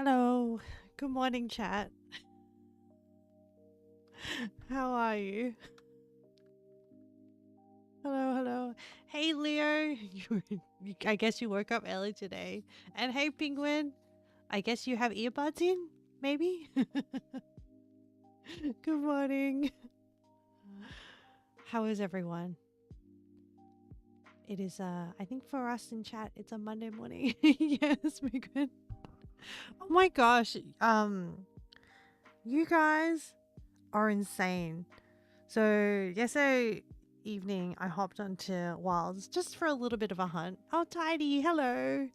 Hello. Good morning, chat. How are you? Hello, hello. Hey, Leo. I guess you woke up early today. And hey, Penguin. I guess you have earbuds in, maybe? Good morning. How is everyone? It is, I think for us in chat, it's a Monday morning. Yes, Penguin. Oh my gosh. You guys are insane. So yesterday evening, I hopped onto Wilds just for a little bit of a hunt. Oh, Tidy, hello.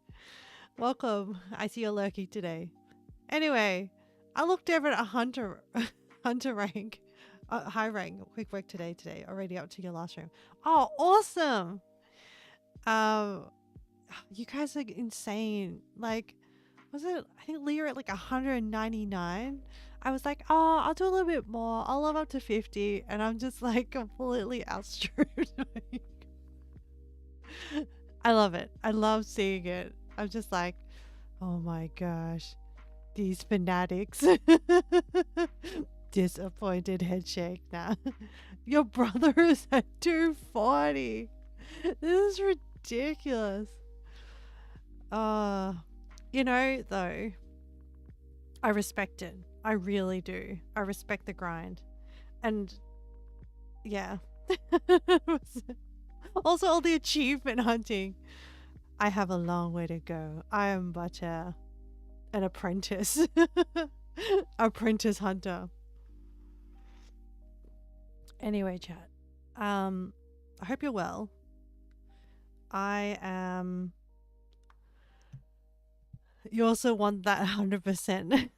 Welcome. I see you're lurking today. Anyway, I looked over at a hunter, hunter rank, high rank, quick work today, already up to your last room. Oh, awesome. Um, you guys are insane. Like, was it, I think Leah at like 199. I was like, oh, I'll do a little bit more. I'll love up to 50. And I'm just like completely outstripped. I love it. I love seeing it. I'm just like, oh my gosh, these fanatics. Disappointed head shake now. Your brother is at 240. This is ridiculous. Though, I respect it. I really do. I respect the grind. And yeah. Also, all the achievement hunting. I have a long way to go. I am but an apprentice. Apprentice hunter. Anyway, chat. I hope you're well. I am. You also want that 100%.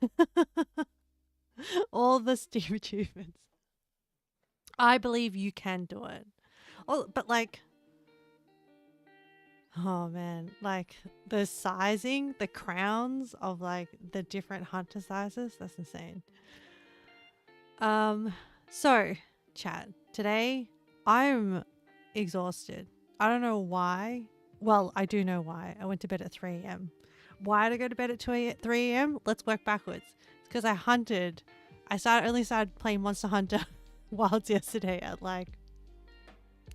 All the Steam achievements. I believe you can do it. Oh, but like, oh man, like the sizing, the crowns of like the different hunter sizes, that's insane. So chat, today I'm exhausted. I don't know why. Well, I do know why. I went to bed at 3 a.m. Why did I go to bed at 3 a.m.? Let's work backwards. It's because I hunted. Only started playing Monster Hunter Wilds yesterday at like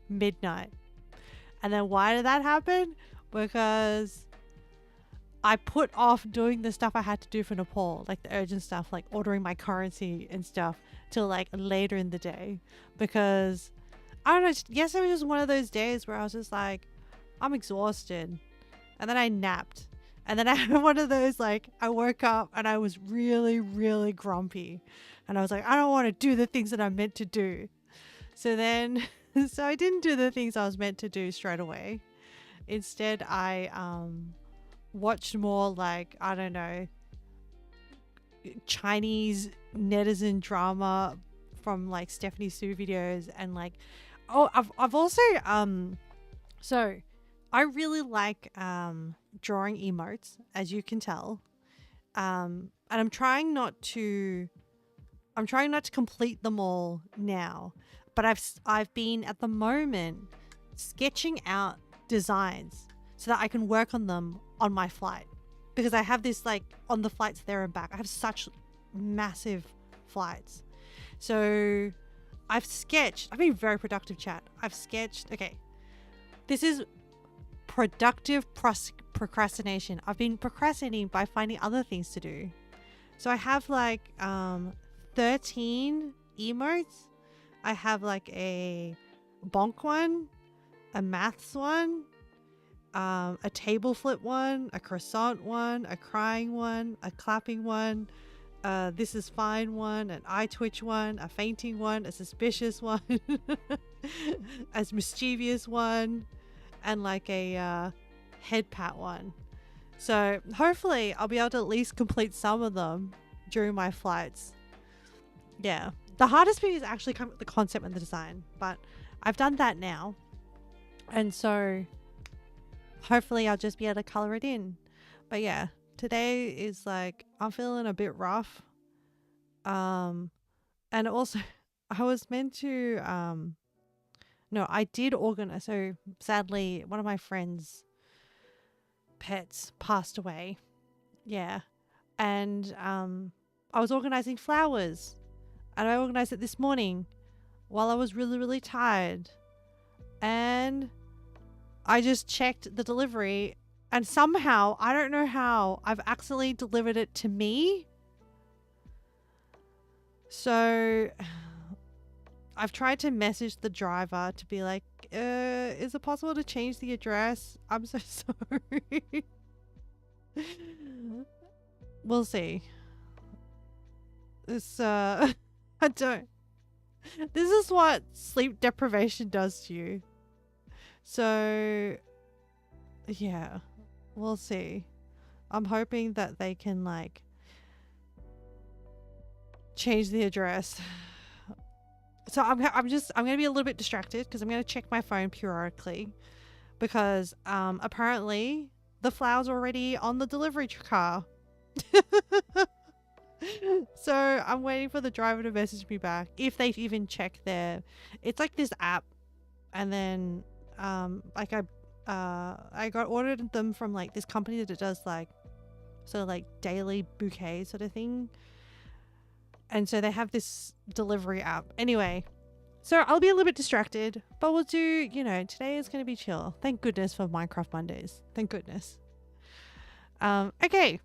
midnight. And then why did that happen? Because I put off doing the stuff I had to do for Nepal, like the urgent stuff, like ordering my currency and stuff, till like later in the day. Because I don't know, yesterday was just one of those days where I was just like, I'm exhausted. And then I napped. And then I had one of those, like, I woke up and I was really, really grumpy. And I was like, I don't want to do the things that I'm meant to do. So then, so I didn't do the things I was meant to do straight away. Instead, I watched more like, I don't know, Chinese netizen drama from like Stephanie Sue videos. And like, oh, I've also, so I really like drawing emotes, as you can tell. And I'm trying not to complete them all now, but I've been at the moment sketching out designs so that I can work on them on my flight, because I have this like on the flights there and back. I have such massive flights. So I've been very productive, chat. Okay, this is productive procrastination. I've been procrastinating by finding other things to do. So I have like 13 emotes. I have like a bonk one, a maths one, a table flip one, a croissant one, a crying one, a clapping one, this is fine one, an eye twitch one, a fainting one, a suspicious one, a mischievous one, and like a head pat one. So hopefully I'll be able to at least complete some of them during my flights. Yeah. The hardest bit is actually coming up with the concept and the design, but I've done that now. And so hopefully I'll just be able to color it in. But yeah, today is like, I'm feeling a bit rough. And also I was meant to, no, I did organize. So sadly, one of my friends' pets passed away. Yeah. and I was organizing flowers, and I organized it this morning while I was really, really tired. And I just checked the delivery, and somehow, I don't know how, I've accidentally delivered it to me. So I've tried to message the driver to be like, is it possible to change the address? I'm so sorry. We'll see. This, I don't. This is what sleep deprivation does to you. So, yeah, we'll see. I'm hoping that they can, like, change the address. So I'm going to be a little bit distracted because I'm going to check my phone periodically because apparently the flowers are already on the delivery car. So I'm waiting for the driver to message me back if they've even checked their. It's like this app, and then like I got ordered them from like this company that does like sort of like daily bouquet sort of thing. And so they have this delivery app. Anyway, so I'll be a little bit distracted, but we'll do, you know, today is going to be chill. Thank goodness for Minecraft Mondays. Thank goodness. Okay.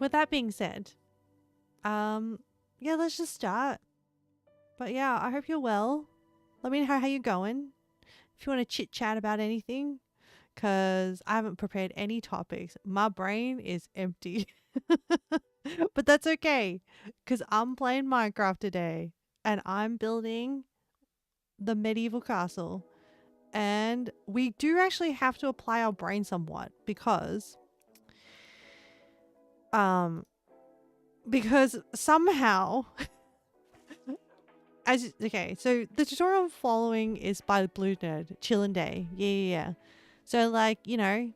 With that being said, yeah, let's just start. But yeah, I hope you're well. Let me know how you're going. If you want to chit chat about anything, because I haven't prepared any topics. My brain is empty. But that's okay, because I'm playing Minecraft today and I'm building the medieval castle. And we do actually have to apply our brain somewhat because somehow okay, so the tutorial I'm following is by BlueNerd, Chillin' Day. Yeah. So like, you know,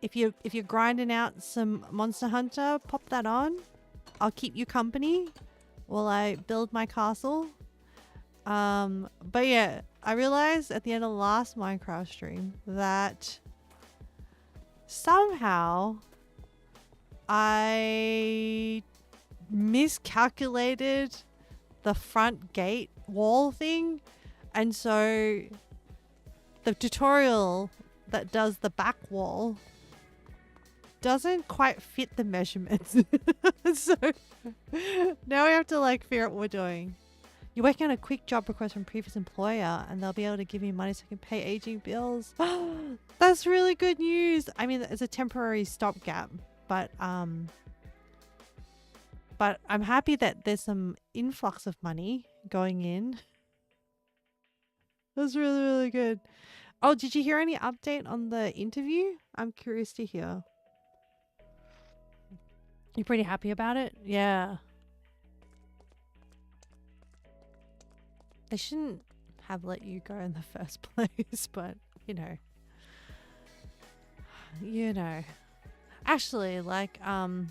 if you're grinding out some Monster Hunter, pop that on. I'll keep you company while I build my castle. But yeah, I realized at the end of the last Minecraft stream that somehow I miscalculated the front gate wall thing, and so the tutorial that does the back wall doesn't quite fit the measurements. So now we have to like figure out what we're doing. You're working on a quick job request from previous employer and they'll be able to give me money so I can pay aging bills. That's really good news. I mean, it's a temporary stopgap, but I'm happy that there's some influx of money going in. That's really, really good. Oh, did you hear any update on the interview? I'm curious to hear. You pretty happy about it? Yeah. They shouldn't have let you go in the first place, but you know. Actually, like, no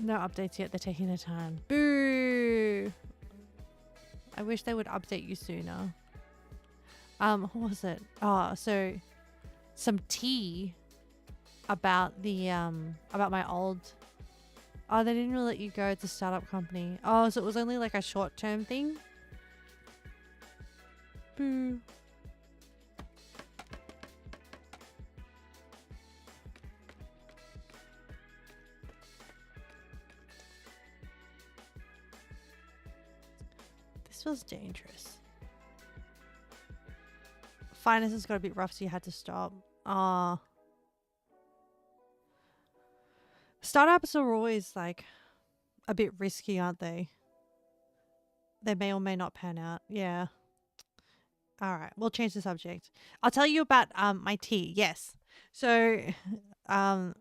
updates yet. They're taking their time. Boo! I wish they would update you sooner. What was it? Oh, so some tea about the about my old. Oh, they didn't really let you go. It's a startup company. Oh, so it was only like a short-term thing. Boo. This feels dangerous. Finances got a bit rough, so you had to stop. Ah. Startups are always like a bit risky, aren't they? They may or may not pan out. Yeah. All right, we'll change the subject. I'll tell you about my tea. Yes. So so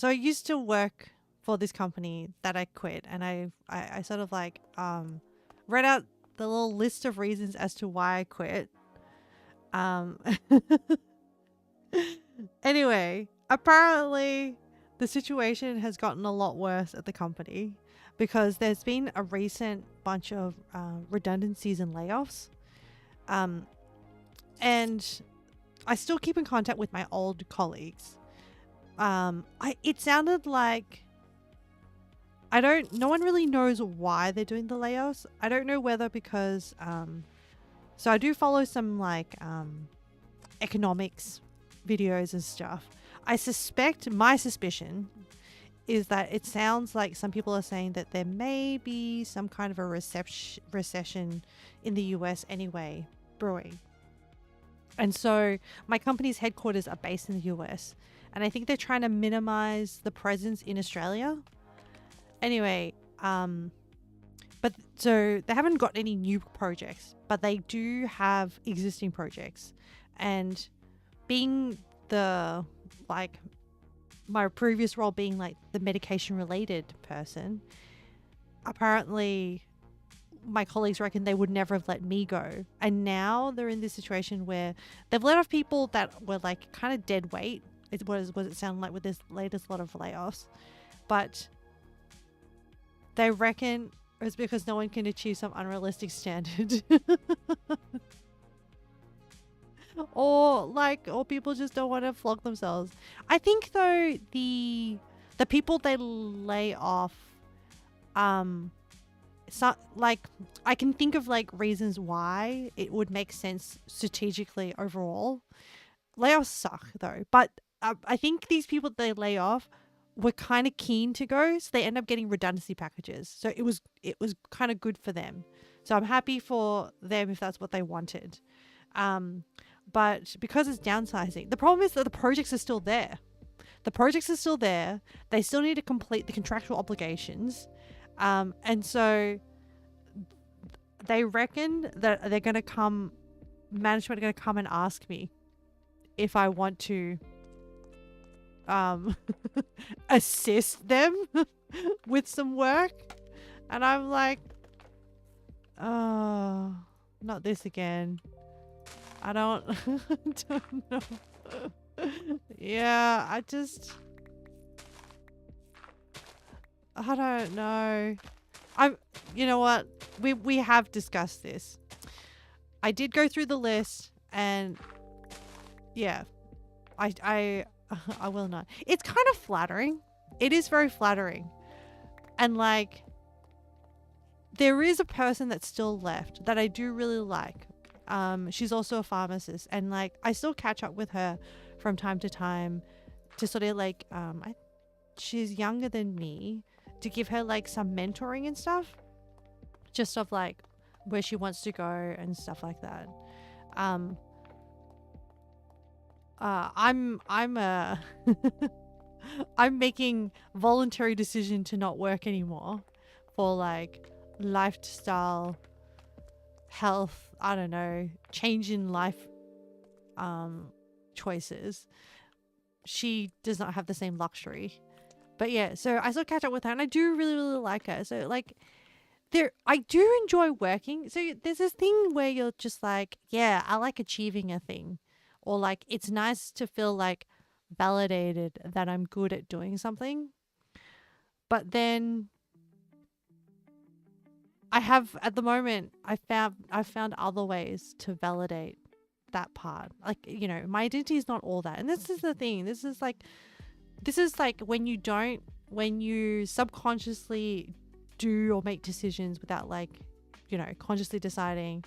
I used to work for this company that I quit, and I sort of like read out the little list of reasons as to why I quit. Anyway, apparently the situation has gotten a lot worse at the company because there's been a recent bunch of redundancies and layoffs. And I still keep in contact with my old colleagues. It sounded like, no one really knows why they're doing the layoffs. I don't know whether because, so I do follow some like, economics videos and stuff. My suspicion is that it sounds like some people are saying that there may be some kind of a recession in the US anyway brewing. And so my company's headquarters are based in the US, and I think they're trying to minimize the presence in Australia. Anyway, but so they haven't got any new projects, but they do have existing projects. And being like my previous role being like the medication related person, apparently my colleagues reckon they would never have let me go. And now they're in this situation where they've let off people that were like kind of dead weight. What it sounded like with this latest lot of layoffs. But they reckon it's because no one can achieve some unrealistic standard. or people just don't want to flog themselves. I think though the people they lay off, so like I can think of like reasons why it would make sense strategically overall. Layoffs suck though, but I think these people they lay off were kind of keen to go, so they end up getting redundancy packages. So it was kind of good for them. So I'm happy for them if that's what they wanted. But because it's downsizing, the problem is that the projects are still there. The projects are still there. They still need to complete the contractual obligations. And so they reckon that management are going to come and ask me if I want to assist them with some work. And I'm like, oh, not this again. I don't know. Yeah, I don't know. You know what? We have discussed this. I did go through the list, and yeah, I will not. It's kind of flattering. It is very flattering. And like, there is a person that's still left that I do really like. She's also a pharmacist, and like I still catch up with her from time to time to sort of like she's younger than me, to give her like some mentoring and stuff, just of like where she wants to go and stuff like that. I'm I'm making voluntary decision to not work anymore for like lifestyle, health, I don't know, change in life choices. She does not have the same luxury. But yeah, so I still catch up with her, and I do really, really like her. So like I do enjoy working. So there's this thing where you're just like, yeah, I like achieving a thing. Or like it's nice to feel like validated that I'm good at doing something. But then at the moment I've found other ways to validate that part. Like, you know, my identity is not all that. And this is the thing. This is like when you subconsciously do or make decisions without like, you know, consciously deciding,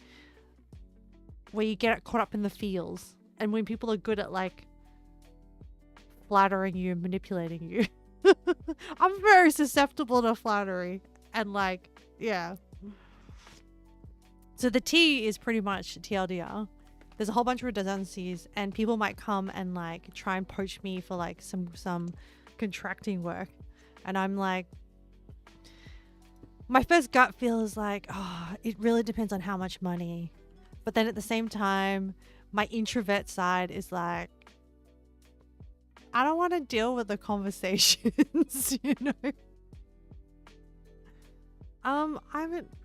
where you get caught up in the feels. And when people are good at like flattering you and manipulating you. I'm very susceptible to flattery. And like, yeah. So the T is pretty much TLDR. There's a whole bunch of redundancies, and people might come and like try and poach me for like some contracting work. And I'm like, my first gut feel is like, oh, it really depends on how much money. But then at the same time, my introvert side is like, I don't want to deal with the conversations, you know?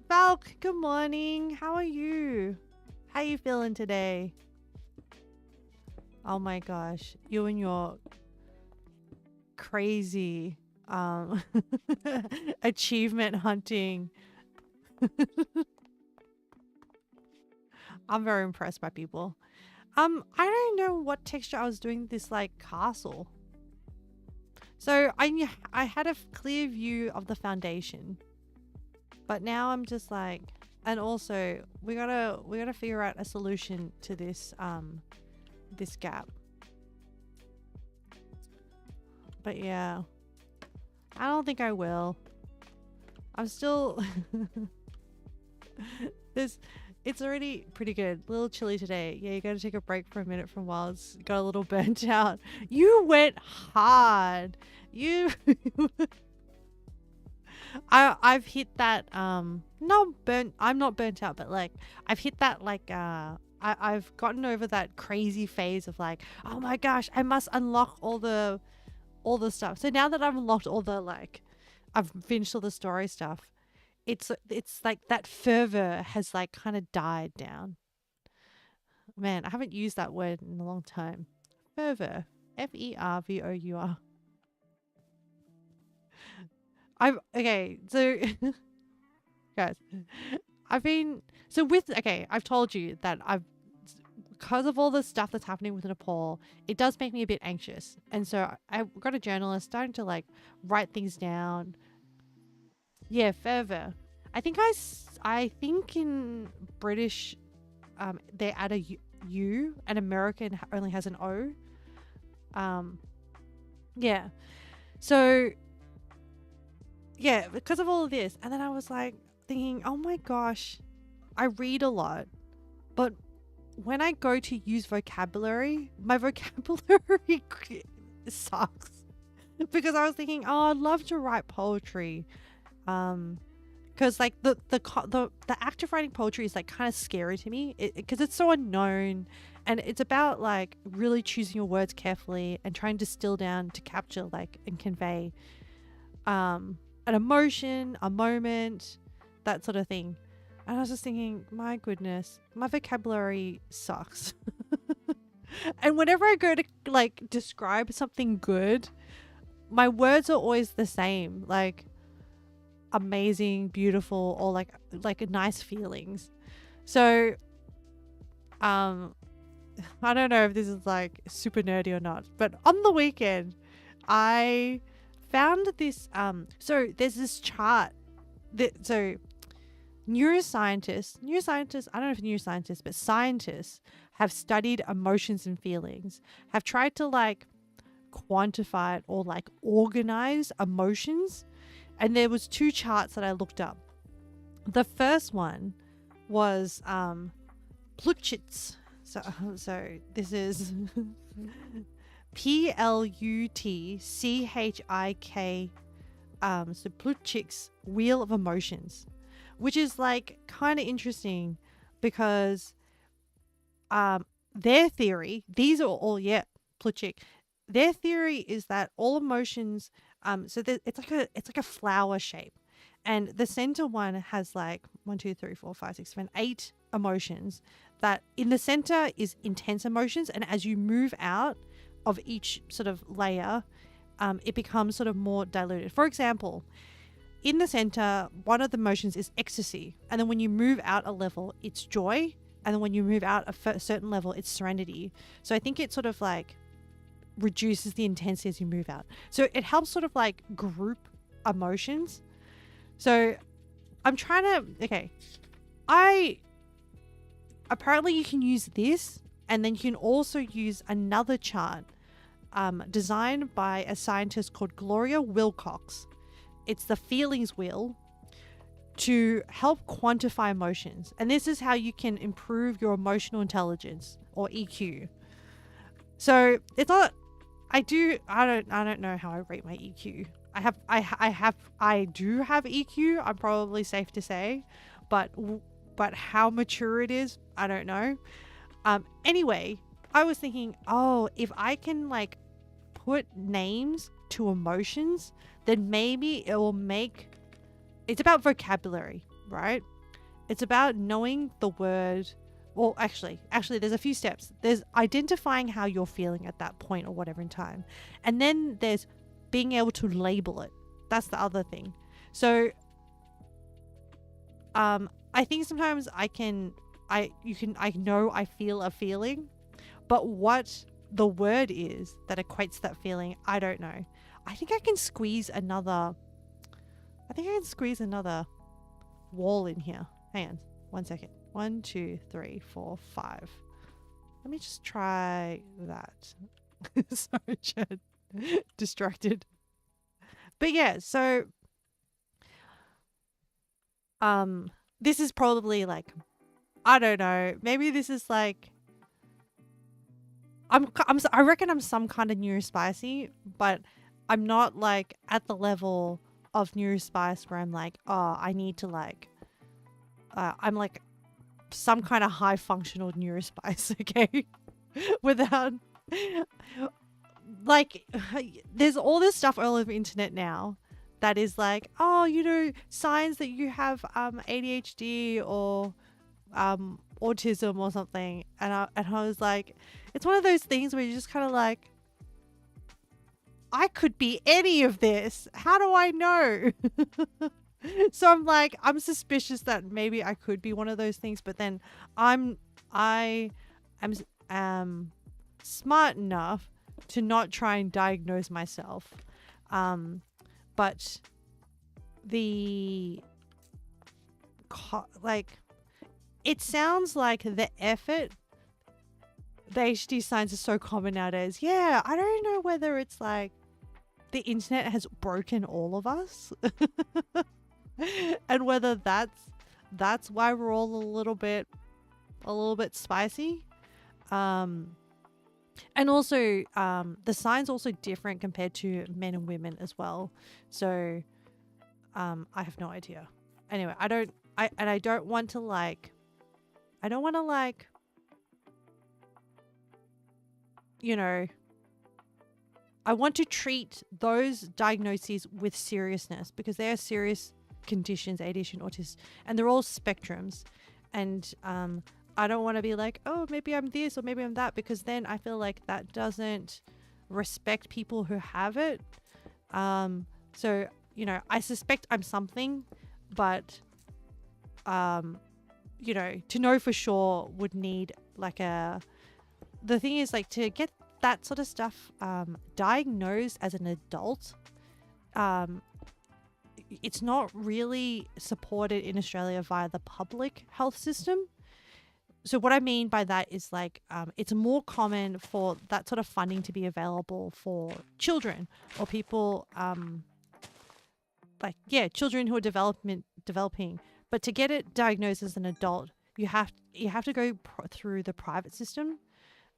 Valk, good morning. How are you? How you feeling today? Oh my gosh, you and your crazy achievement hunting. I'm very impressed by people. I don't know what texture I was doing this like castle. So I had a clear view of the foundation, but now I'm just like, and also we gotta figure out a solution to this gap. But yeah, I don't think I will. I'm still this. It's already pretty good. A little chilly today. Yeah, you gotta take a break for a minute from Wilds. Got a little burnt out. You went hard. You I've hit that not burnt, I'm not burnt out, but like I've hit that like I've gotten over that crazy phase of like, oh my gosh, I must unlock all the stuff. So now that I've unlocked all the like, I've finished all the story stuff, it's like that fervor has like kind of died down. Man, I haven't used that word in a long time. Fervor. Fervour. I've okay, so guys, I've told you that because of all the stuff that's happening with Nepal, it does make me a bit anxious. And so I've got a journalist starting to like write things down. Yeah, fervor. I think in British, they add a U, and American only has an O. Yeah. So, yeah, because of all of this. And then I was like thinking, oh my gosh, I read a lot, but when I go to use vocabulary, my vocabulary sucks. Because I was thinking, oh, I'd love to write poetry. Because like the act of writing poetry is like kind of scary to me, because it's so unknown, and it's about like really choosing your words carefully and trying to distill down to capture like and convey an emotion, a moment, that sort of thing. And I was just thinking, my goodness, my vocabulary sucks. And whenever I go to like describe something good, my words are always the same, like amazing, beautiful, or like nice feelings. So I don't know if this is like super nerdy or not, but on the weekend I found this so there's this chart that, so neuroscientists, I don't know if neuroscientists, but scientists have studied emotions and feelings, have tried to like quantify it or like organize emotions. And there was 2 charts that I looked up. The first one was Plutchik's. So this is Plutchik. So Plutchik's Wheel of Emotions, which is like kind of interesting because their theory, these are all, yeah, Plutchik. Their theory is that all emotions, it's like a flower shape, and the center one has like 1, 2, 3, 4, 5, 6, 7, 8 emotions. That in the center is intense emotions, and as you move out of each sort of layer, it becomes sort of more diluted. For example, in the center, one of the emotions is ecstasy, and then when you move out a level, it's joy, and then when you move out a certain level, it's serenity. So I think it sort of like reduces the intensity as you move out. So it helps sort of like group emotions. So I'm trying to, apparently you can use this, and then you can also use another chart designed by a scientist called Gloria Wilcox. It's the feelings wheel, to help quantify emotions. And this is how you can improve your emotional intelligence, or EQ. So it's not, I don't know how I rate my EQ. I do have EQ, I'm probably safe to say, but how mature it is, I don't know. Anyway, I was thinking, oh, if I can like put names to emotions, then maybe it will make, it's about vocabulary, right? It's about knowing the word. Well, actually, there's a few steps. There's identifying how you're feeling at that point or whatever in time. And then there's being able to label it. That's the other thing. So, I think sometimes I know I feel a feeling, but what the word is that equates that feeling, I don't know. I think I can squeeze another wall in here. Hang on 1 second. 1, 2, 3, 4, 5. Let me just try that. Sorry, Chad. Distracted. But yeah, so this is probably like, I don't know, maybe this is like, I reckon I'm some kind of neurospicy, but I'm not like at the level of neurospice where I'm like, oh, I need to like, I'm like some kind of high functional neurospice, okay? Without, like, there's all this stuff all over the internet now that is like, oh, you know, signs that you have ADHD or autism or something. And I was like, it's one of those things where you're just kind of like, I could be any of this. How do I know? So I'm like, I'm suspicious that maybe I could be one of those things, but then I am smart enough to not try and diagnose myself. But it sounds like the HD signs are so common nowadays. Yeah, I don't know whether it's like the internet has broken all of us and whether that's why we're all a little bit spicy. And also the signs also different compared to men and women as well. So I have no idea. Anyway, I don't want to like, you know, I want to treat those diagnoses with seriousness because they are serious conditions, ADHD and autism, and they're all spectrums. And I don't want to be like, oh, maybe I'm this or maybe I'm that, because then I feel like that doesn't respect people who have it. So, you know, I suspect I'm something, but, you know, to know for sure would need like the thing is like to get that sort of stuff diagnosed as an adult. It's not really supported in Australia via the public health system. So what I mean by that is like it's more common for that sort of funding to be available for children or people children who are developing. But to get it diagnosed as an adult, you have to go through the private system,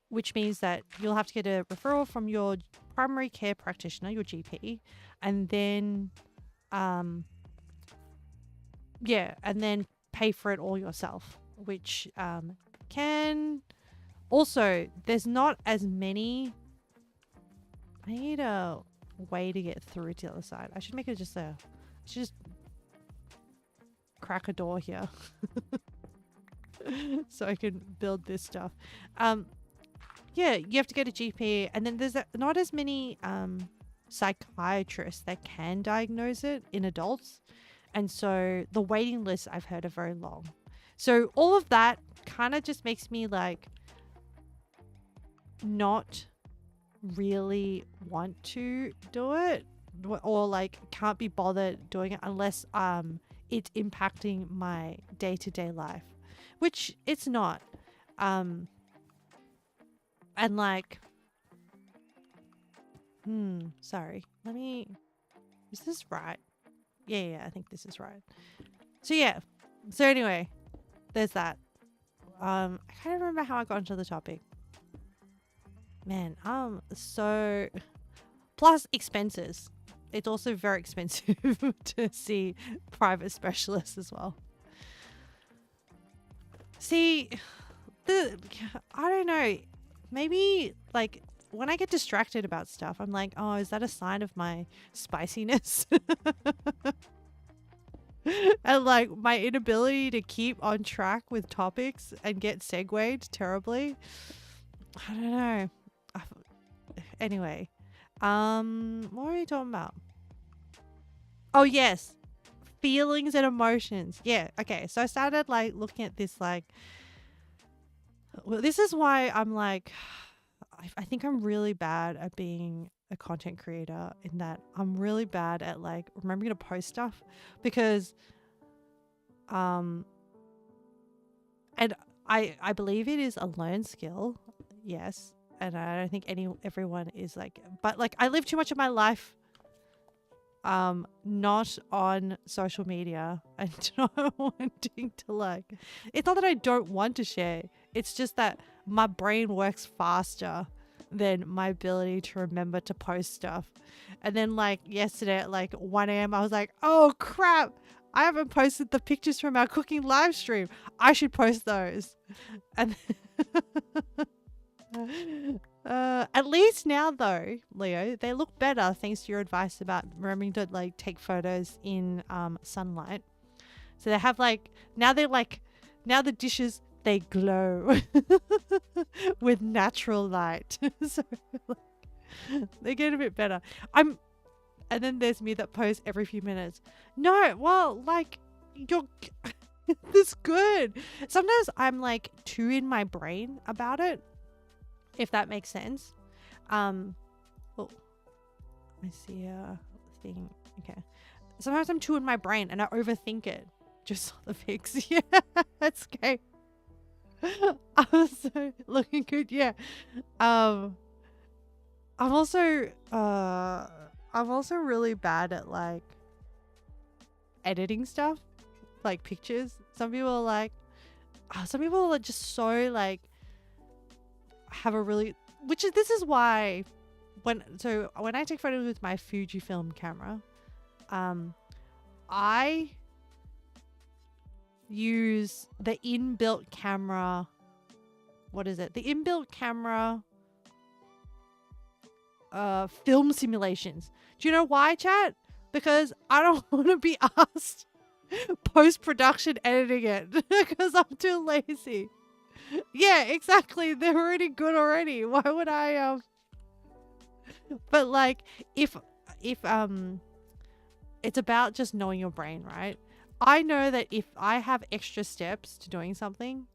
which means that you'll have to get a referral from your primary care practitioner, your GP, and then and then pay for it all yourself, which can also, there's not as many. I need a way to get through to the other side. I should make it just crack a door here so I can build this stuff. You have to go to GP, and then there's not as many psychiatrists that can diagnose it in adults, and so the waiting lists I've heard are very long. So all of that kind of just makes me like not really want to do it, or like can't be bothered doing it unless it's impacting my day-to-day life, which it's not. And like sorry, is this right? Yeah, I think this is right. So anyway, there's that. I can't remember how I got into the topic. Man, so plus expenses. It's also very expensive to see private specialists as well. See, I don't know. Maybe like when I get distracted about stuff, I'm like, oh, is that a sign of my spiciness? And like my inability to keep on track with topics and get segued terribly. I don't know. Anyway, what are we talking about? Oh yes, feelings and emotions. Yeah, okay. So I started like looking at this like, well, this is why I'm like, I think I'm really bad at being a content creator in that I'm really bad at like remembering to post stuff because and I believe it is a learned skill, yes, and I don't think everyone is like, but like I live too much of my life not on social media and not wanting to like, it's not that I don't want to share, it's just that my brain works faster than my ability to remember to post stuff. And then like yesterday at like 1 a.m. I was like, oh crap, I haven't posted the pictures from our cooking live stream, I should post those. And at least now though, Leo, they look better thanks to your advice about remembering to like take photos in sunlight. So they have like now the dishes, they glow with natural light. So like, they get a bit better. And then there's me that posts every few minutes. No, well, like you're this good. Sometimes I'm like too in my brain about it, if that makes sense. Oh, I see a thing. Okay. Sometimes I'm too in my brain and I overthink it. Just saw the pics. Yeah, that's okay. I was so looking good. Yeah. I'm also really bad at like editing stuff, like pictures. Some people are just so like have a really, this is why when I take photos with my Fujifilm camera, I use the inbuilt camera. What is it? The inbuilt camera film simulations. Do you know why, chat? Because I don't want to be asked post-production editing it because I'm too lazy. Yeah, exactly. They're already good already. Why would I but like if it's about just knowing your brain, right? I know that if I have extra steps to doing something,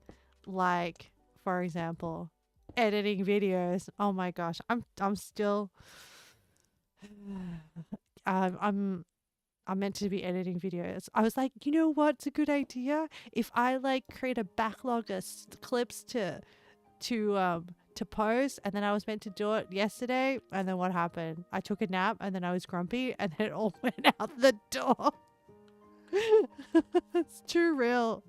like for example, editing videos, oh my gosh, I'm still I'm meant to be editing videos. I was like, you know what's a good idea? If I like create a backlog of clips to post, and then I was meant to do it yesterday, and then what happened? I took a nap, and then I was grumpy, and then it all went out the door. It's too real.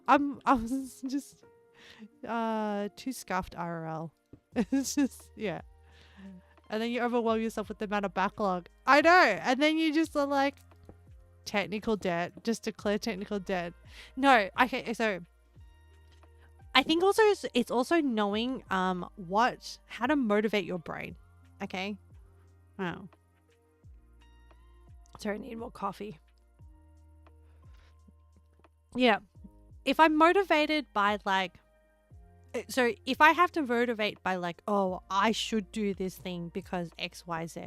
I was just too scuffed IRL. It's just, yeah. And then you overwhelm yourself with the amount of backlog. I know. And then you just are like, technical debt. Just declare technical debt. No. Okay. So I think also it's also knowing how to motivate your brain. Okay. Wow. Sorry, I need more coffee. Yeah. If I'm motivated by like, so if I have to motivate by like, oh, I should do this thing because X, Y, Z,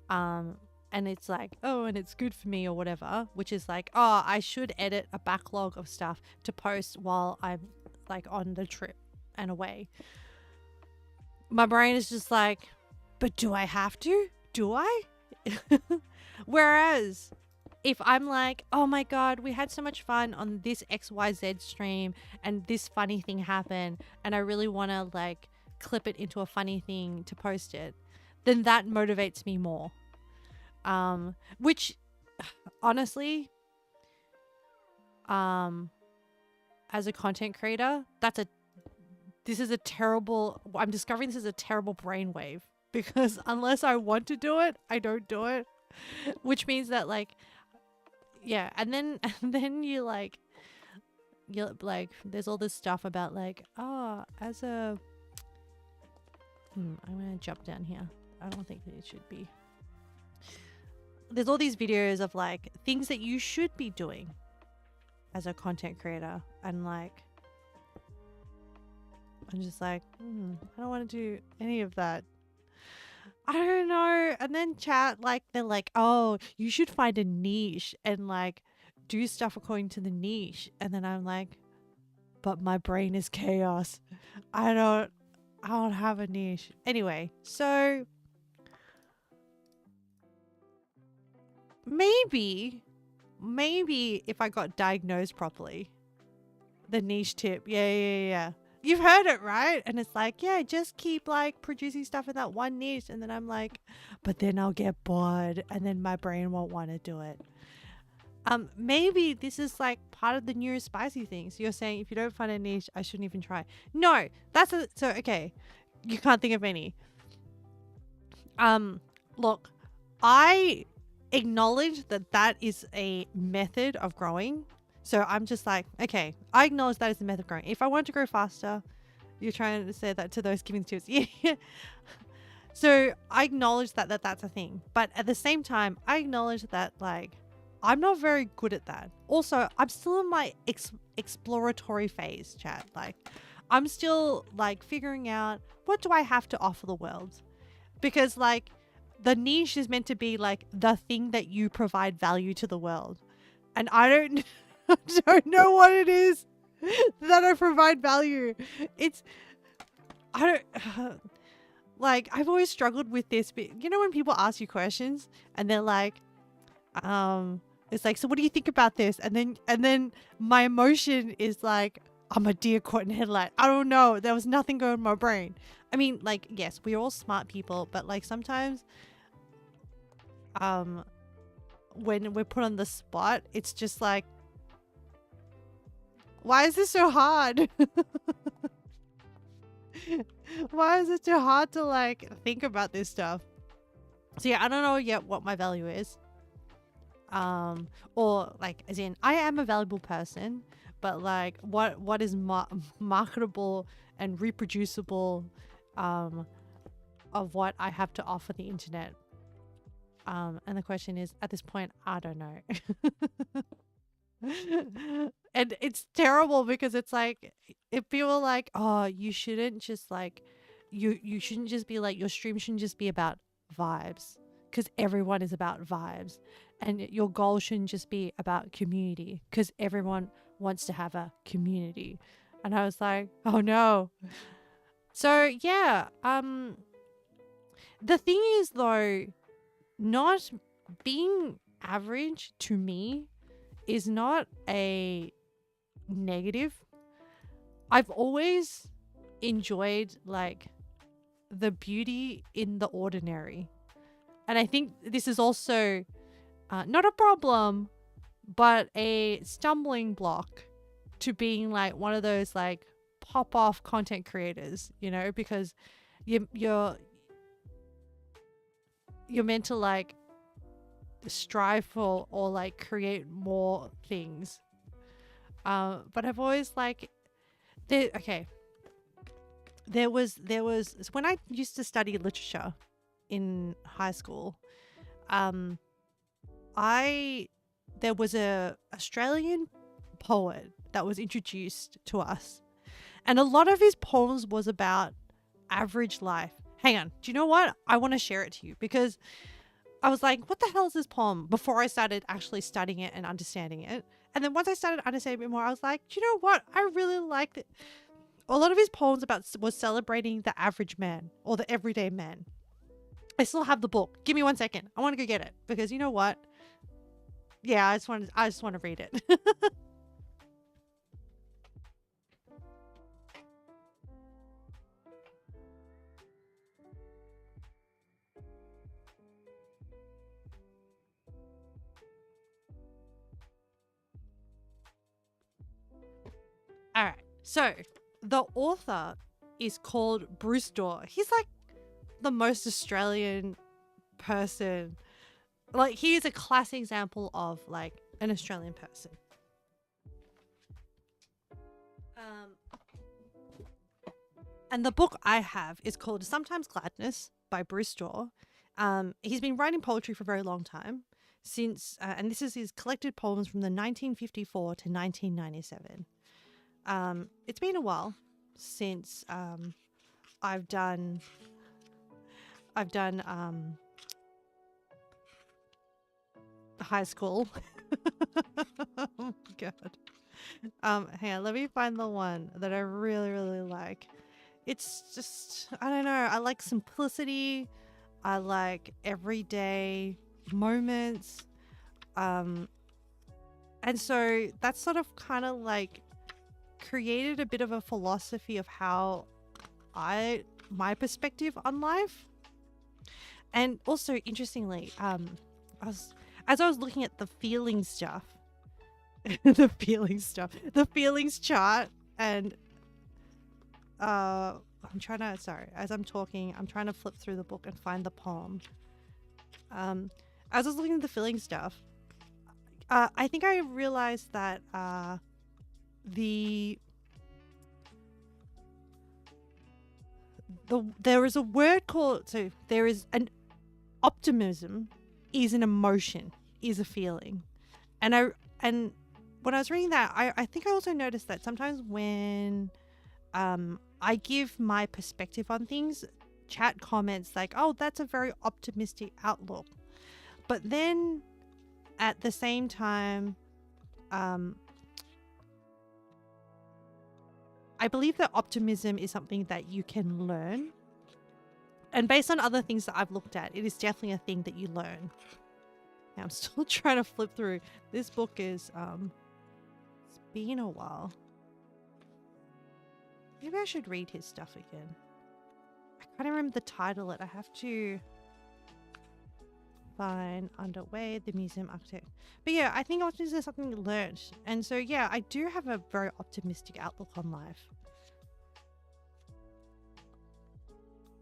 and it's like, oh, and it's good for me or whatever, which is like, oh, I should edit a backlog of stuff to post while I'm like on the trip and away. My brain is just like, but do I have to? Do I? Whereas if I'm like, oh my God, we had so much fun on this XYZ stream and this funny thing happened and I really want to like clip it into a funny thing to post it, then that motivates me more. Which honestly, as a content creator, I'm discovering this is a terrible brainwave because unless I want to do it, I don't do it, which means that like, yeah, and then you're like there's all this stuff about like, oh, as a I'm gonna jump down here. I don't think that it should be. There's all these videos of like things that you should be doing as a content creator, and like I'm just like, I don't want to do any of that. I don't know. And then chat, like, they're like, oh, you should find a niche and like do stuff according to the niche. And then I'm like, but my brain is chaos. I don't have a niche. Anyway, so maybe if I got diagnosed properly, the niche tip. Yeah. You've heard it, right? And it's like, yeah, just keep like producing stuff in that one niche. And then I'm like, but then I'll get bored and then my brain won't want to do it. Maybe this is like part of the new spicy things. You're saying if you don't find a niche, I shouldn't even try. No, so okay. You can't think of any. Look, I acknowledge that is a method of growing. So I'm just like, okay, I acknowledge that is a method of growing. If I want to grow faster, you're trying to say that to those giving tips. Yeah. So I acknowledge that's a thing. But at the same time, I acknowledge that like, I'm not very good at that. Also, I'm still in my exploratory phase, chat. Like, I'm still like figuring out what do I have to offer the world? Because like the niche is meant to be like the thing that you provide value to the world. And I don't know what it is that I provide value. Like I've always struggled with this, but you know when people ask you questions and they're like, it's like, so what do you think about this? And then my emotion is like, I'm a deer caught in headlight. I don't know. There was nothing going in my brain. I mean, like, yes, we're all smart people, but like sometimes, when we're put on the spot, it's just like, why is this so hard? Why is it so hard to like think about this stuff? So yeah, I don't know yet what my value is. Or like, as in, I am a valuable person, but like, what is marketable and reproducible, of what I have to offer the internet? And the question is, at this point, I don't know. And it's terrible because it's like, if people are like, oh, you shouldn't just like, you shouldn't just be like, your stream shouldn't just be about vibes, because everyone is about vibes. And your goal shouldn't just be about community, because everyone wants to have a community. And I was like, oh no. So yeah, the thing is though, not being average to me is not a negative. I've always enjoyed like the beauty in the ordinary. And I think this is also not a problem, but a stumbling block to being like one of those like pop off content creators, you know, because you're meant to like strive for or like create more things. But I've always like, there was when I used to study literature in high school, there was a Australian poet that was introduced to us, and a lot of his poems was about average life. Hang on, do you know what? I want to share it to you because I was like, what the hell is this poem? Before I started actually studying it and understanding it. And then once I started understanding it more, I was like, do you know what? I really liked it. A lot of his poems was celebrating the average man or the everyday man. I still have the book. Give me 1 second. I want to go get it because you know what? Yeah, I just want to read it. All right. So the author is called Bruce Dorr. He's like the most Australian person. Like he is a classic example of like an Australian person. And the book I have is called Sometimes Gladness by Bruce Dorr. He's been writing poetry for a very long time since, and this is his collected poems from the 1954 to 1997. It's been a while since I've done high school. Oh my god. Hang on, let me find the one that I really, really like. It's just, I don't know, I like simplicity. I like everyday moments. And so that's sort of kind of like created a bit of a philosophy of how my perspective on life. And also interestingly, as I was looking at the feeling stuff, the feelings chart, and as I'm talking, I'm trying to flip through the book and find the poem. As I was looking at the feeling stuff, I think I realized that there is a word called, so there is an optimism is an emotion, is a feeling. And when I was reading that, I think I also noticed that sometimes when I give my perspective on things, chat comments like, oh, that's a very optimistic outlook. But then at the same time, I believe that optimism is something that you can learn. And based on other things that I've looked at, it is definitely a thing that you learn. Now, I'm still trying to flip through. This book is, it's been a while. Maybe I should read his stuff again. I can't remember the title. I have to find Underway, the museum architect. But yeah, I think optimism is something you learned. And so, yeah, I do have a very optimistic outlook on life.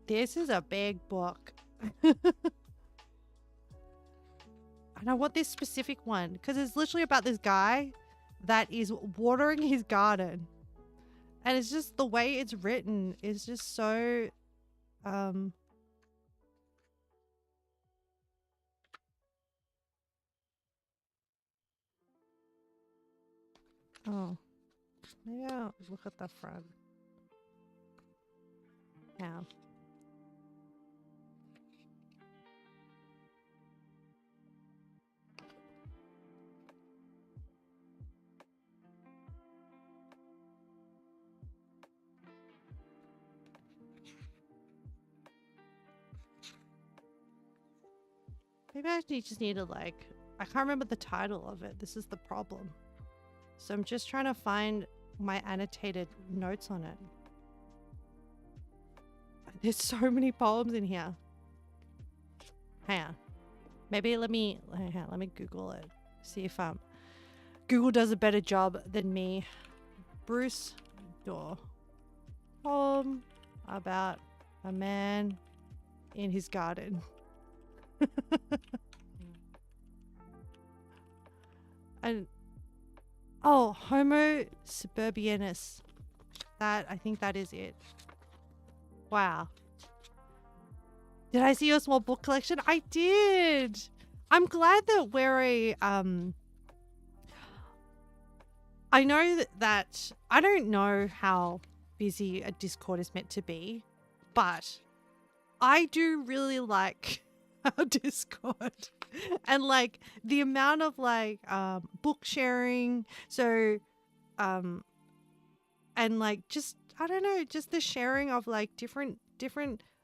This is a big book. And I want this specific one because it's literally about this guy that is watering his garden. And it's just the way it's written is just so oh, maybe I'll look at the front. Yeah. Maybe I just need to I can't remember the title of it. This is the problem. So I'm just trying to find my annotated notes on it. There's so many poems in here. Hang on. Maybe let me Google it. See if Google does a better job than me. Bruce Dorr. Poem about a man in his garden. And oh, Homo suburbianus. I think that is it. Wow. Did I see your small book collection? I did. I'm glad that we're I know that I don't know how busy a Discord is meant to be, but I do really like our Discord and the amount of book sharing. So, and just, I don't know, just the sharing of different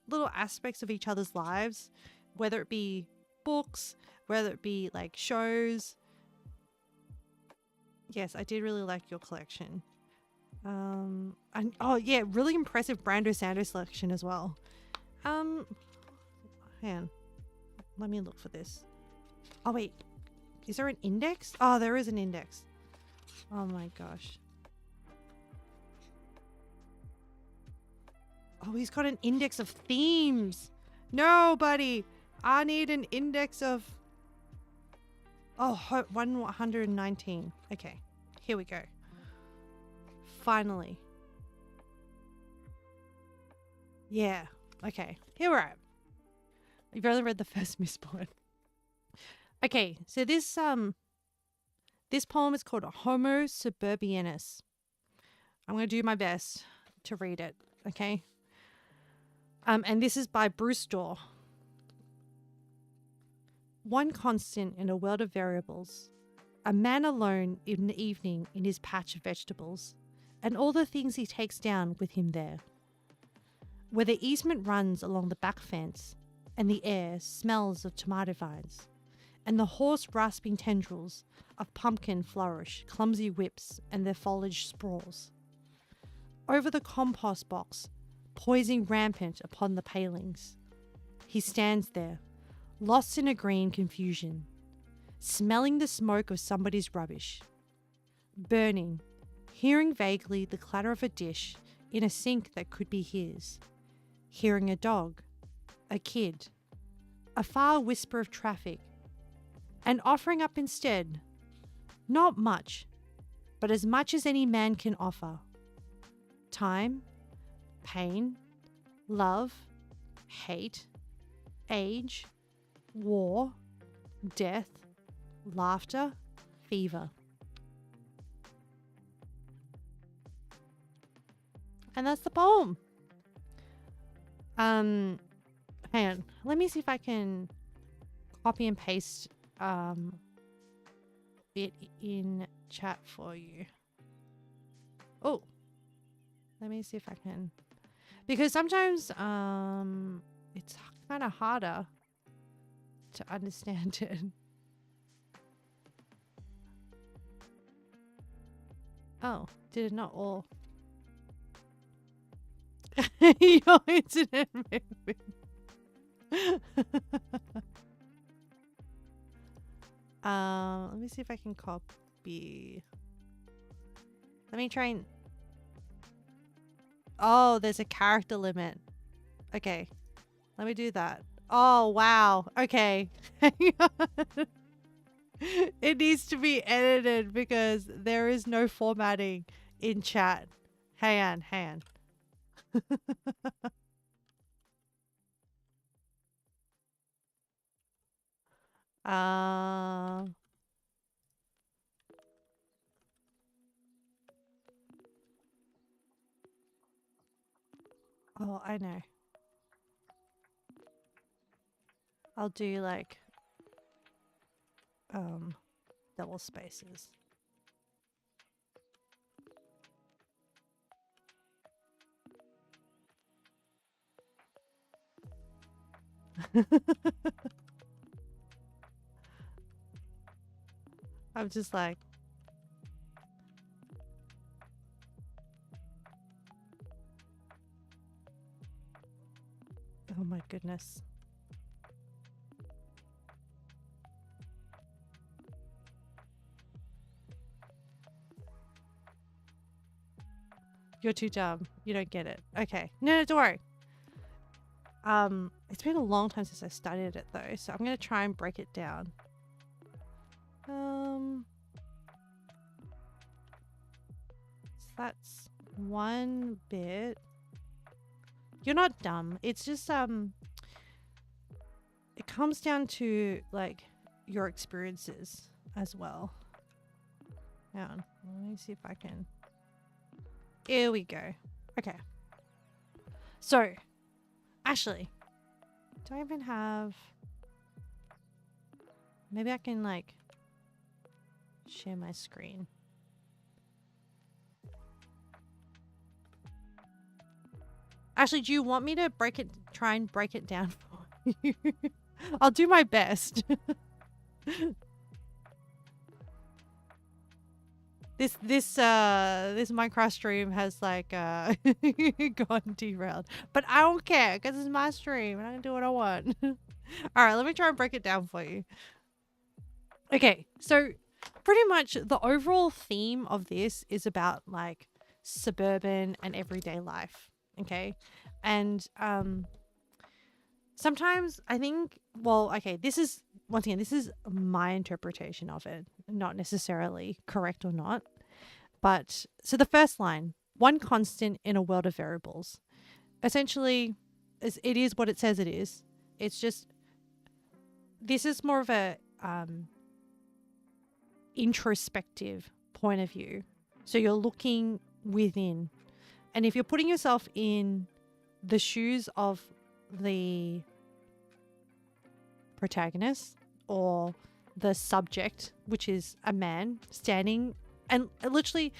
little aspects of each other's lives, whether it be books, whether it be shows. Yes, I did really like your collection. And oh yeah, really impressive Brando Sando selection as well. Hang on. Let me look for this. Oh wait, is there an index? Oh, there is an index. Oh my gosh. Oh, he's got an index of themes. No, buddy. I need an index of... Oh, 119. Okay, here we go. Finally. Yeah, okay. Here we're at. You've only read the first Mistborn. Okay, so this poem is called Homo suburbianus. I'm going to do my best to read it, okay? And this is by Bruce Dorr. One constant in a world of variables, a man alone in the evening in his patch of vegetables, and all the things he takes down with him there. Where the easement runs along the back fence, and the air smells of tomato vines, and the hoarse rasping tendrils of pumpkin flourish, clumsy whips, and their foliage sprawls. Over the compost box, poising rampant upon the palings, he stands there, lost in a green confusion, smelling the smoke of somebody's rubbish, burning, hearing vaguely the clatter of a dish in a sink that could be his, hearing a dog, a kid, a far whisper of traffic, and offering up instead, not much, but as much as any man can offer. Time, pain, love, hate, age, war, death, laughter, fever. And that's the poem. Hang on. Let me see if I can copy and paste it in chat for you. Oh, let me see if I can, because sometimes it's kind of harder to understand it. Oh, did it not all? Your internet moving. Let me see if I can copy. Let me try and... Oh, there's a character limit. Okay. Let me do that. Oh, wow. Okay. It needs to be edited because there is no formatting in chat. Hang on. Oh, I know. I'll do like double spaces. I'm just like, oh my goodness. You're too dumb. You don't get it. Okay. No, don't worry. It's been a long time since I studied it though, so I'm gonna try and break it down. So that's one bit. You're not dumb. It's just it comes down to like your experiences as well. Hang on. Let me see if I can. Here we go. Okay. So, actually, do I even have... Maybe I can like share my screen. Actually, do you want me to try and break it down for you? I'll do my best. This Minecraft stream has like gone derailed, but I don't care because it's my stream and I can do what I want. All right, let me try and break it down for you. Okay, so pretty much the overall theme of this is about like suburban and everyday life. Okay, and sometimes I think, well, okay, this is, once again, this is my interpretation of it, not necessarily correct or not. But so the first line, one constant in a world of variables. Essentially, it is what it says it is. It's just, this is more of a introspective point of view. So you're looking within. And if you're putting yourself in the shoes of the protagonist or the subject, which is a man standing and literally,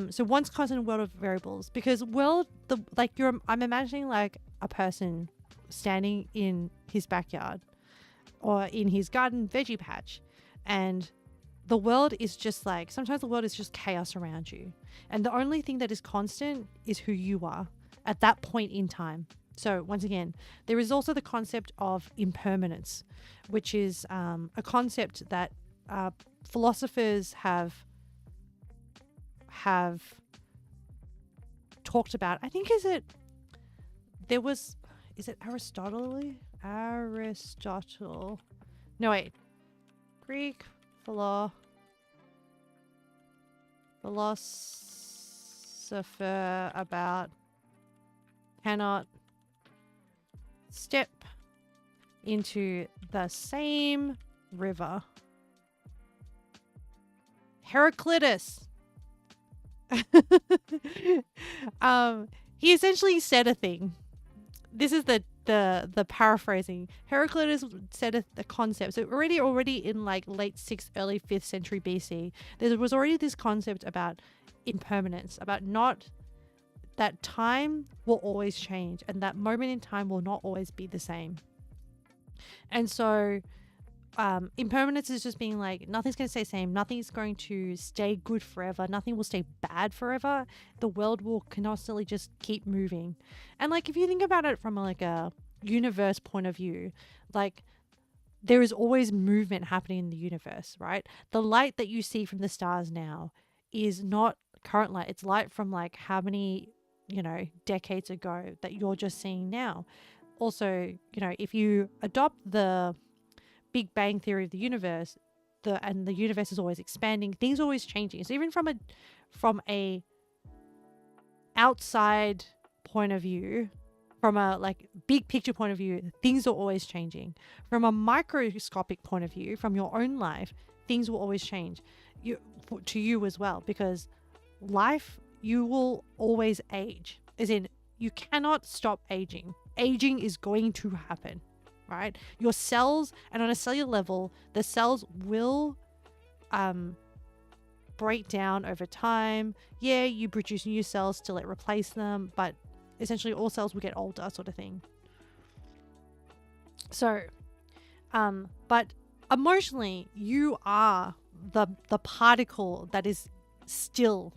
so one's constant world of variables, because I'm imagining like a person standing in his backyard or in his garden veggie patch. And the world is just like, sometimes the world is just chaos around you. And the only thing that is constant is who you are at that point in time. So once again, there is also the concept of impermanence, which is a concept that philosophers have talked about. I think is it Aristotle? No, wait. Greek philosopher about cannot step into the same river. Heraclitus. He essentially said a thing. This is the paraphrasing. Heraclitus said a concept. So already in like late 6th, early 5th century BC, there was already this concept about impermanence, about not that time will always change and that moment in time will not always be the same. And so impermanence is just being like, nothing's going to stay the same. Nothing's going to stay good forever. Nothing will stay bad forever. The world will constantly just keep moving. And like, if you think about it from like a universe point of view, like there is always movement happening in the universe, right? The light that you see from the stars now is not current light. It's light from like how many, decades ago that you're just seeing now. Also, if you adopt the Big Bang theory of the universe, the universe is always expanding, things are always changing. So even from a outside point of view, from a like big picture point of view, things are always changing. From a microscopic point of view, from your own life, things will always change. To you as well, because life, you will always age. As in, you cannot stop aging. Aging is going to happen. Right? Your cells, and on a cellular level, the cells will break down over time. Yeah, you produce new cells to replace them, but essentially all cells will get older, sort of thing. So, but emotionally, you are the particle that is still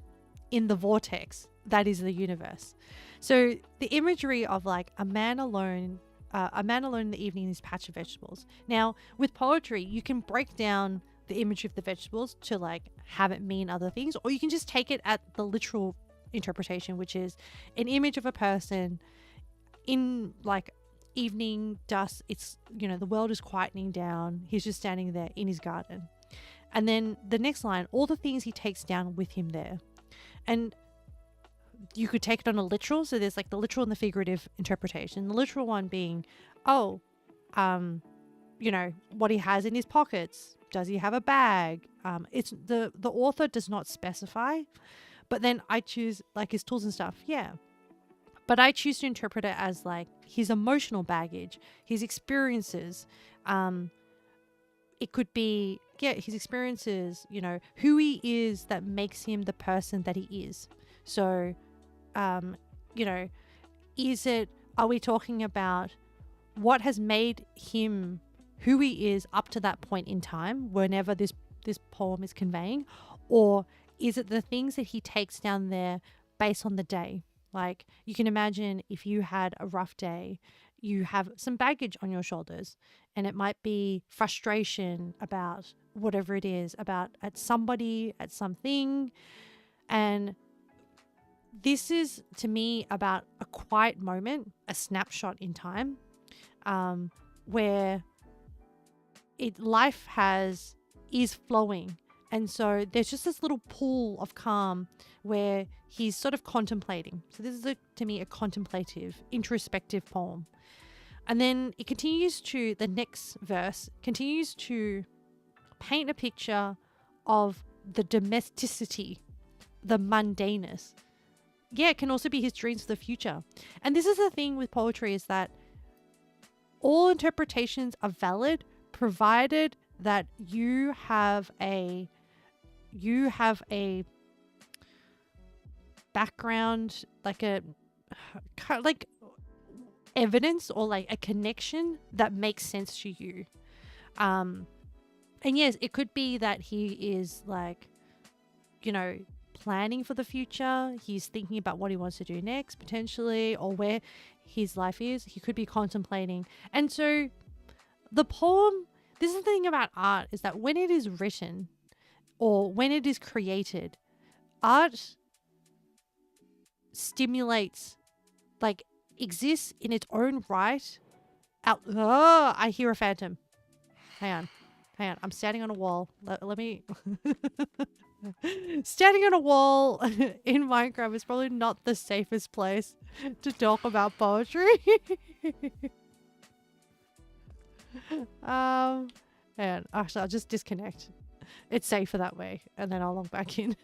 in the vortex that is the universe. So the imagery of like a man alone in the evening in his patch of vegetables. Now, with poetry, you can break down the imagery of the vegetables to like have it mean other things, or you can just take it at the literal interpretation, which is an image of a person in like evening dusk. It's, the world is quietening down. He's just standing there in his garden. And then the next line, all the things he takes down with him there. And you could take it on a literal. So there's like the literal and the figurative interpretation. The literal one being, what he has in his pockets. Does he have a bag? It's the author does not specify, but then I choose like his tools and stuff. Yeah. But I choose to interpret it as like his emotional baggage, his experiences. It could be, his experiences, who he is that makes him the person that he is. So, are we talking about what has made him who he is up to that point in time, whenever this poem is conveying? Or is it the things that he takes down there based on the day? Like, you can imagine if you had a rough day, you have some baggage on your shoulders, and it might be frustration about whatever it is, at somebody, at something. And this is, to me, about a quiet moment, a snapshot in time, where life is flowing. And so there's just this little pool of calm where he's sort of contemplating. So this is, to me, a contemplative, introspective poem. And then it continues to, the next verse continues to paint a picture of the domesticity, the mundaneness. Yeah, it can also be his dreams for the future. And this is the thing with poetry, is that all interpretations are valid, provided that you have a background, like evidence or like a connection that makes sense to you. And yes, it could be that he is like, planning for the future. He's thinking about what he wants to do next, potentially, or where his life is. He could be contemplating. And so the poem, this is the thing about art, is that when it is written or when it is created, art stimulates, like, exists in its own right. I hear a phantom. Hang on. I'm standing on a wall. Let me... Standing on a wall in Minecraft is probably not the safest place to talk about poetry. And actually, I'll just disconnect. It's safer that way, and then I'll log back in.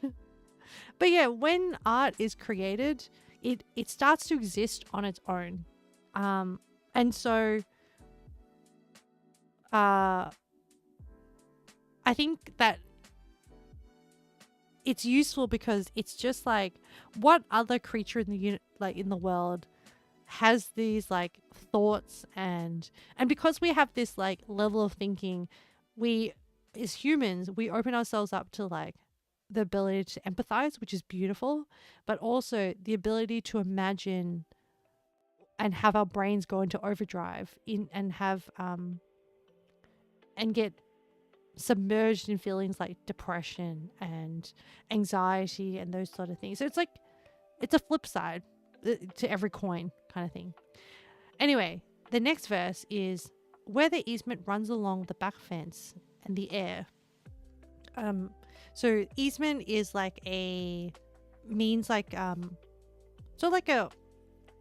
But yeah, when art is created, it starts to exist on its own. And so I think that it's useful because it's just like, what other creature in the world has these like thoughts, and because we have this like level of thinking, we as humans, we open ourselves up to like the ability to empathize, which is beautiful, but also the ability to imagine and have our brains go into overdrive and have and get submerged in feelings like depression and anxiety and those sort of things. So it's like, it's a flip side to every coin kind of thing. Anyway, the next verse is, where the easement runs along the back fence and the air. So easement is like means like so like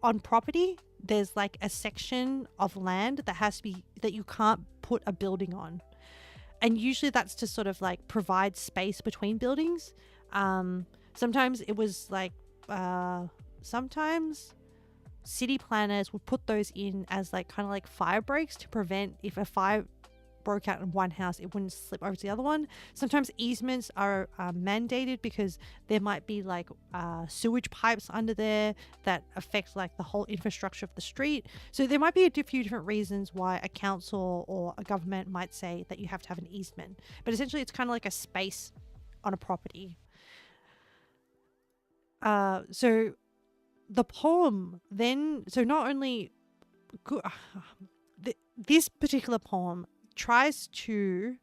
on property, there's like a section of land that you can't put a building on. And usually that's to sort of like provide space between buildings. Sometimes it was like, sometimes city planners would put those in as like kind of like fire breaks to prevent, if a fire broke out in one house, it wouldn't slip over to the other one. Sometimes easements are mandated because there might be like sewage pipes under there that affect like the whole infrastructure of the street. So there might be a few different reasons why a council or a government might say that you have to have an easement, but essentially it's kind of like a space on a property. So the poem then, so not only this particular poem tries to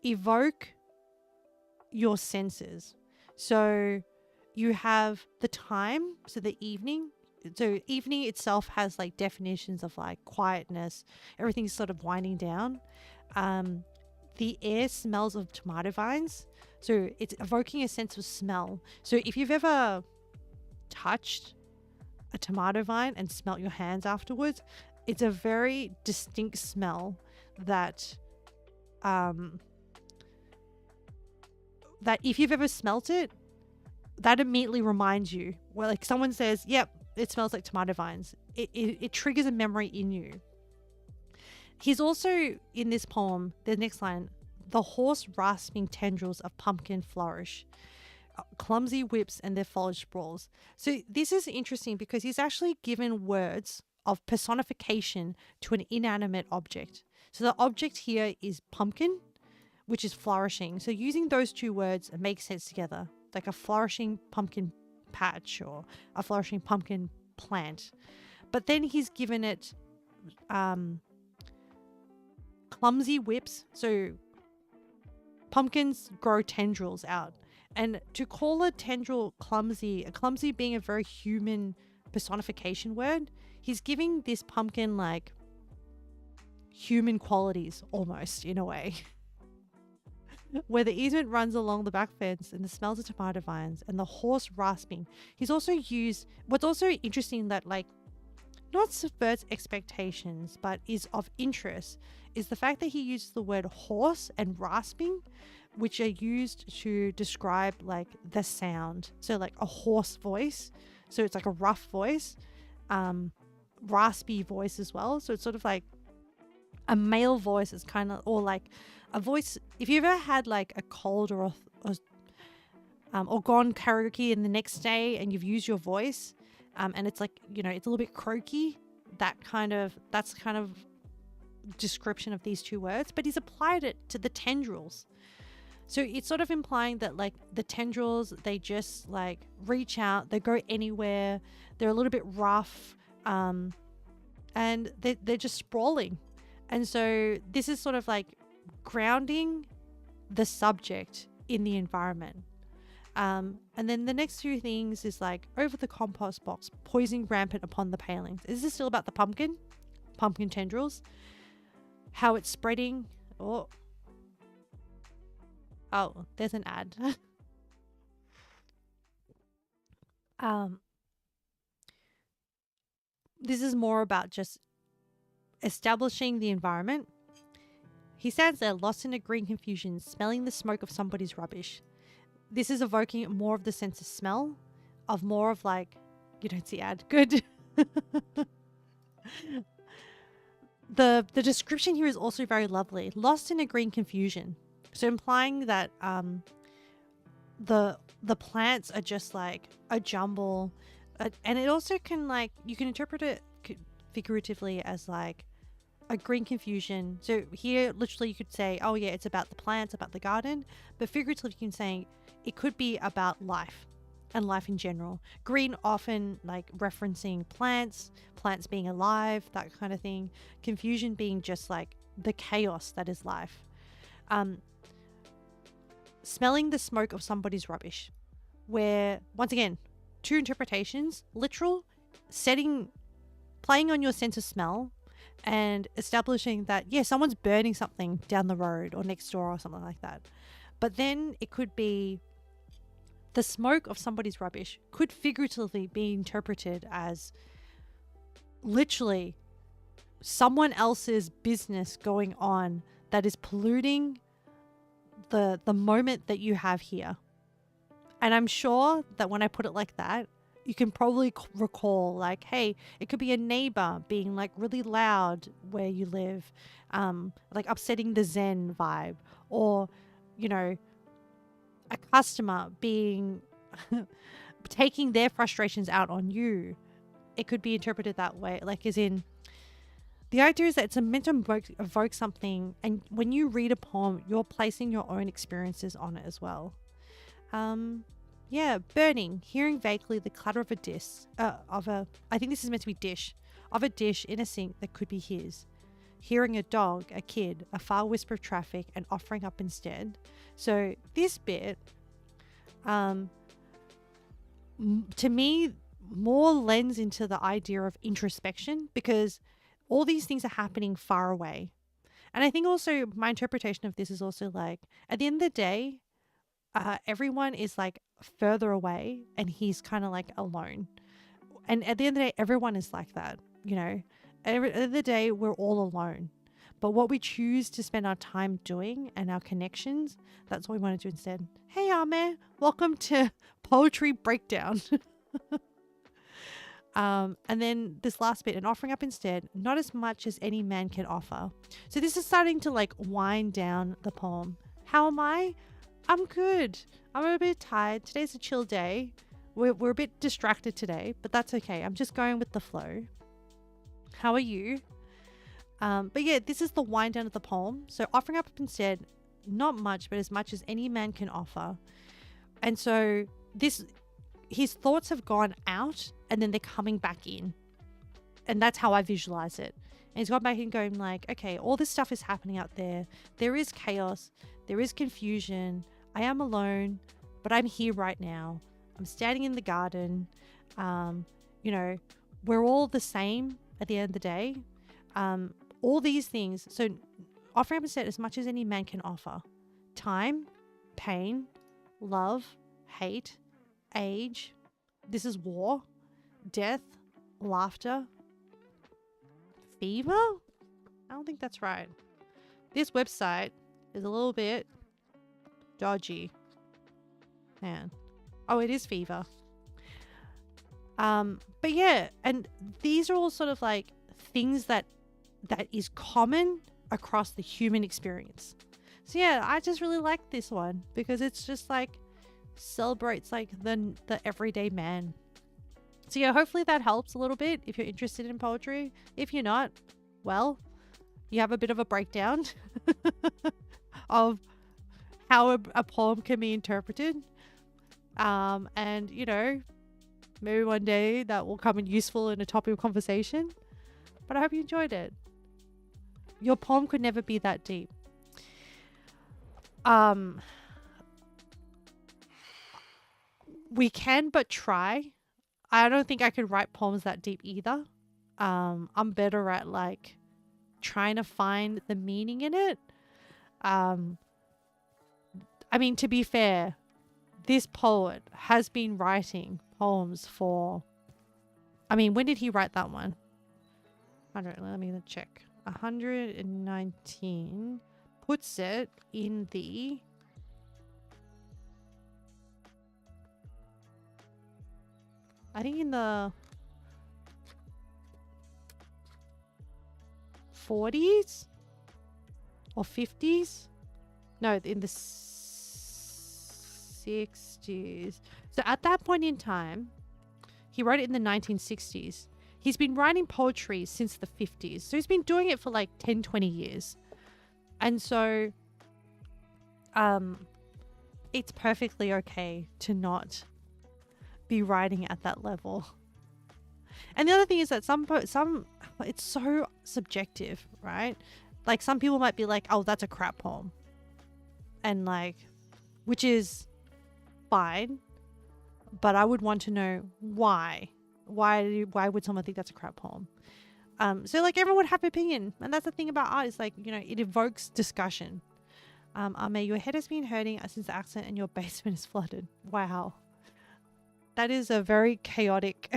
evoke your senses. So you have the time, so the evening. So evening itself has like definitions of like quietness. Everything's sort of winding down. The air smells of tomato vines. So it's evoking a sense of smell. So if you've ever touched a tomato vine and smelt your hands afterwards, it's a very distinct smell that that if you've ever smelt it, that immediately reminds you, well, like someone says, yep, it smells like tomato vines. It triggers a memory in you. He's also, in this poem, the next line, the hoarse rasping tendrils of pumpkin flourish, clumsy whips and their foliage sprawls. So this is interesting because he's actually given words of personification to an inanimate object. So the object here is pumpkin, which is flourishing. So using those two words makes sense together, like a flourishing pumpkin patch or a flourishing pumpkin plant. But then he's given it clumsy whips. So pumpkins grow tendrils out. And to call a tendril clumsy, a clumsy being a very human personification word, he's giving this pumpkin like human qualities almost, in a way. Where the easement runs along the back fence and the smells of tomato vines and the hoarse rasping. He's also used, what's also interesting that like not subverts expectations but is of interest, is the fact that he uses the word hoarse and rasping, which are used to describe like the sound. So like a hoarse voice, so it's like a rough voice, raspy voice as well. So it's sort of like a male voice is kind of, or like a voice, if you've ever had like a cold or gone karaoke and the next day and you've used your voice and it's like, it's a little bit croaky, that's kind of description of these two words, but he's applied it to the tendrils. So it's sort of implying that like the tendrils, they just like reach out, they go anywhere, they're a little bit rough, and they're just sprawling. And so this is sort of like grounding the subject in the environment. And then the next few things is like over the compost box, poison rampant upon the palings. Is this still about the pumpkin tendrils? How it's spreading? Oh, there's an ad. This is more about just establishing the environment. He stands there lost in a green confusion, smelling the smoke of somebody's rubbish. This is evoking more of the sense of smell, of more of like, you don't see ad, good. The description here is also very lovely. Lost in a green confusion. So implying that the plants are just like a jumble. And it also can like, you can interpret it figuratively as like a green confusion. So here literally you could say, oh yeah, it's about the plants, about the garden. But figuratively you can say it could be about life and life in general. Green often like referencing plants being alive, that kind of thing. Confusion being just like the chaos that is life. Smelling the smoke of somebody's rubbish, where once again, two interpretations: literal, playing on your sense of smell and establishing that, yeah, someone's burning something down the road or next door or something like that. But then it could be the smoke of somebody's rubbish could figuratively be interpreted as literally someone else's business going on that is polluting the moment that you have here. And I'm sure that when I put it like that, you can probably recall like, hey, it could be a neighbor being like really loud where you live, like upsetting the Zen vibe, or, you know, a customer being taking their frustrations out on you. It could be interpreted that way, like as in, the idea is that it's meant to evoke something, and when you read a poem, you're placing your own experiences on it as well. Yeah, burning, hearing vaguely the clatter of a dish, I think this is meant to be dish, of a dish in a sink that could be his. Hearing a dog, a kid, a far whisper of traffic, and offering up instead. So this bit, to me, more lends into the idea of introspection, because all these things are happening far away. And I think also my interpretation of this is also like, at the end of the day, everyone is like further away and he's kind of like alone. And at the end of the day, everyone is like that, you know. At the end of the day, we're all alone. But what we choose to spend our time doing and our connections, that's what we want to do instead. Hey, Ame, welcome to Poetry Breakdown. And then this last bit, and offering up instead, not as much as any man can offer. So this is starting to like wind down the poem. How am I? I'm good. I'm a bit tired. Today's a chill day. We're a bit distracted today, but that's okay. I'm just going with the flow. How are you? But yeah, this is the wind down of the poem. So offering up instead, not much, but as much as any man can offer. And so his thoughts have gone out and then they're coming back in. And that's how I visualize it. And he's gone back and going like, okay, all this stuff is happening out there. There is chaos. There is confusion. I am alone, but I'm here right now. I'm standing in the garden. You know, we're all the same at the end of the day. All these things. So offering up instead as much as any man can offer. Time, pain, love, hate, age. This is war, death, laughter, fever? I don't think that's right. This website is a little bit dodgy. Man. Oh, it is fever. But yeah, and these are all sort of like things that is common across the human experience. So yeah, I just really like this one because it's just like celebrates like the everyday man. So yeah, hopefully that helps a little bit if you're interested in poetry. If you're not, well, you have a bit of a breakdown of how a poem can be interpreted. And, you know, maybe one day that will come in useful in a topic of conversation. But I hope you enjoyed it. Your poem could never be that deep. We can but try. I don't think I could write poems that deep either. I'm better at like trying to find the meaning in it. I mean, to be fair, this poet has been writing poems for, I mean, when did he write that one? I don't know, let me check. 119 puts it in the I think in the 40s or 50s. No, in the 60s. So at that point in time, he wrote it in the 1960s. He's been writing poetry since the 50s. So he's been doing it for like 10, 20 years. And so it's perfectly okay to not be writing at that level. And the other thing is that some it's so subjective, right? Like some people might be like, oh, that's a crap poem. And like, which is fine, but I would want to know why. Why would someone think that's a crap poem? So like everyone would have an opinion. And that's the thing about art is like, you know, it evokes discussion. Ame, your head has been hurting since the accident and your basement is flooded. Wow. That is a very chaotic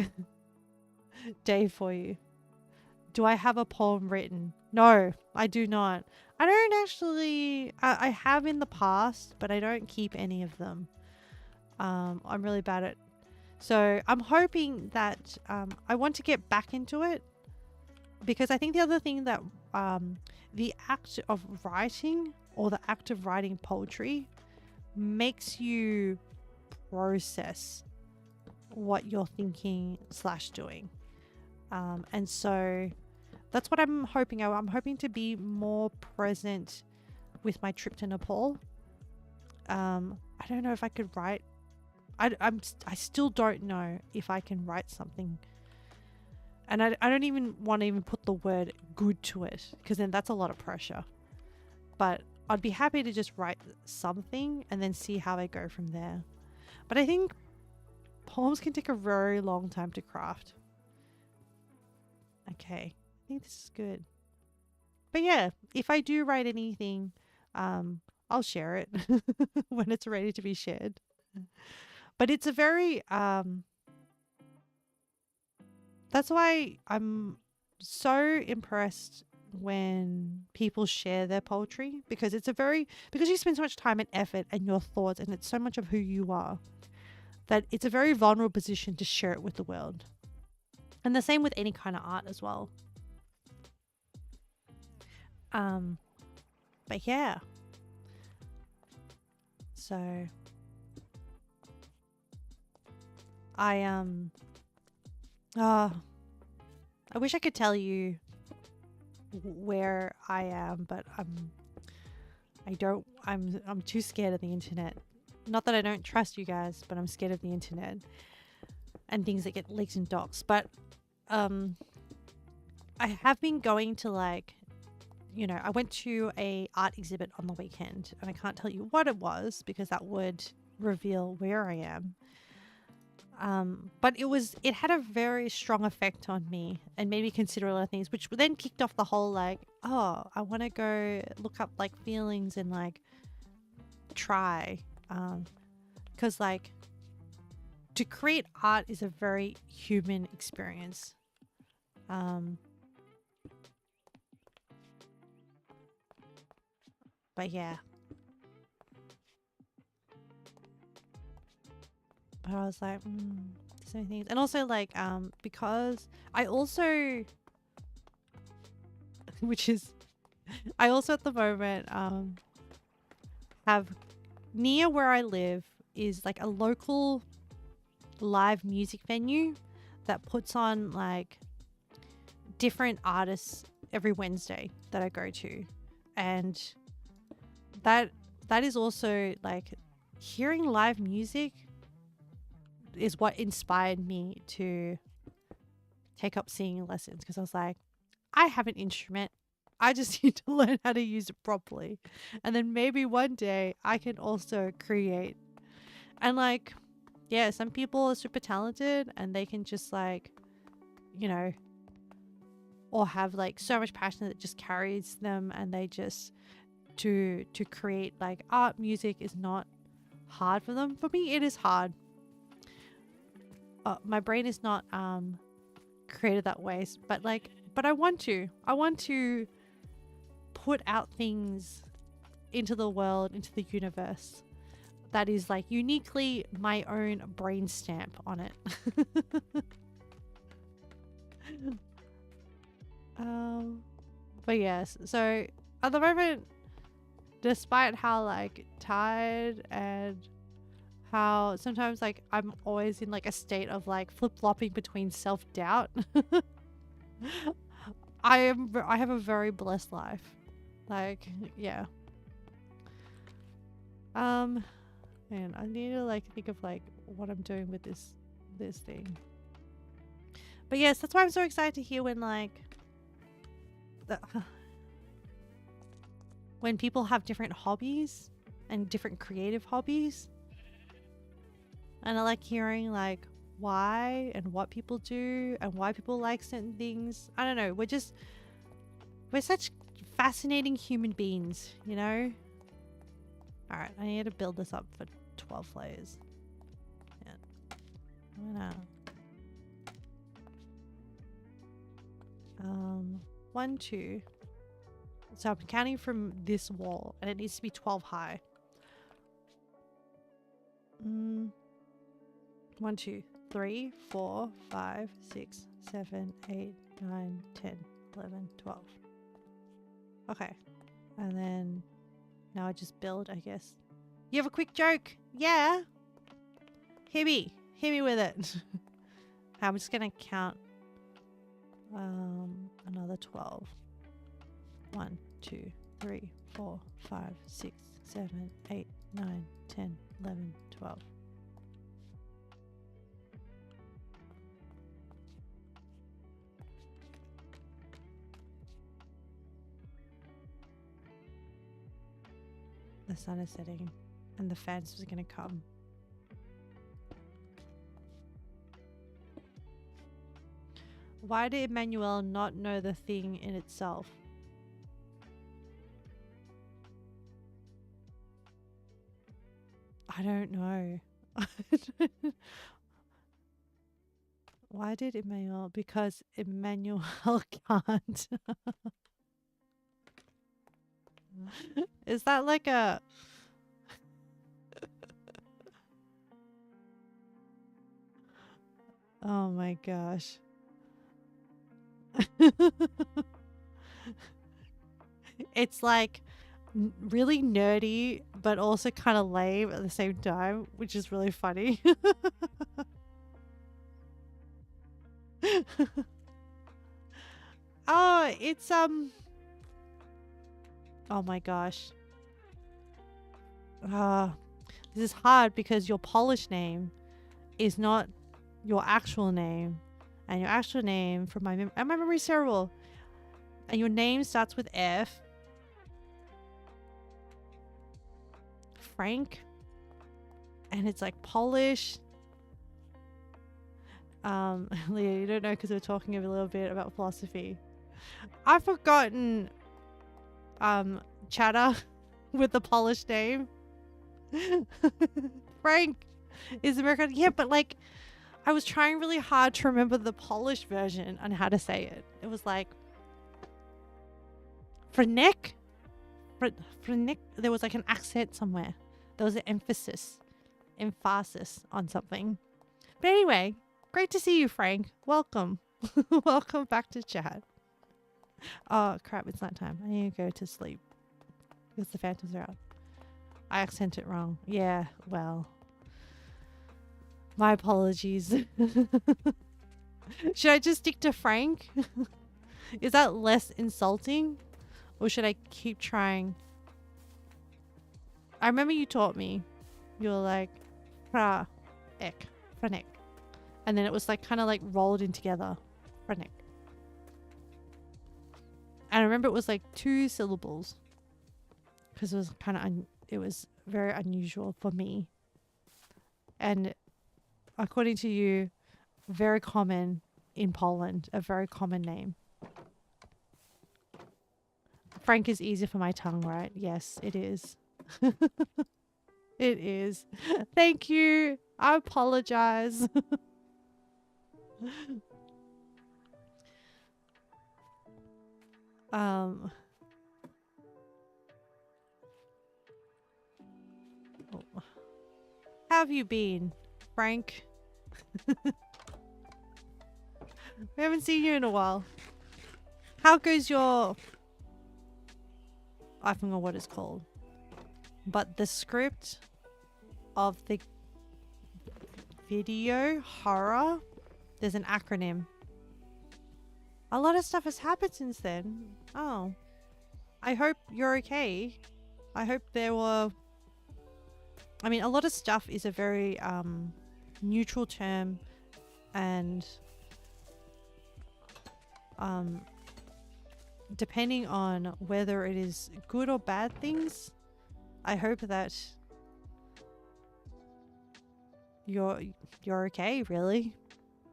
day for you. Do I have a poem written? No, I do not. I don't actually, I have in the past, but I don't keep any of them. I'm really bad at, so I'm hoping that I want to get back into it, because I think the other thing that the act of writing or the act of writing poetry makes you process what you're thinking / doing. And so that's what I'm hoping. I'm hoping to be more present with my trip to Nepal. I don't know if I could write. I still don't know if I can write something. And I don't even want to even put the word good to it, because then that's a lot of pressure. But I'd be happy to just write something and then see how I go from there. But I think poems can take a very long time to craft. Okay, I think this is good. But yeah, if I do write anything, I'll share it when it's ready to be shared. But it's a very that's why I'm so impressed when people share their poetry, because it's because you spend so much time and effort and your thoughts, and it's so much of who you are, that it's a very vulnerable position to share it with the world. And the same with any kind of art as well. But yeah. So I wish I could tell you where I am, but I'm too scared of the internet. Not that I don't trust you guys, but I'm scared of the internet and things that get leaked in docs. But I have been going to, like, you know, I went to a art exhibit on the weekend, and I can't tell you what it was because that would reveal where I am. But it had a very strong effect on me and made me consider a lot of things, which then kicked off the whole, like, oh, I want to go look up, like, feelings and, like, try. Because, like, to create art is a very human experience. But yeah. But I was like, so many things. And also, like, because I also, which is, I also at the moment, have near where I live is like a local live music venue that puts on like different artists every Wednesday that I go to. And that is also like hearing live music is what inspired me to take up singing lessons, because I was like, I have an instrument. I just need to learn how to use it properly. And then maybe one day I can also create. And like, yeah, some people are super talented and they can just like, you know, or have like so much passion that just carries them, and they just to create like art, music is not hard for them. For me, it is hard. My brain is not created that way, but I want to put out things into the world, into the universe, that is like uniquely my own brain stamp on it. But yes, so at the moment, despite how like tired and how sometimes like I'm always in like a state of like flip-flopping between self-doubt, I have a very blessed life. Like, yeah. And I need to like think of like what I'm doing with this thing. But yes, that's why I'm so excited to hear when like when people have different hobbies and different creative hobbies. And I like hearing like why and what people do and why people like certain things. I don't know. We're such fascinating human beings, you know? Alright, I need to build this up for 12 layers. Yeah. I'm gonna 1, 2. So I'm counting from this wall, and it needs to be 12 high. 1, 2, 3, 4, 5, 6, 7, 8, 9, 10, 11, 12. Okay. And then now I just build, I guess. You have a quick joke? Yeah. Hit me with it. I'm just gonna count another 12. 1, 2, 3, 4, 5, 6, 7, 8, 9, 10, 11, 12. The sun is setting and the fans are gonna come. Why did Emmanuel not know the thing in itself? I don't know. Why did Emmanuel? Because Emmanuel can't. Is that like a... Oh my gosh. It's like really nerdy, but also kind of lame at the same time, which is really funny. Oh, it's oh my gosh. This is hard because your Polish name is not your actual name, and your actual name from my memory is terrible. And your name starts with F. Frank. And it's like Polish. Leah, you don't know because we're talking a little bit about philosophy. I've forgotten Chatter with the Polish name. Frank is American. Yeah, but like I was trying really hard to remember the Polish version on how to say it. It was like Frenek. Frenek. There was like an accent somewhere. There was an emphasis on something. But anyway, great to see you, Frank. Welcome. Welcome back to chat. Oh crap, it's night time. I need to go to sleep because the phantoms are out. I accent it wrong. Yeah, well, my apologies. Should I just stick to Frank? Is that less insulting? Or should I keep trying? I remember you taught me. You were like, fra, ek, franek. And then it was like kind of like rolled in together. Franek. And I remember it was like 2 syllables. Because it was kind of, it was very unusual for me. And according to you, very common in Poland, a very common name. Frank is easy for my tongue, right? Yes, it is. It is. Thank you. I apologize. How have you been, Frank? We haven't seen you in a while. How goes your... I forgot what it's called. But the script of the video horror, there's an acronym. A lot of stuff has happened since then. Oh. I hope you're okay. I hope there were... I mean, a lot of stuff is a very neutral term, and depending on whether it is good or bad things, I hope that you're okay, really.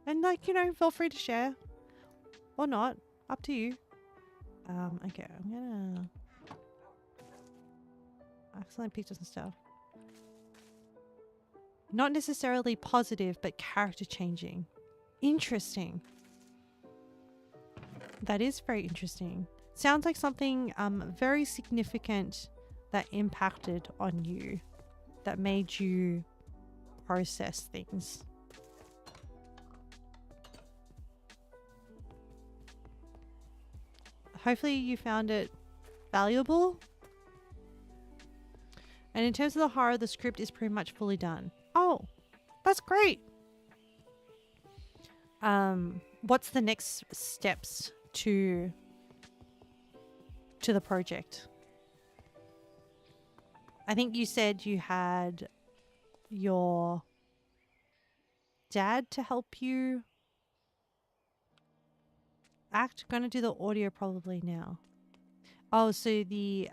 And like, you know, feel free to share or not, up to you. Okay, I'm gonna accidentally pictures and stuff. Not necessarily positive, but character changing. Interesting. That is very interesting. Sounds like something very significant that impacted on you, that made you process things. Hopefully you found it valuable. And in terms of the horror, the script is pretty much fully done. Oh, that's great. What's the next steps to the project? I think you said you had your dad to help you act. Gonna do the audio probably now. Oh, so the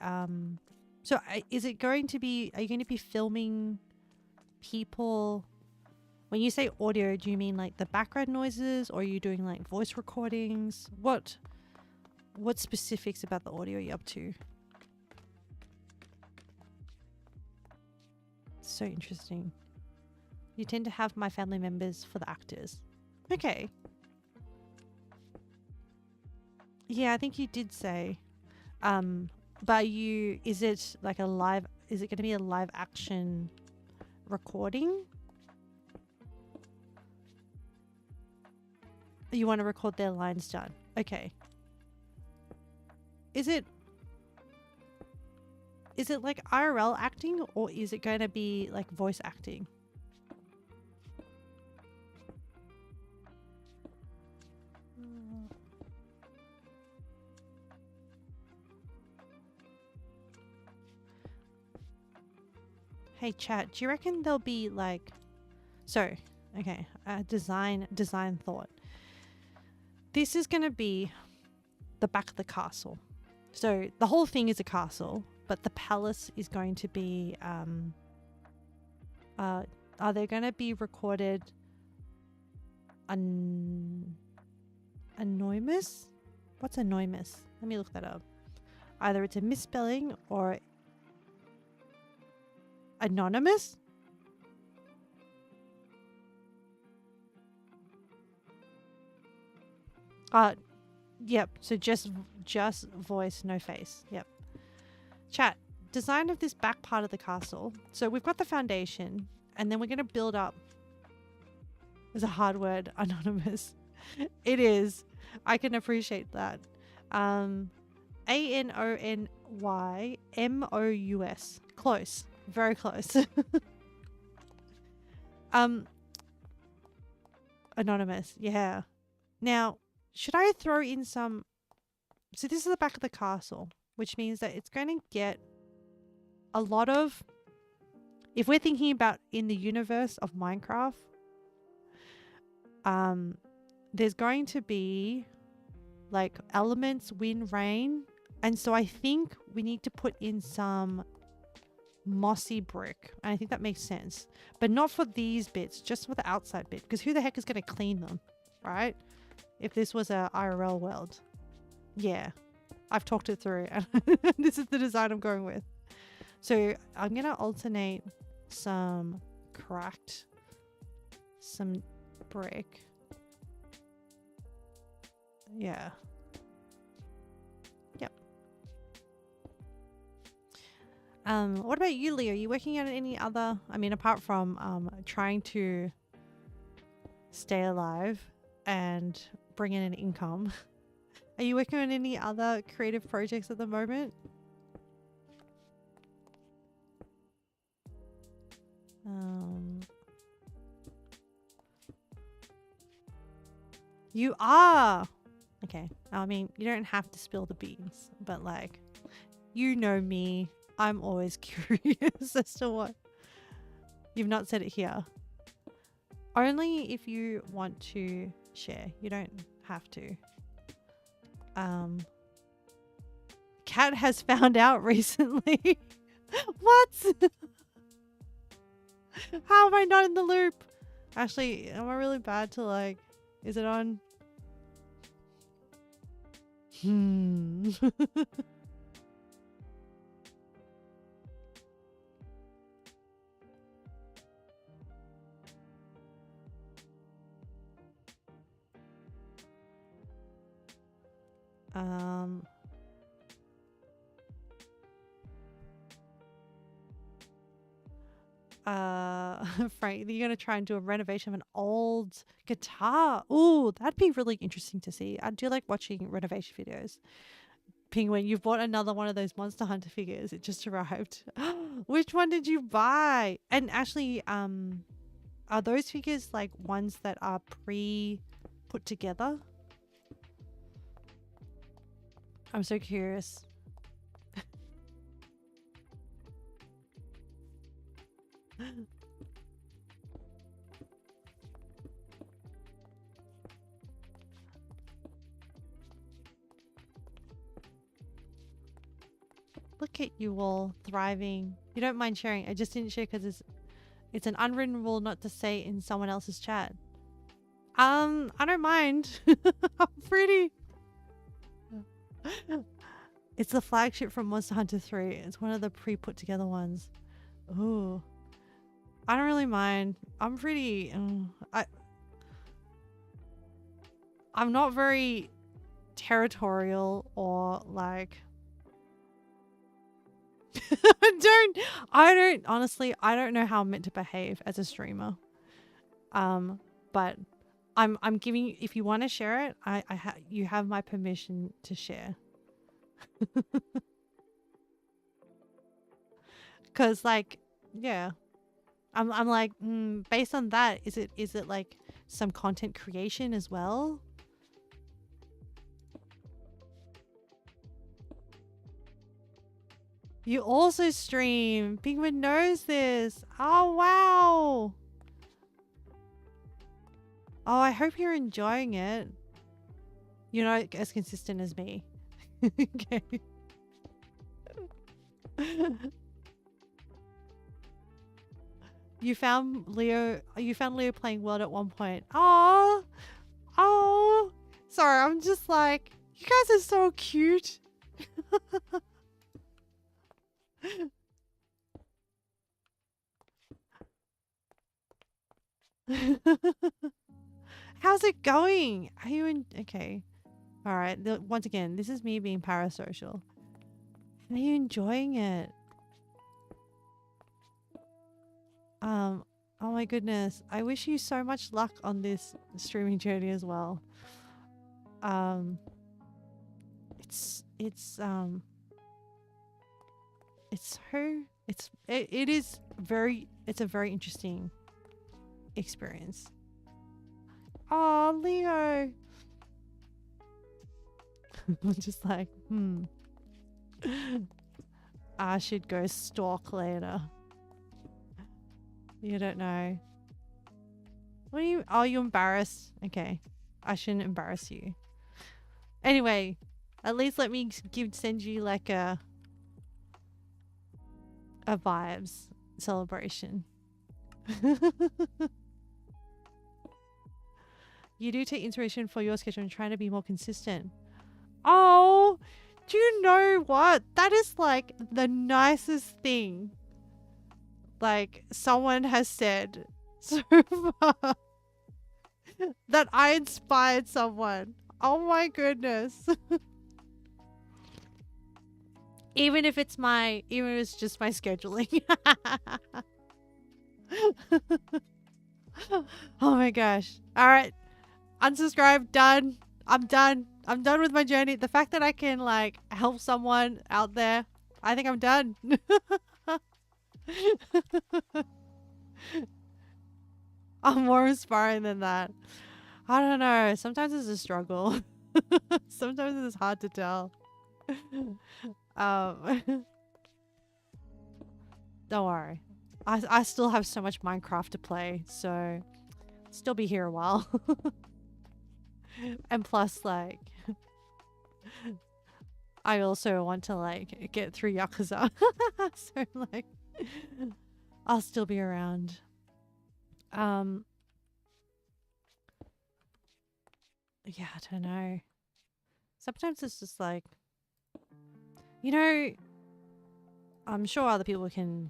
is it going to be, are you going to be filming people? When you say audio, do you mean like the background noises, or are you doing like voice recordings? What specifics about the audio are you up to? So interesting. You tend to have my family members for the actors. Okay. Yeah, I think you did say. But is it like is it going to be a live action recording? You want to record their lines done. Okay. Is it like IRL acting, or is it going to be like voice acting? Hey chat, do you reckon there'll be like, okay, design thought. This is going to be the back of the castle. So the whole thing is a castle, but the palace is going to be, are they going to be recorded anonymous? What's anonymous? Let me look that up. Either it's a misspelling or anonymous? Yep. So just voice, no face. Yep. Chat. Design of this back part of the castle. So we've got the foundation, and then we're going to build up. It's a hard word, anonymous. It is. I can appreciate that. ANONYMOUS. Close. Very close. Anonymous. Yeah. Now, should I throw in some So this is the back of the castle, which means that it's going to get a lot of, if we're thinking about in the universe of Minecraft, there's going to be like elements, wind, rain. And so I think we need to put in some mossy brick. And I think that makes sense. But not for these bits, just for the outside bit. Because who the heck is going to clean them, right? If this was a IRL world. Yeah. I've talked it through. And this is the design I'm going with. So I'm going to alternate some cracked, some brick. Yeah. Yep. What about you, Leo? Are you working on any other, I mean, apart from trying to stay alive and bring in an income, are you working on any other creative projects at the moment? You are. Okay. I mean, you don't have to spill the beans, but like, you know me. I'm always curious as to what. You've not said it here. Only if you want to share. You don't have to. Cat has found out recently. What? How am I not in the loop? Actually, am I really bad to like, is it on? Frank, you're gonna try and do a renovation of an old guitar. Ooh, that'd be really interesting to see. I do like watching renovation videos. Penguin, you've bought another one of those Monster Hunter figures. It just arrived. Which one did you buy? And actually, are those figures like ones that are pre-put together? I'm so curious. Look at you all thriving. You don't mind sharing. I just didn't share because it's an unwritten rule not to say in someone else's chat. I don't mind. I'm pretty. It's the flagship from Monster Hunter 3. It's one of the pre-put together ones. Ooh. I don't really mind. I'm pretty... I'm not very territorial or like... honestly, I don't know how I'm meant to behave as a streamer. But I'm giving, if you want to share it, you have my permission to share. Cause like, yeah, I'm like, based on that, is it like some content creation as well? You also stream. Penguin knows this. Oh, wow. Oh, I hope you're enjoying it. You're not as consistent as me. Okay. You found Leo playing World at one point. Oh, sorry. I'm just like, you guys are so cute. How's it going? Are you in? Okay. All right. Once again, this is me being parasocial. Are you enjoying it? Oh my goodness. I wish you so much luck on this streaming journey as well. It's a very interesting experience. Oh, Leo. I'm just like, I should go stalk later. You don't know. What are you? Oh, you embarrassed? Okay. I shouldn't embarrass you. Anyway, at least let me send you like a vibes celebration. You do take inspiration for your schedule and trying to be more consistent. Oh, do you know what? That is like the nicest thing like someone has said so far. That I inspired someone. Oh my goodness. Even if it's just my scheduling. Oh my gosh. All right. Unsubscribe. Done. I'm done. I'm done with my journey. The fact that I can like help someone out there, I think I'm done. I'm more inspiring than that. I don't know. Sometimes it's a struggle. Sometimes it's hard to tell. Don't worry. I still have so much Minecraft to play, so still be here a while. And plus, like, I also want to like get through Yakuza. So like, I'll still be around. Yeah, I don't know. Sometimes it's just like, you know, I'm sure other people can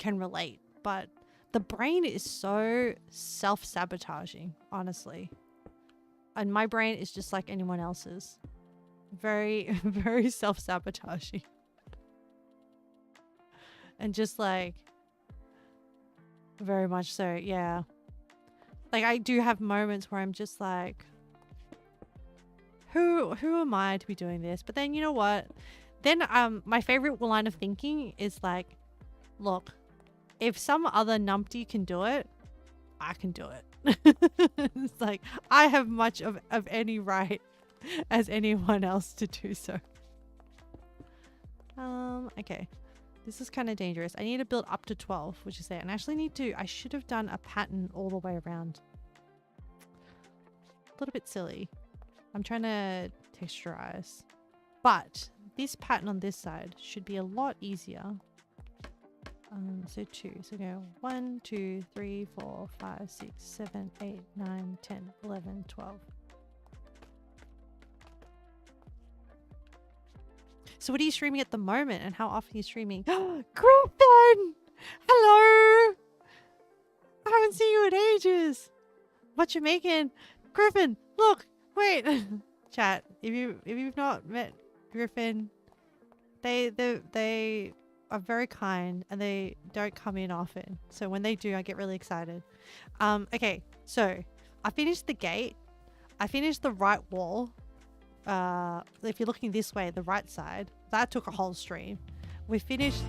relate, but the brain is so self-sabotaging, honestly. And my brain is just like anyone else's. Very, very self-sabotaging. And just like, very much so, yeah. Like I do have moments where I'm just like, who am I to be doing this? But then you know what? Then my favorite line of thinking is like, look, if some other numpty can do it, I can do it. It's like I have much of any right as anyone else to do so. Okay. This is kind of dangerous. I need to build up to 12, which is there. And I actually need to, I should have done a pattern all the way around. A little bit silly. I'm trying to texturize. But this pattern on this side should be a lot easier. So 2. So go 1, 2, 3, 4, 5, 6, 7, 8, 9, 10, 11, 12. So what are you streaming at the moment and how often are you streaming? Griffin! Hello! I haven't seen you in ages. What you making? Griffin, look, wait. Chat, if you've not met Griffin, they are very kind and they don't come in often. So when they do, I get really excited. Okay, so I finished the gate. I finished the right wall. If you're looking this way, the right side, that took a whole stream. We finished.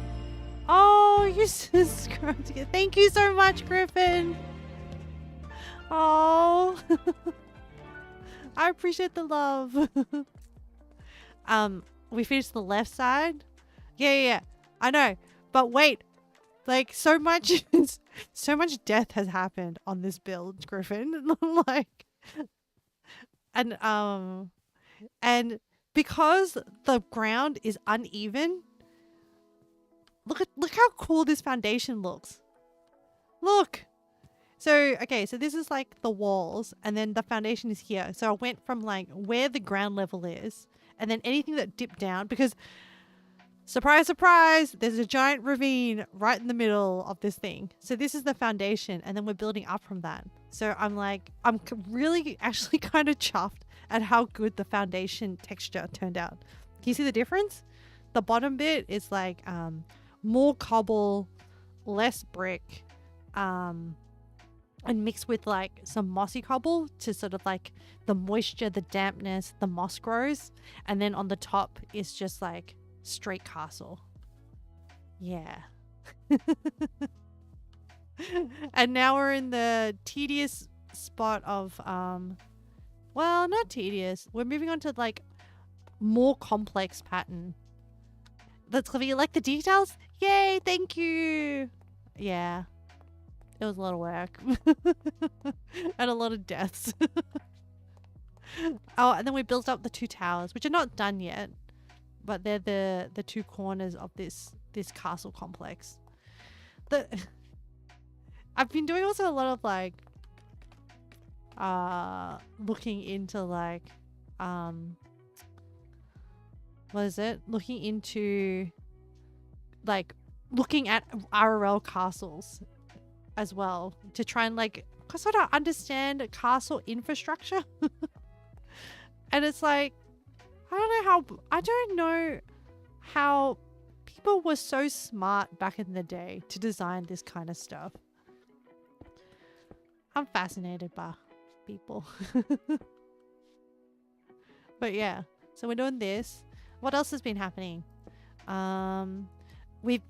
Oh, you subscribed again. Thank you so much, Griffin. Oh, I appreciate the love. We finished the left side. Yeah. I know, but wait, like so much death has happened on this build, Griffin. Like, and because the ground is uneven, look how cool this foundation looks. Look. So, okay, so this is like the walls and then the foundation is here. So I went from like where the ground level is and then anything that dipped down because surprise, surprise, there's a giant ravine right in the middle of this thing. So this is the foundation and then we're building up from that. So I'm really actually kind of chuffed at how good the foundation texture turned out. Can you see the difference? The bottom bit is like more cobble, less brick, and mixed with like some mossy cobble to sort of like the moisture, the dampness, the moss grows. And then on the top is just like straight castle. Yeah. And now we're in the tedious spot of Well, not tedious. We're moving on to like more complex pattern. That's clever. You like the details? Yay, thank you. Yeah. It was a lot of work. And a lot of deaths. Oh, and then we built up the 2 towers, which are not done yet. But they're the 2 corners of this castle complex. I've been doing also a lot of like looking into like what is it? Looking into like looking at RL castles as well to try and like sort of understand castle infrastructure. And it's like I don't know how people were so smart back in the day to design this kind of stuff. I'm fascinated by people. But yeah, so we're doing this. What else has been happening? We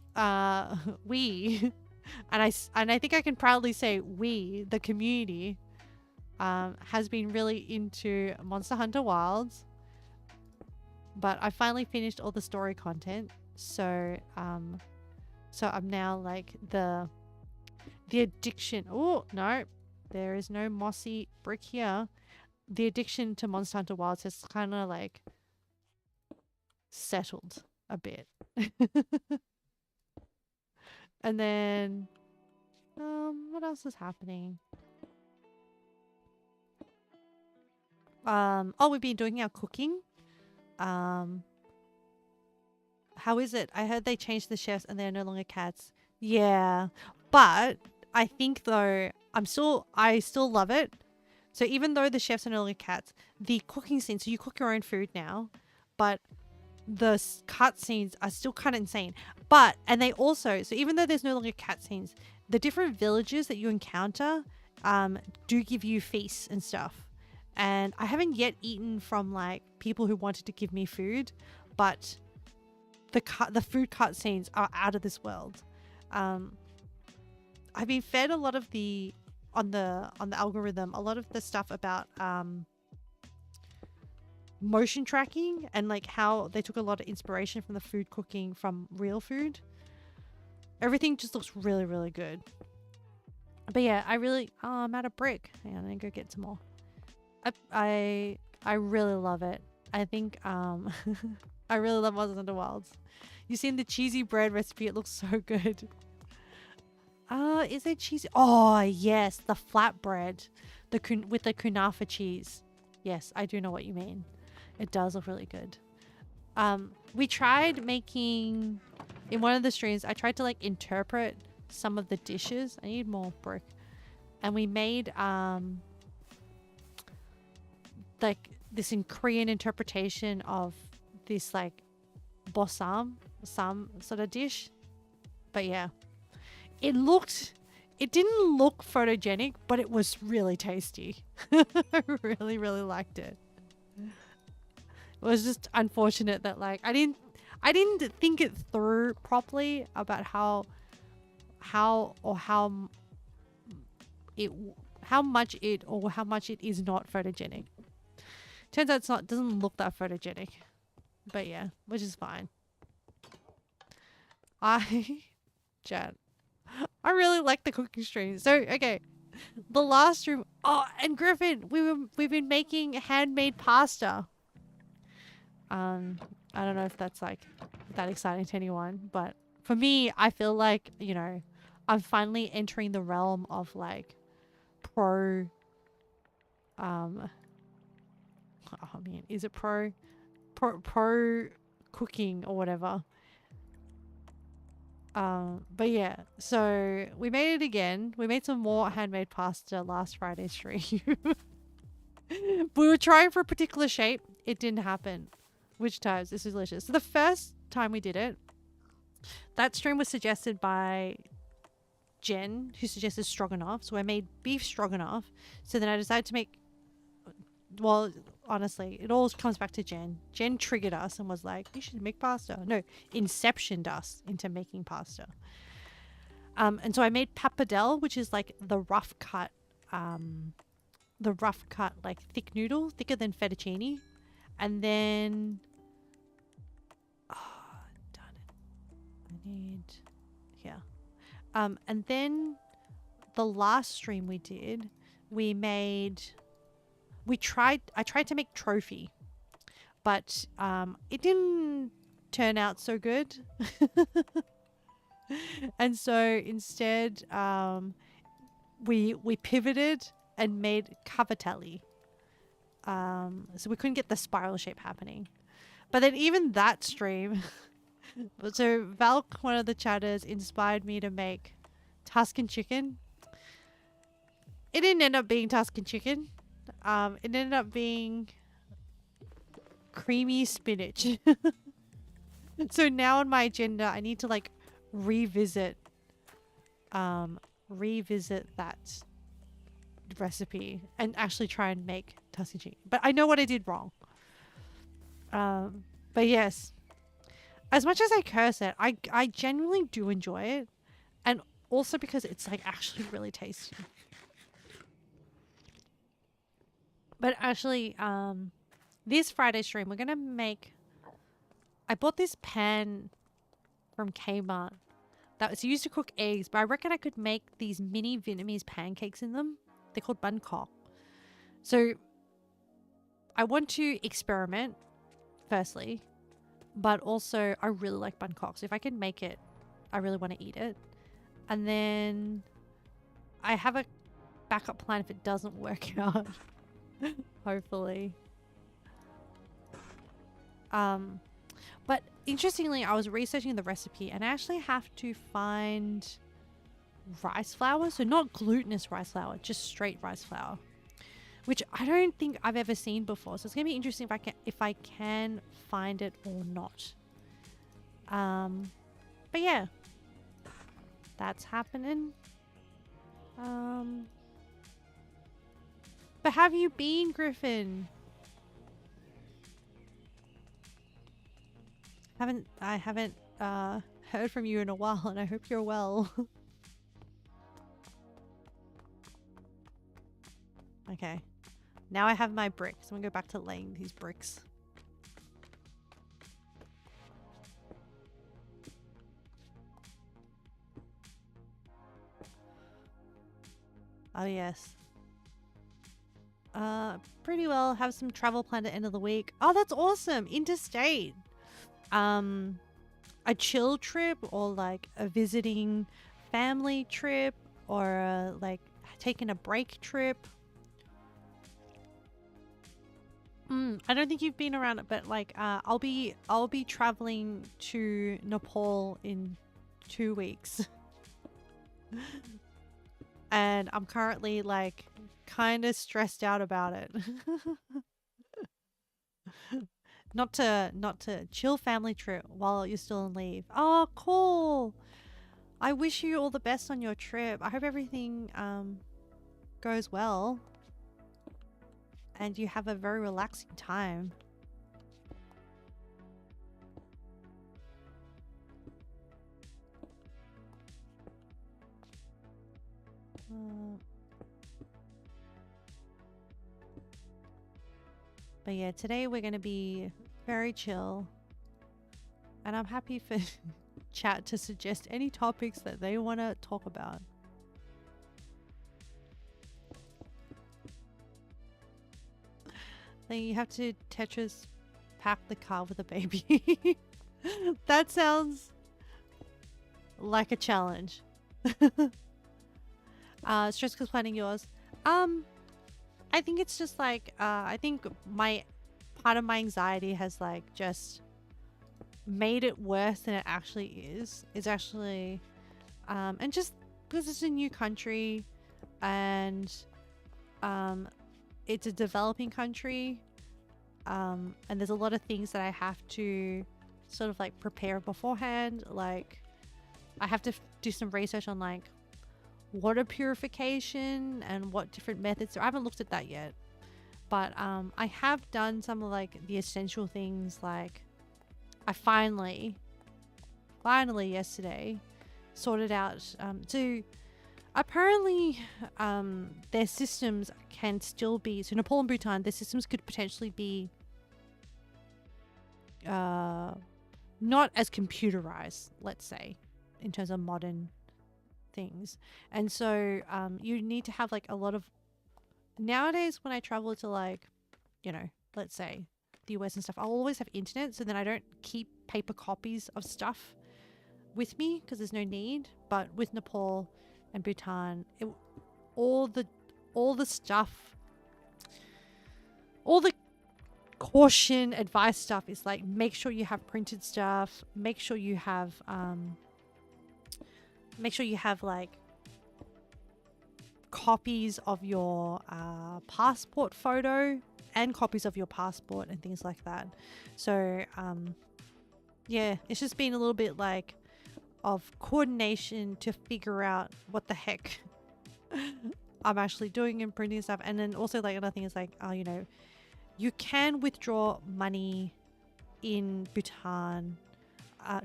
and I think I can proudly say we, the community, has been really into Monster Hunter Wilds. But I finally finished all the story content, so I'm now like the addiction. Oh no, there is no mossy brick here. The addiction to Monster Hunter Wilds has kind of like settled a bit. And then what else is happening? Oh, we've been doing our cooking. How is it? I heard they changed the chefs and they're no longer cats. Yeah, but I think though I still love it. So even though the chefs are no longer cats, the cooking scene, so you cook your own food now, but the cut scenes are still kind of insane. But, and they also, so even though there's no longer cat scenes, the different villages that you encounter do give you feasts and stuff. And I haven't yet eaten from like people who wanted to give me food, but the food cut scenes are out of this world. I've been fed a lot of the on the algorithm, a lot of the stuff about motion tracking and like how they took a lot of inspiration from the food cooking from real food. Everything just looks really, really good. But yeah, I'm out of brick. Hang on, I go get some more. I really love it. I think I really love Monster Hunter Wilds. You seen the cheesy bread recipe? It looks so good. Is it cheesy? Oh yes, the flatbread, with the kunafa cheese. Yes, I do know what you mean. It does look really good. We tried making in one of the streams. I tried to like interpret some of the dishes. I need more brick, and we made like this in Korean interpretation of this like bossam, some sort of dish. But yeah, it didn't look photogenic, but it was really tasty. I really, really liked it. It was just unfortunate that like I didn't think it through properly about how much it is not photogenic. Turns out it doesn't look that photogenic. But yeah, which is fine. Chat. I really like the cooking stream. So okay, the last stream. Oh, and Griffin, we've been making handmade pasta. I don't know if that's like that exciting to anyone, but for me, I feel like, you know, I'm finally entering the realm of like pro. Oh man, is it pro cooking or whatever? But yeah, so we made it again. We made some more handmade pasta last Friday stream. We were trying for a particular shape. It didn't happen. Which times? This is delicious. So the first time we did it, that stream was suggested by Jen, who suggested stroganoff. So I made beef stroganoff. So then I decided to make, well, honestly, it all comes back to Jen. Jen triggered us and was like, you should make pasta. No, inceptioned us into making pasta. And so I made pappardelle, which is like the rough cut the rough cut, like thick noodle, thicker than fettuccine. And then, oh, darn it. I need, yeah. And then the last stream we did, I tried to make trophy, but it didn't turn out so good. And so instead, we pivoted and made cavatelli. So we couldn't get the spiral shape happening. But then even that stream, so Valk, one of the chatters, inspired me to make Tuscan chicken. It didn't end up being Tuscan chicken. It ended up being creamy spinach. So now on my agenda, I need to like revisit that recipe and actually try and make Tuscan chicken. But I know what I did wrong. But yes, as much as I curse it, I genuinely do enjoy it, and also because it's like actually really tasty. But actually, this Friday stream, we're gonna make. I bought this pan from Kmart that was used to cook eggs, but I reckon I could make these mini Vietnamese pancakes in them. They're called bun cock. So I want to experiment, firstly, but also I really like bun cock. So if I can make it, I really want to eat it. And then I have a backup plan if it doesn't work out. Hopefully. But interestingly, I was researching the recipe and I actually have to find rice flour. So not glutinous rice flour, just straight rice flour, which I don't think I've ever seen before. So it's gonna be interesting if I can find it or not. But yeah, that's happening. But have you been, Griffin? I haven't heard from you in a while, and I hope you're well. Okay. Now I have my bricks. I'm gonna go back to laying these bricks. Oh yes. Pretty well. Have some travel planned at the end of the week. Oh, that's awesome. Interstate. A chill trip, or like a visiting family trip, or like taking a break trip. I don't think you've been around it, but like I'll be traveling to Nepal in 2 weeks. And I'm currently like kind of stressed out about it. Not to chill family trip while you're still on leave. Oh, cool. I wish you all the best on your trip. I hope everything goes well and you have a very relaxing time. But yeah, today we're going to be very chill. And I'm happy for chat to suggest any topics that they want to talk about. Then you have to Tetris pack the car with a baby. That sounds like a challenge. Stress because planning yours. I think it's just like I think part of my anxiety has like just made it worse than it actually is. It's actually and just because it's a new country and it's a developing country, and there's a lot of things that I have to sort of like prepare beforehand. Like I have to do some research on like water purification and what different methods. I haven't looked at that yet, but I have done some of like the essential things. Like I finally yesterday sorted out Apparently, their systems can still be, so Nepal and Bhutan, their systems could potentially be not as computerized, let's say, in terms of modern things. And so you need to have like a lot of, nowadays when I travel to like, you know, let's say the US and stuff, I'll always have internet, so then I don't keep paper copies of stuff with me because there's no need. But with Nepal and Bhutan, all the stuff, all the caution advice stuff is like, make sure you have printed stuff, make sure you have like copies of your passport photo and copies of your passport and things like that. So yeah, it's just been a little bit like of coordination to figure out what the heck I'm actually doing and printing stuff. And then also like another thing is like, you know, you can withdraw money in Bhutan.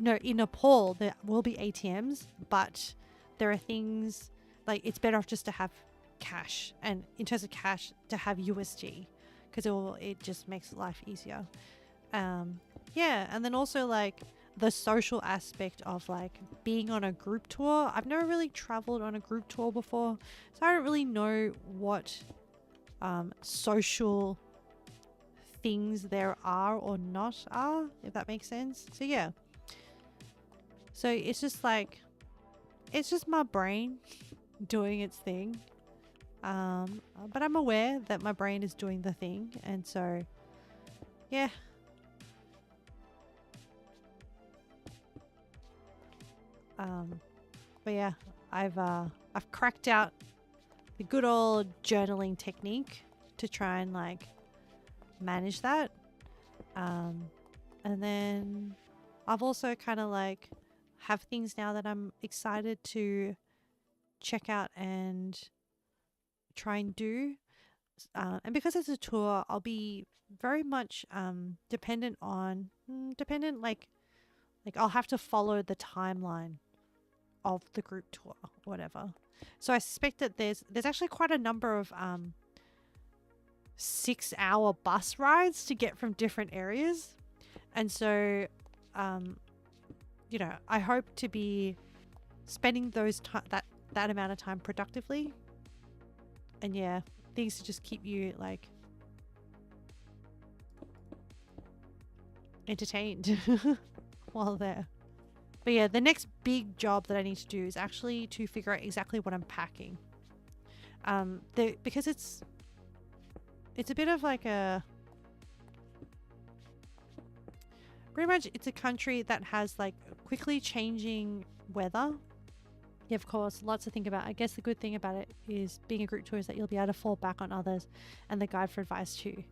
No, in Nepal, there will be ATMs, but there are things like it's better off just to have cash, and in terms of cash, to have USD, because it just makes life easier. Yeah, and then also like the social aspect of like being on a group tour. I've never really traveled on a group tour before, so I don't really know what social things there are or not are, if that makes sense. So yeah, so it's just like, it's just my brain doing its thing, but I'm aware that my brain is doing the thing, and so yeah. But yeah, I've cracked out the good old journaling technique to try and like manage that. And then I've also kind of like have things now that I'm excited to check out and try and do. And because it's a tour, I'll be very much dependent like I'll have to follow the timeline of the group tour or whatever. So I suspect that there's actually quite a number of 6-hour bus rides to get from different areas. And so you know, I hope to be spending that amount of time productively. And yeah, things to just keep you like entertained while there. But yeah, the next big job that I need to do is actually to figure out exactly what I'm packing. Because it's a bit of like a, pretty much it's a country that has like quickly changing weather. Yeah, of course, lots to think about. I guess the good thing about it is being a group tour is that you'll be able to fall back on others and the guide for advice too.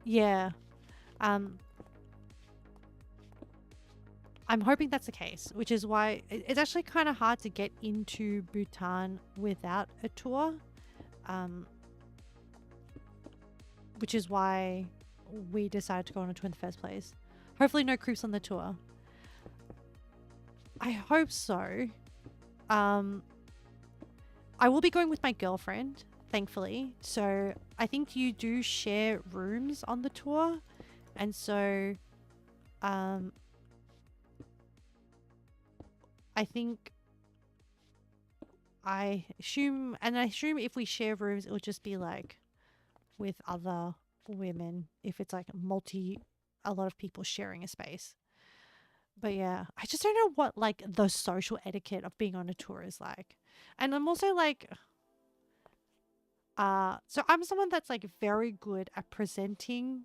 Yeah. I'm hoping that's the case, which is why it's actually kind of hard to get into Bhutan without a tour. Which is why we decided to go on a tour in the first place. Hopefully no creeps on the tour. I hope so. I will be going with my girlfriend, thankfully. So I think you do share rooms on the tour. And so I think I assume if we share rooms, it will just be like with other women, if it's like a lot of people sharing a space. But yeah, I just don't know what like the social etiquette of being on a tour is like. And I'm also like so I'm someone that's like very good at presenting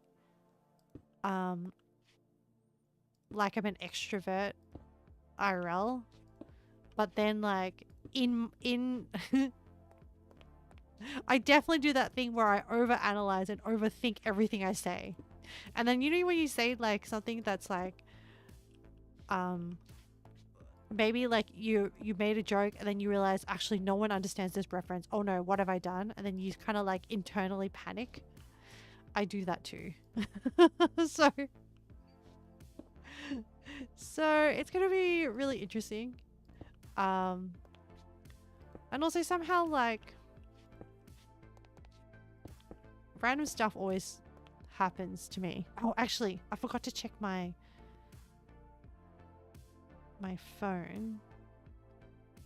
like I'm an extrovert IRL, but then like in I definitely do that thing where I overanalyze and overthink everything I say. And then you know when you say like something that's like maybe like you made a joke and then you realize actually no one understands this reference. Oh no, what have I done? And then you kind of like internally panic. I do that too. So it's gonna be really interesting. And And also somehow like random stuff always happens to me. Oh, actually, I forgot to check my phone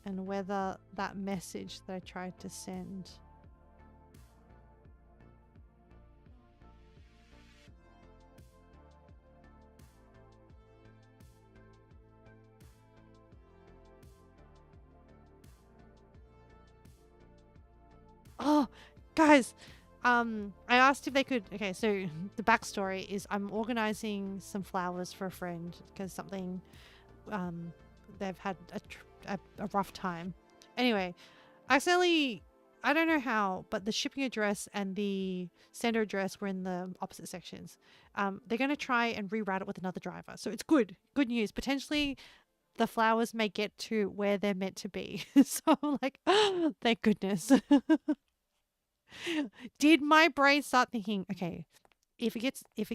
and whether that message that I tried to send oh, guys, I asked if they could. Okay, so the backstory is I'm organizing some flowers for a friend because something, they've had a rough time. Anyway, accidentally, I don't know how, but the shipping address and the sender address were in the opposite sections. They're going to try and reroute it with another driver, so it's good news. Potentially, the flowers may get to where they're meant to be. So I'm like, oh, thank goodness. Did my brain start thinking, okay, if it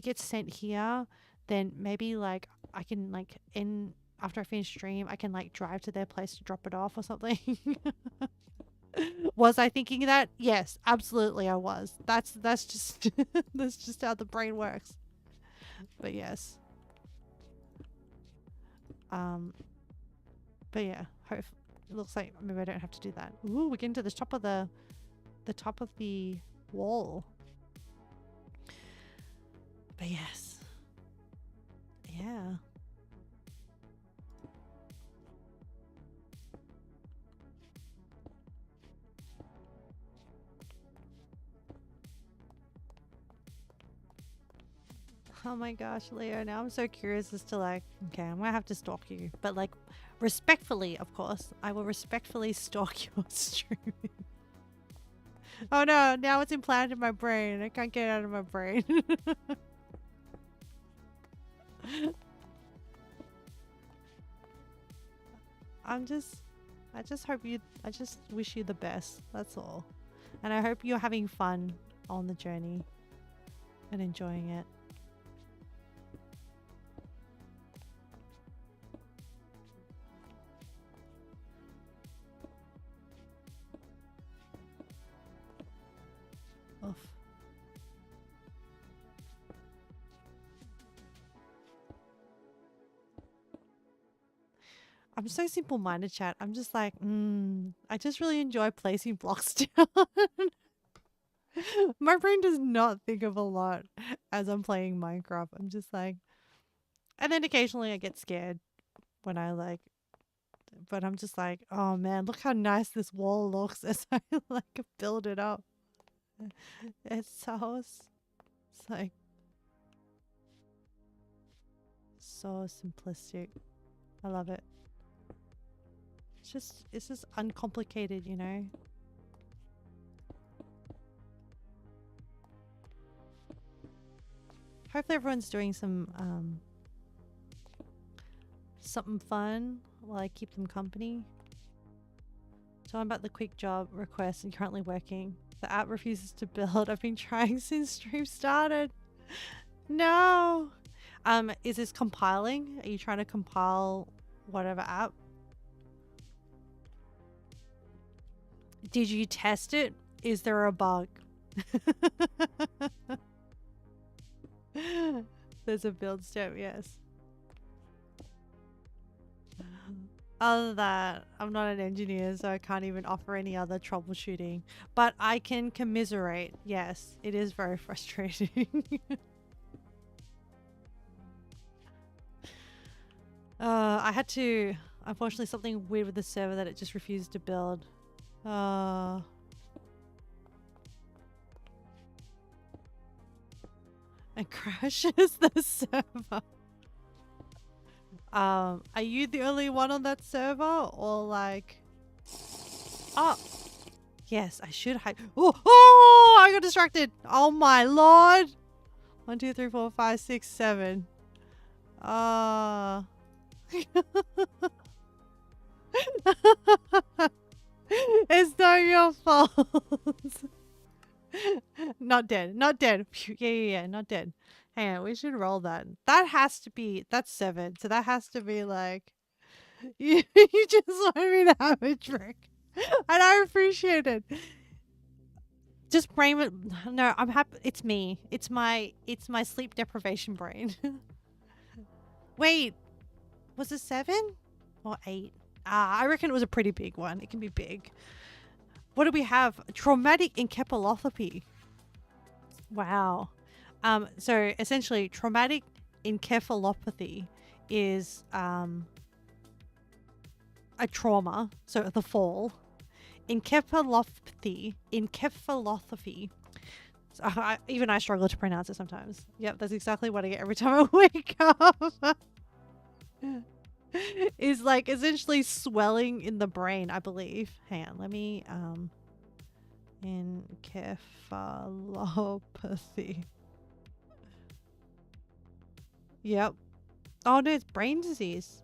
gets sent here, then maybe like I can like in after I finish stream, I can like drive to their place to drop it off or something. Was I thinking that? Yes, absolutely I was. That's just that's just how the brain works. But yes. But yeah, it looks like maybe I don't have to do that. Ooh, we're getting to the top of the wall. But yes. Yeah. Oh my gosh, Leo, now I'm so curious as to like, okay, I'm gonna have to stalk you. But like, respectfully, of course. I will respectfully stalk your stream. Oh no, now it's implanted in my brain. I can't get it out of my brain. I just wish you the best. That's all. And I hope you're having fun on the journey and enjoying it. Oof. I'm so simple-minded, chat. I'm just like, I just really enjoy placing blocks down. My brain does not think of a lot as I'm playing Minecraft. I'm just like, and then occasionally I get scared when I like, but I'm just like, oh man, look how nice this wall looks as I like build it up. It's like so simplistic. I love it. It's just uncomplicated, you know? Hopefully everyone's doing some something fun while I keep them company. Tell them about the quick job request and currently working. The app refuses to build. I've been trying since stream started. No. Is this compiling? Are you trying to compile whatever app? Did you test it? Is there a bug? There's a build step, yes. Other than that, I'm not an engineer, so I can't even offer any other troubleshooting. But I can commiserate. Yes, it is very frustrating. I had to... Unfortunately, something weird with the server that it just refused to build. And crashes the server. Are you the only one on that server, or like... Oh! Yes, I should hide. Oh! I got distracted! Oh my lord! 1, 2, 3, 4, 5, 6, 7. It's not your fault. Not dead. Not dead. Yeah, not dead. Hang on, we should roll that. That has to be, that's 7. So that has to be like, you just want me to have a trick. And I appreciate it. Just brain it. No, I'm happy. It's me. It's my sleep deprivation brain. Wait, was it 7 or 8? Ah, I reckon it was a pretty big one. It can be big. What do we have? Traumatic encephalopathy. Wow. So essentially, traumatic encephalopathy is a trauma. So the fall. Encephalopathy. So even I struggle to pronounce it sometimes. Yep, that's exactly what I get every time I wake up. Is like essentially swelling in the brain, I believe. Hang on, let me encephalopathy. Yep. Oh no, it's brain disease.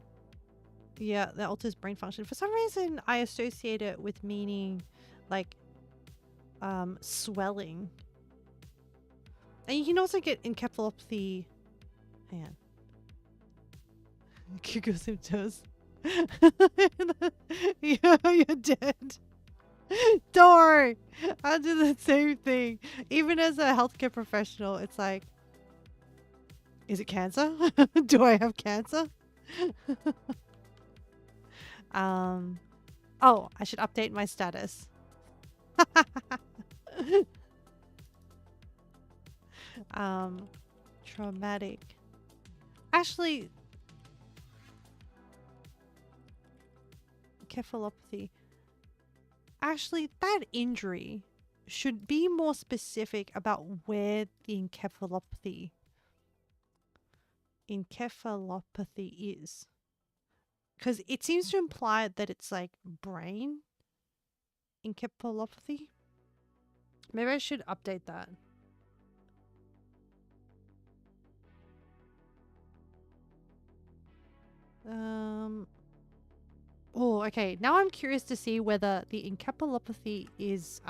Yeah, that alters brain function. For some reason I associate it with meaning like swelling. And you can also get encephalopathy. Hang on. Google symptoms. You're dead. Don't worry. I'll do the same thing. Even as a healthcare professional, it's like, is it cancer? Do I have cancer? Oh, I should update my status. Traumatic. Actually, encephalopathy. Actually, that injury should be more specific about where the encephalopathy is. Because it seems to imply that it's like brain encephalopathy. Maybe I should update that. Oh, okay. Now I'm curious to see whether the encephalopathy is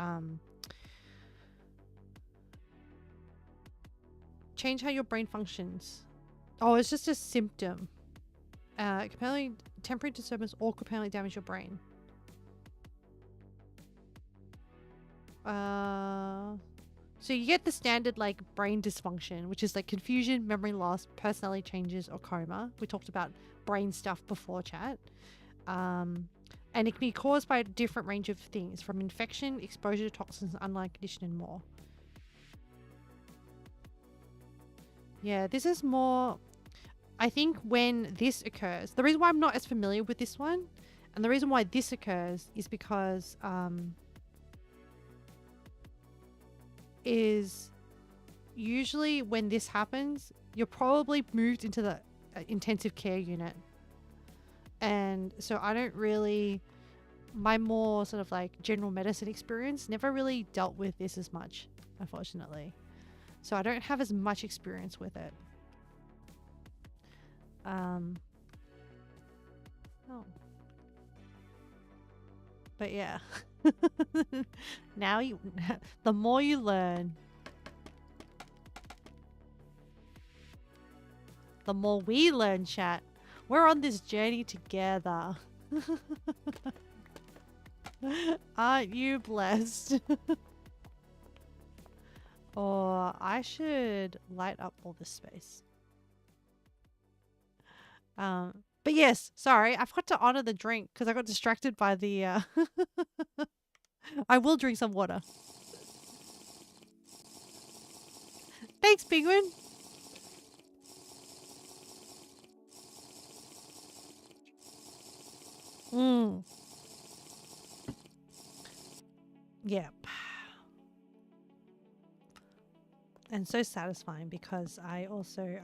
change how your brain functions. Oh, it's just a symptom. Apparently temporary disturbance or could apparently damage your brain. So you get the standard like brain dysfunction, which is like confusion, memory loss, personality changes, or coma. We talked about brain stuff before, chat. And it can be caused by a different range of things, from infection, exposure to toxins, underlying condition, and more. Yeah, this is more... I think when this occurs, the reason why I'm not as familiar with this one, and the reason why this occurs is because is usually when this happens, you're probably moved into the intensive care unit. And so I don't really, my more sort of like general medicine experience never really dealt with this as much, unfortunately. So I don't have as much experience with it. Oh. But yeah. Now you, the more you learn, the more we learn, chat. We're on this journey together. Aren't you blessed? Or I should light up all this space. But yes, sorry, I forgot to honor the drink because I got distracted by the I will drink some water. Thanks, Penguin. Yep. And so satisfying because I also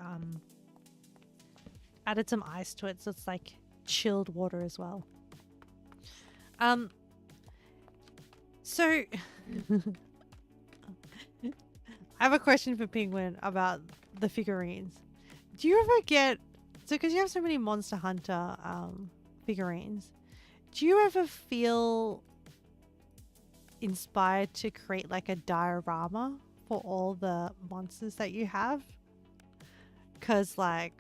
added some ice to it, so it's like chilled water as well. So I have a question for Penguin about the figurines. Do you ever get, so because you have so many Monster Hunter figurines, do you ever feel inspired to create like a diorama for all the monsters that you have? Because like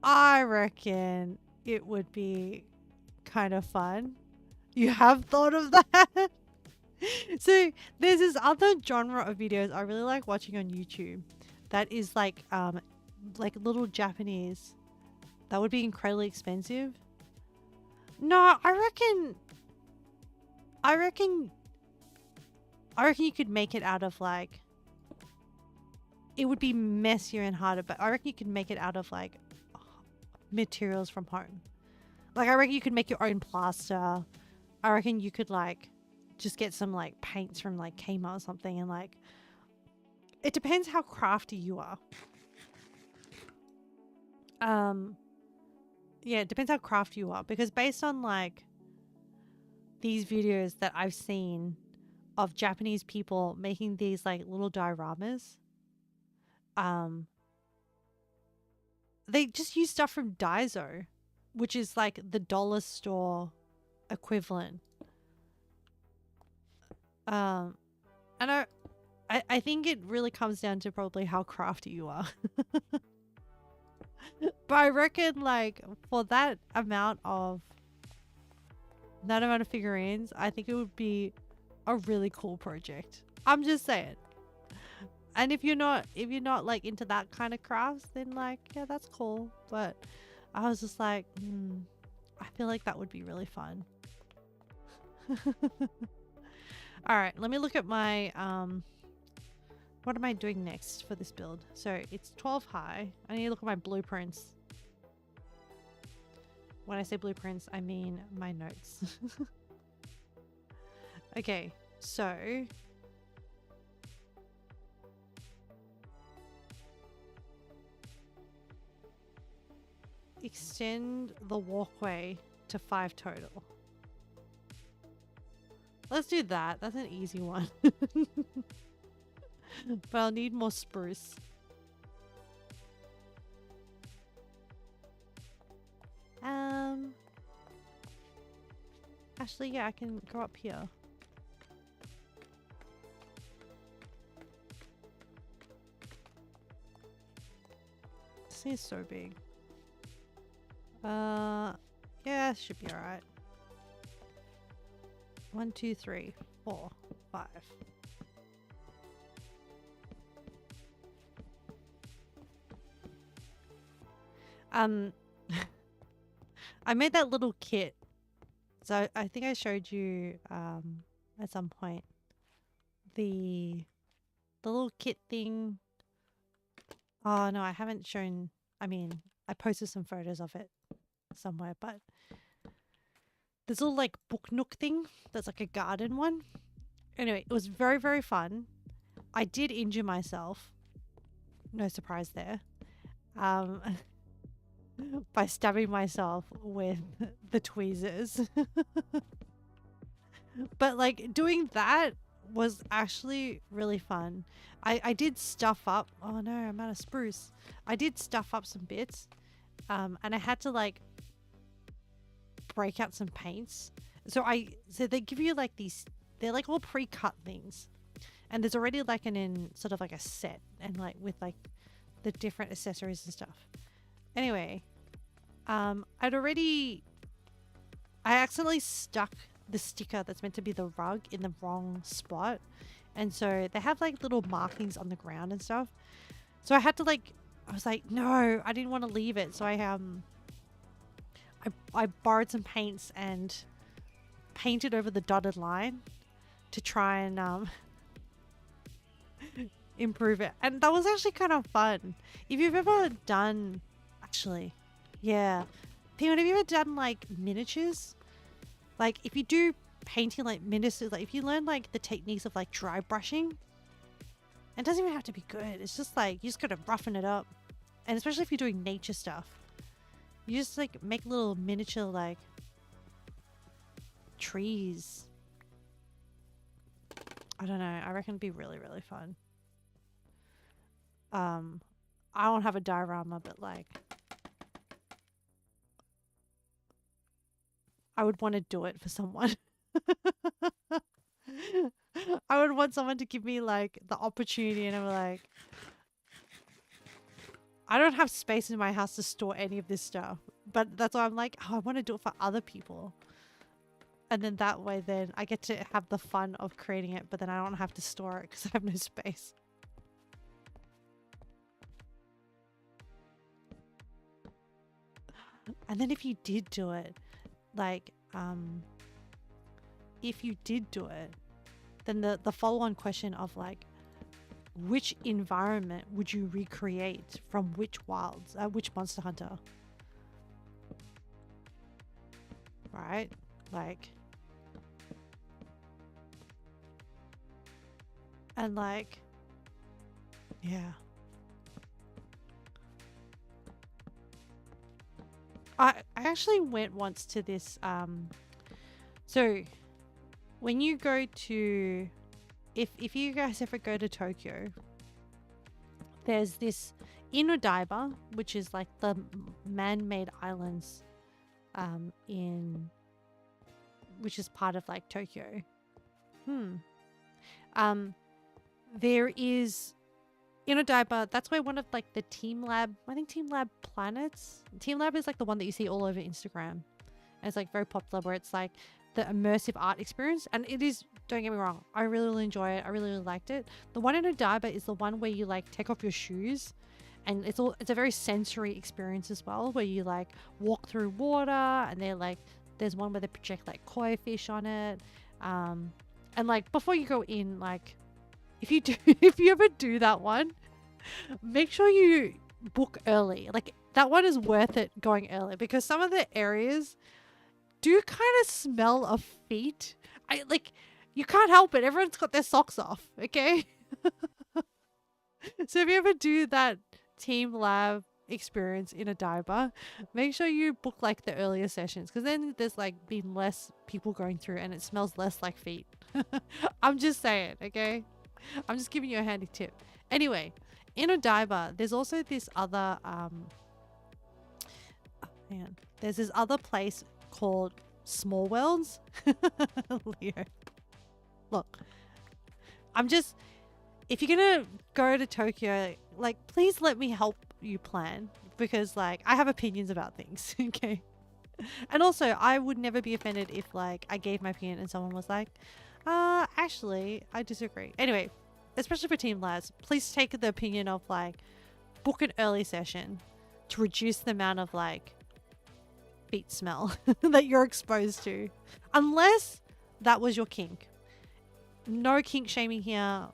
I reckon it would be kind of fun. You have thought of that? So there's this other genre of videos I really like watching on YouTube that is like little Japanese. That would be incredibly expensive. No, I reckon you could make it out of like, it would be messier and harder, but I reckon you could make it out of like materials from home. Like I reckon you could make your own plaster. I reckon you could like just get some like paints from like Kmart or something, and like it depends how crafty you are. Yeah, it depends how crafty you are, because based on like these videos that I've seen of Japanese people making these like little dioramas, they just use stuff from Daiso, which is like the dollar store equivalent. And I think it really comes down to probably how crafty you are. But I reckon like for that amount of figurines, I think it would be a really cool project. I'm just saying. And if you're not like into that kind of crafts, then like, yeah, that's cool. But I was just like, I feel like that would be really fun. All right, let me look at my, what am I doing next for this build? So it's 12 high. I need to look at my blueprints. When I say blueprints, I mean my notes. Okay, so extend the walkway to 5 total. Let's do that. That's an easy one. But I'll need more spruce. Actually, yeah, I can go up here. This is so big. Yeah, should be alright. 1, 2, 3, 4, 5. I made that little kit. So I think I showed you at some point the little kit thing. Oh no, I haven't shown. I mean, I posted some photos of it somewhere, but this little like book nook thing that's like a garden one. Anyway, it was very, very fun. I did injure myself. No surprise there. By stabbing myself with the tweezers. But like doing that was actually really fun. I did stuff up. Oh no, I'm out of spruce. I did stuff up some bits. And I had to like break out some paints. So they give you like these, they're like all pre-cut things. And there's already like sort of like a set, and like with like the different accessories and stuff. Anyway, I accidentally stuck the sticker that's meant to be the rug in the wrong spot. And so they have like little markings on the ground and stuff. So I had to like, I was like, no, I didn't want to leave it. So I borrowed some paints and painted over the dotted line to try and improve it. And that was actually kind of fun. If you've ever done, actually, yeah. Pima, have you ever done like miniatures? Like if you do painting like miniatures, like if you learn like the techniques of like dry brushing, it doesn't even have to be good. It's just like, you just gotta roughen it up. And especially if you're doing nature stuff, you just like make little miniature like trees. I don't know. I reckon it'd be really, really fun. I don't have a diorama, but like I would want to do it for someone. I would want someone to give me like the opportunity, and I'm like, I don't have space in my house to store any of this stuff, But that's why I'm like, oh, I want to do it for other people. And then that way, then I get to have the fun of creating it, but then I don't have to store it because I have no space. And then if you did do it, like, if you did do it, then the follow-on question of like, which environment would you recreate from which which Monster Hunter? Right? Like, and like, yeah. I actually went once to this, so when you go to, if you guys ever go to Tokyo, there's this in Odaiba, which is like the man-made islands, which is part of like Tokyo. There is in Odaiba, that's where one of like the Team Lab, I think Team Lab planets. Team Lab is like the one that you see all over Instagram. And it's like very popular, where it's like the immersive art experience. And it is, don't get me wrong, I really, really enjoy it. I really, really liked it. The one in Odaiba is the one where you like take off your shoes, and it's a very sensory experience as well, where you like walk through water, and there's one where they project like koi fish on it. And like before you go in, like if you ever do that one, make sure you book early. Like that one is worth it going early, because some of the areas do kind of smell of feet. You can't help it. Everyone's got their socks off. Okay. So if you ever do that Team Lab experience in Odaiba, make sure you book like the earlier sessions, because then there's like been less people going through and it smells less like feet. I'm just saying, okay? I'm just giving you a handy tip. Anyway, in Odaiba, there's also this other there's this other place called Small Worlds. Leo, look, if you're gonna go to Tokyo, like, please let me help you plan, because like I have opinions about things. Okay. And also, I would never be offended if like I gave my opinion and someone was like, actually I disagree. Anyway, especially for Team Labs, please take the opinion of like, book an early session to reduce the amount of like feet smell that you're exposed to, unless that was your kink. No kink shaming here.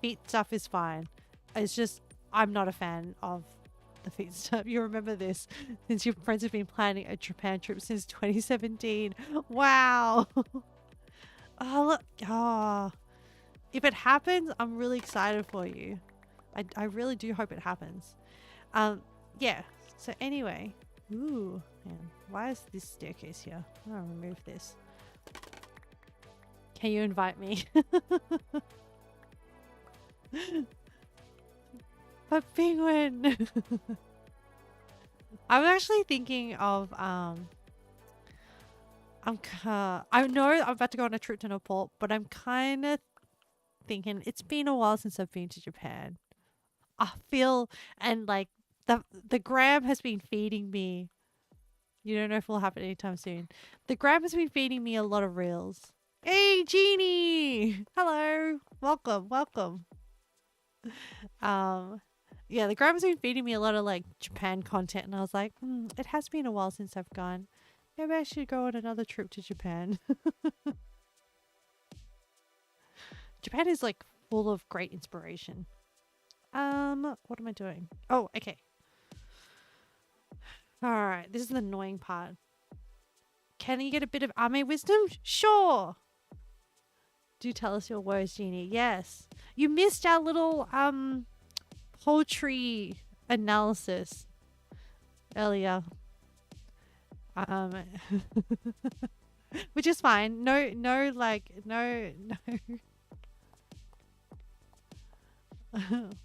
Feet stuff is fine. It's just, I'm not a fan of the feet stuff. You remember this, since your friends have been planning a Japan trip since 2017. Wow. Oh, look. Oh, if it happens, I'm really excited for you. I really do hope it happens. Yeah. So anyway, ooh, man, why is this staircase here? I'm gonna remove this. Can you invite me? But penguin. I'm actually thinking of I know I'm about to go on a trip to Nepal, but I'm kind of thinking it's been a while since I've been to Japan. I feel, and like the gram has been feeding me. You don't know if it will happen anytime soon. The gram has been feeding me a lot of reels. Hey, Jeannie! Hello, welcome. Yeah, the gram has been feeding me a lot of like Japan content, and I was like, it has been a while since I've gone. Maybe I should go on another trip to Japan. Japan is like full of great inspiration. What am I doing? Oh, okay. Alright, this is the annoying part. Can you get a bit of anime wisdom? Sure! Do tell us your words, Jeannie. Yes. You missed our little, poultry analysis earlier. Which is fine. No.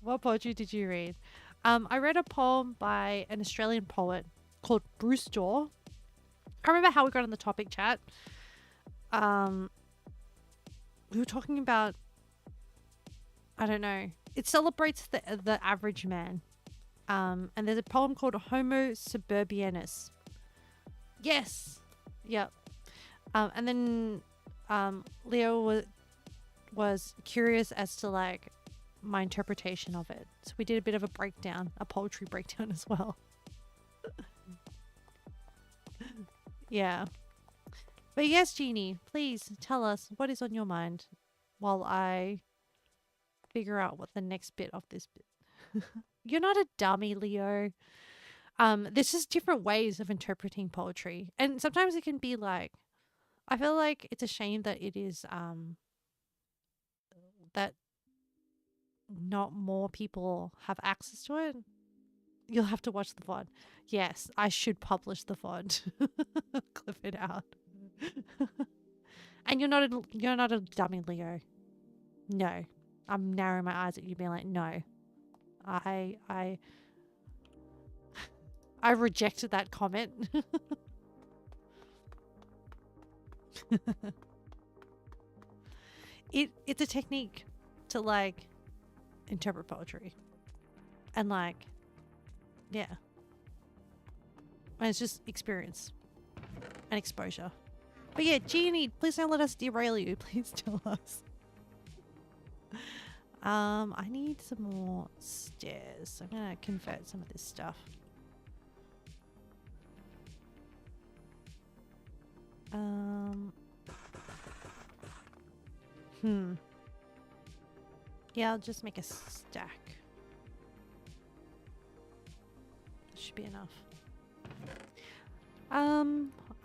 What poetry did you read? I read a poem by an Australian poet called Bruce Jaw. I remember how we got on the topic, chat. We were talking about, I don't know. It celebrates the average man. And there's a poem called Homo Suburbianus, Yes. Yep. And then Leo was curious as to like my interpretation of it. So we did a bit of a breakdown, a poetry breakdown as well. Yeah. But yes, Jeannie, please tell us what is on your mind while I figure out what the next bit of this bit. You're not a dummy, Leo. There's just different ways of interpreting poetry. And sometimes it can be like, I feel like it's a shame that it is that not more people have access to it. You'll have to watch the VOD. Yes, I should publish the VOD. Clip it out. And you're not a dummy, Leo. No. I'm narrowing my eyes at you being like, no. I rejected that comment. It's a technique to like interpret poetry. And like, yeah. And it's just experience and exposure. But yeah, Jeannie, please don't let us derail you. Please tell us. I need some more stairs. I'm gonna convert some of this stuff. Yeah, I'll just make a stack. That should be enough.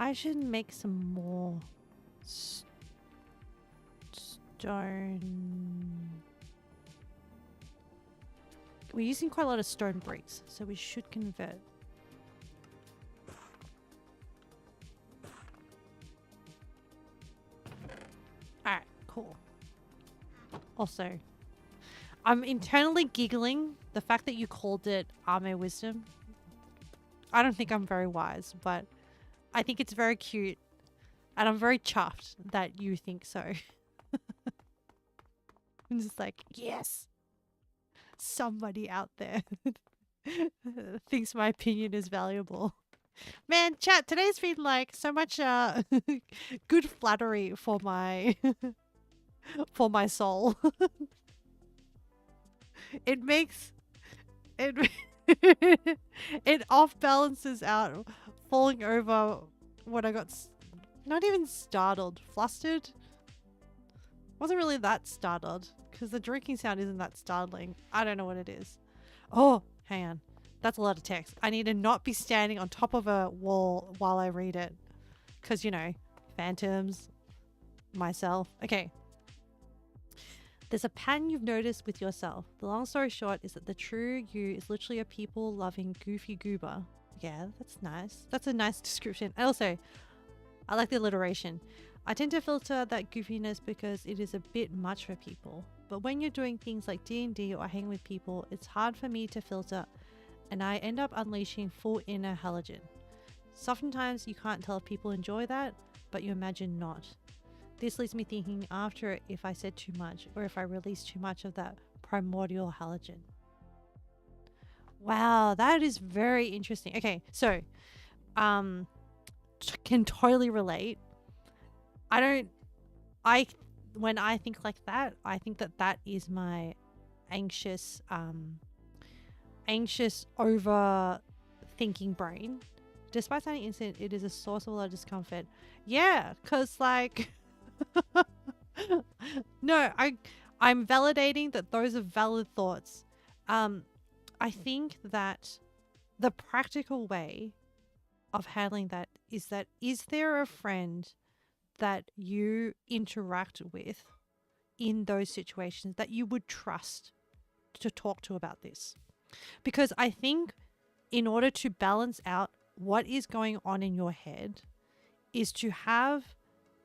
I should make some more stone. We're using quite a lot of stone bricks, so we should convert. Alright, cool. Also, I'm internally giggling the fact that you called it Arme Wisdom. I don't think I'm very wise, but I think it's very cute. And I'm very chuffed that you think so. I'm just like, yes. Somebody out there thinks my opinion is valuable. Man, chat, today's been like so much good flattery for my for my soul. It makes it it off balances out falling over when I got not even startled, flustered. Wasn't really that startled because the drinking sound isn't that startling. I don't know what it is. Oh, hang on. That's a lot of text. I need to not be standing on top of a wall while I read it. Because, you know, phantoms, myself. Okay. There's a pattern you've noticed with yourself. The long story short is that the true you is literally a people-loving goofy goober. Yeah, that's nice. That's a nice description. Also, I like the alliteration. I tend to filter that goofiness because it is a bit much for people. But when you're doing things like D&D or hanging with people, it's hard for me to filter and I end up unleashing full inner halogen. Oftentimes you can't tell if people enjoy that, but you imagine not. This leaves me thinking after if I said too much or if I released too much of that primordial halogen. Wow, that is very interesting. Okay, so can totally relate. When I think like that, I think that is my anxious overthinking brain. Despite sounding innocent, it is a source of a lot of discomfort. Yeah, because like no, I'm validating that those are valid thoughts. I think that the practical way of handling that is there a friend that you interact with in those situations that you would trust to talk to about this? Because I think in order to balance out what is going on in your head is to have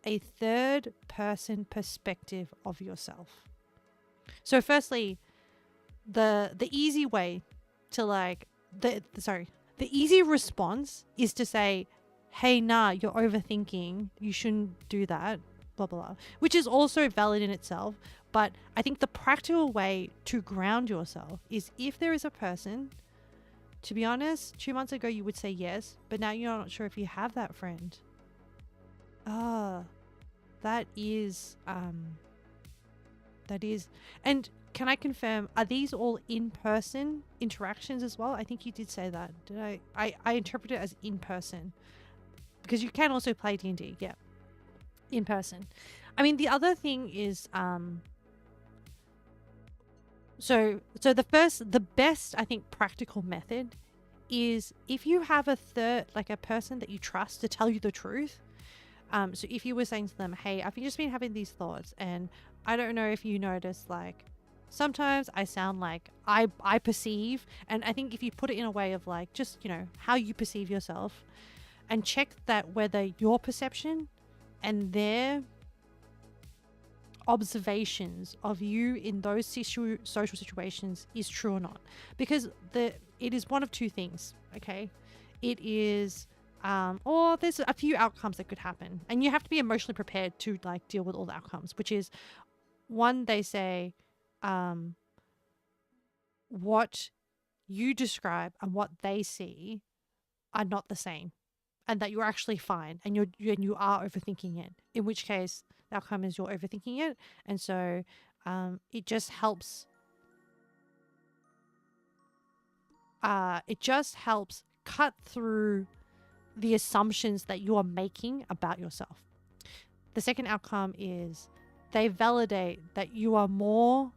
a third person perspective of yourself. So firstly, the easy way to like the easy response is to say, hey, nah, you're overthinking. You shouldn't do that, blah, blah, blah, which is also valid in itself. But I think the practical way to ground yourself is if there is a person To be honest, 2 months ago you would say yes, but now you're not sure if you have that friend. That is, and can I confirm, are these all in-person interactions as well? I think you did say that. Did I interpret it as in-person, because you can also play D&D, yeah, in person. I mean, the other thing is, so the best, I think, practical method is if you have a third, like a person that you trust to tell you the truth. So if you were saying to them, hey, I've just been having these thoughts, and I don't know if you notice, like, sometimes I sound like I perceive, and I think if you put it in a way of like, just, you know, how you perceive yourself, and check that whether your perception and their observations of you in those social situations is true or not. Because it is one of two things, okay? It is, or there's a few outcomes that could happen, and you have to be emotionally prepared to like deal with all the outcomes, which is, one, they say, what you describe and what they see are not the same, and that you're actually fine, and you are overthinking it, in which case the outcome is you're overthinking it. And so it just helps cut through the assumptions that you are making about yourself. The second outcome is they validate that you are more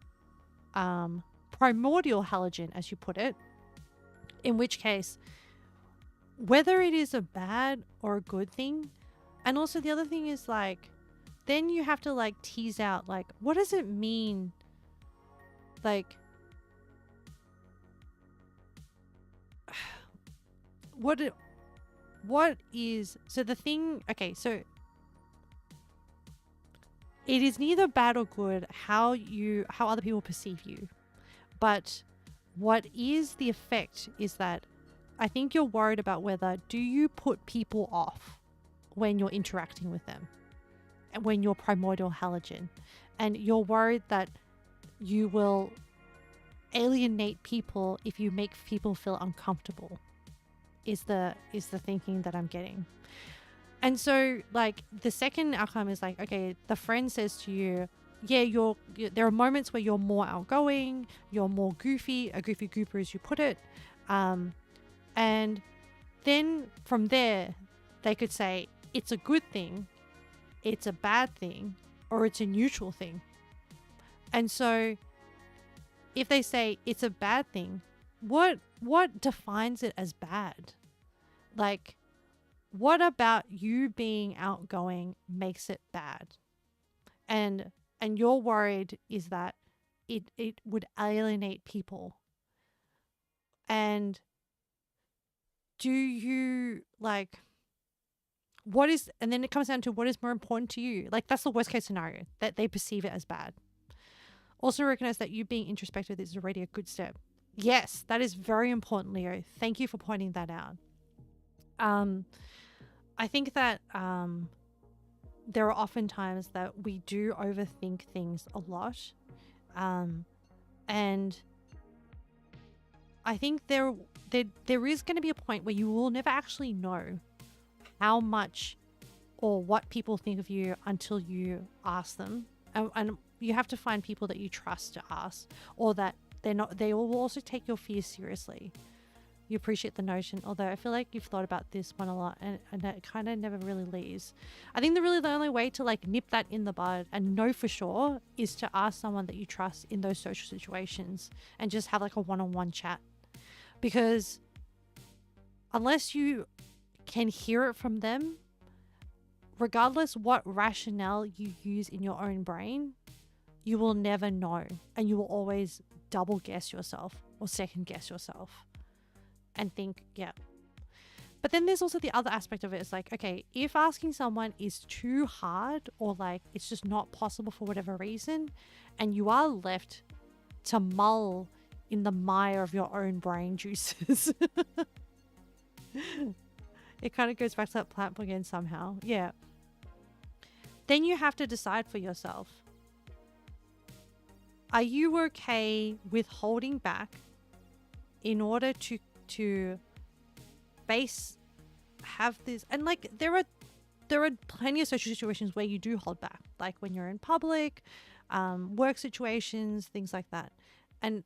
primordial halogen, as you put it, in which case, whether it is a bad or a good thing. And also the other thing is, like, then you have to like tease out, like, what does it mean? Like, what is, so the thing, okay, so it is neither bad or good how other people perceive you. But what is the effect is that I think you're worried about whether, do you put people off when you're interacting with them, and when you're primordial halogen, and you're worried that you will alienate people if you make people feel uncomfortable, is the thinking that I'm getting. And so, like, the second outcome is like, okay, the friend says to you, yeah, there are moments where you're more outgoing, you're more goofy, a goofy goober as you put it, and then from there they could say it's a good thing, it's a bad thing, or it's a neutral thing. And so if they say it's a bad thing, what defines it as bad? Like, what about you being outgoing makes it bad? And you're worried is that it would alienate people. And do you, like, what is, and then it comes down to what is more important to you. Like, that's the worst case scenario, that they perceive it as bad. Also recognize that you being introspective is already a good step. Yes, that is very important, Leo. Thank you for pointing that out. I think that there are often times that we do overthink things a lot. And I think there is going to be a point where you will never actually know how much or what people think of you until you ask them. And you have to find people that you trust to ask, or that they will also take your fears seriously. You appreciate the notion, although I feel like you've thought about this one a lot, and it kind of never really leaves. I think the only way to like nip that in the bud and know for sure is to ask someone that you trust in those social situations and just have like a one-on-one chat. Because unless you can hear it from them, regardless what rationale you use in your own brain, you will never know, and you will always double guess yourself or second guess yourself and think, yeah. But then there's also the other aspect of it. It's like, okay, if asking someone is too hard, or like it's just not possible for whatever reason, and you are left to mull in the mire of your own brain juices. It kind of goes back to that plant again somehow. Yeah. Then you have to decide for yourself. Are you okay with holding back in order to to have this, and like there are plenty of social situations where you do hold back, like when you're in public, work situations, things like that. And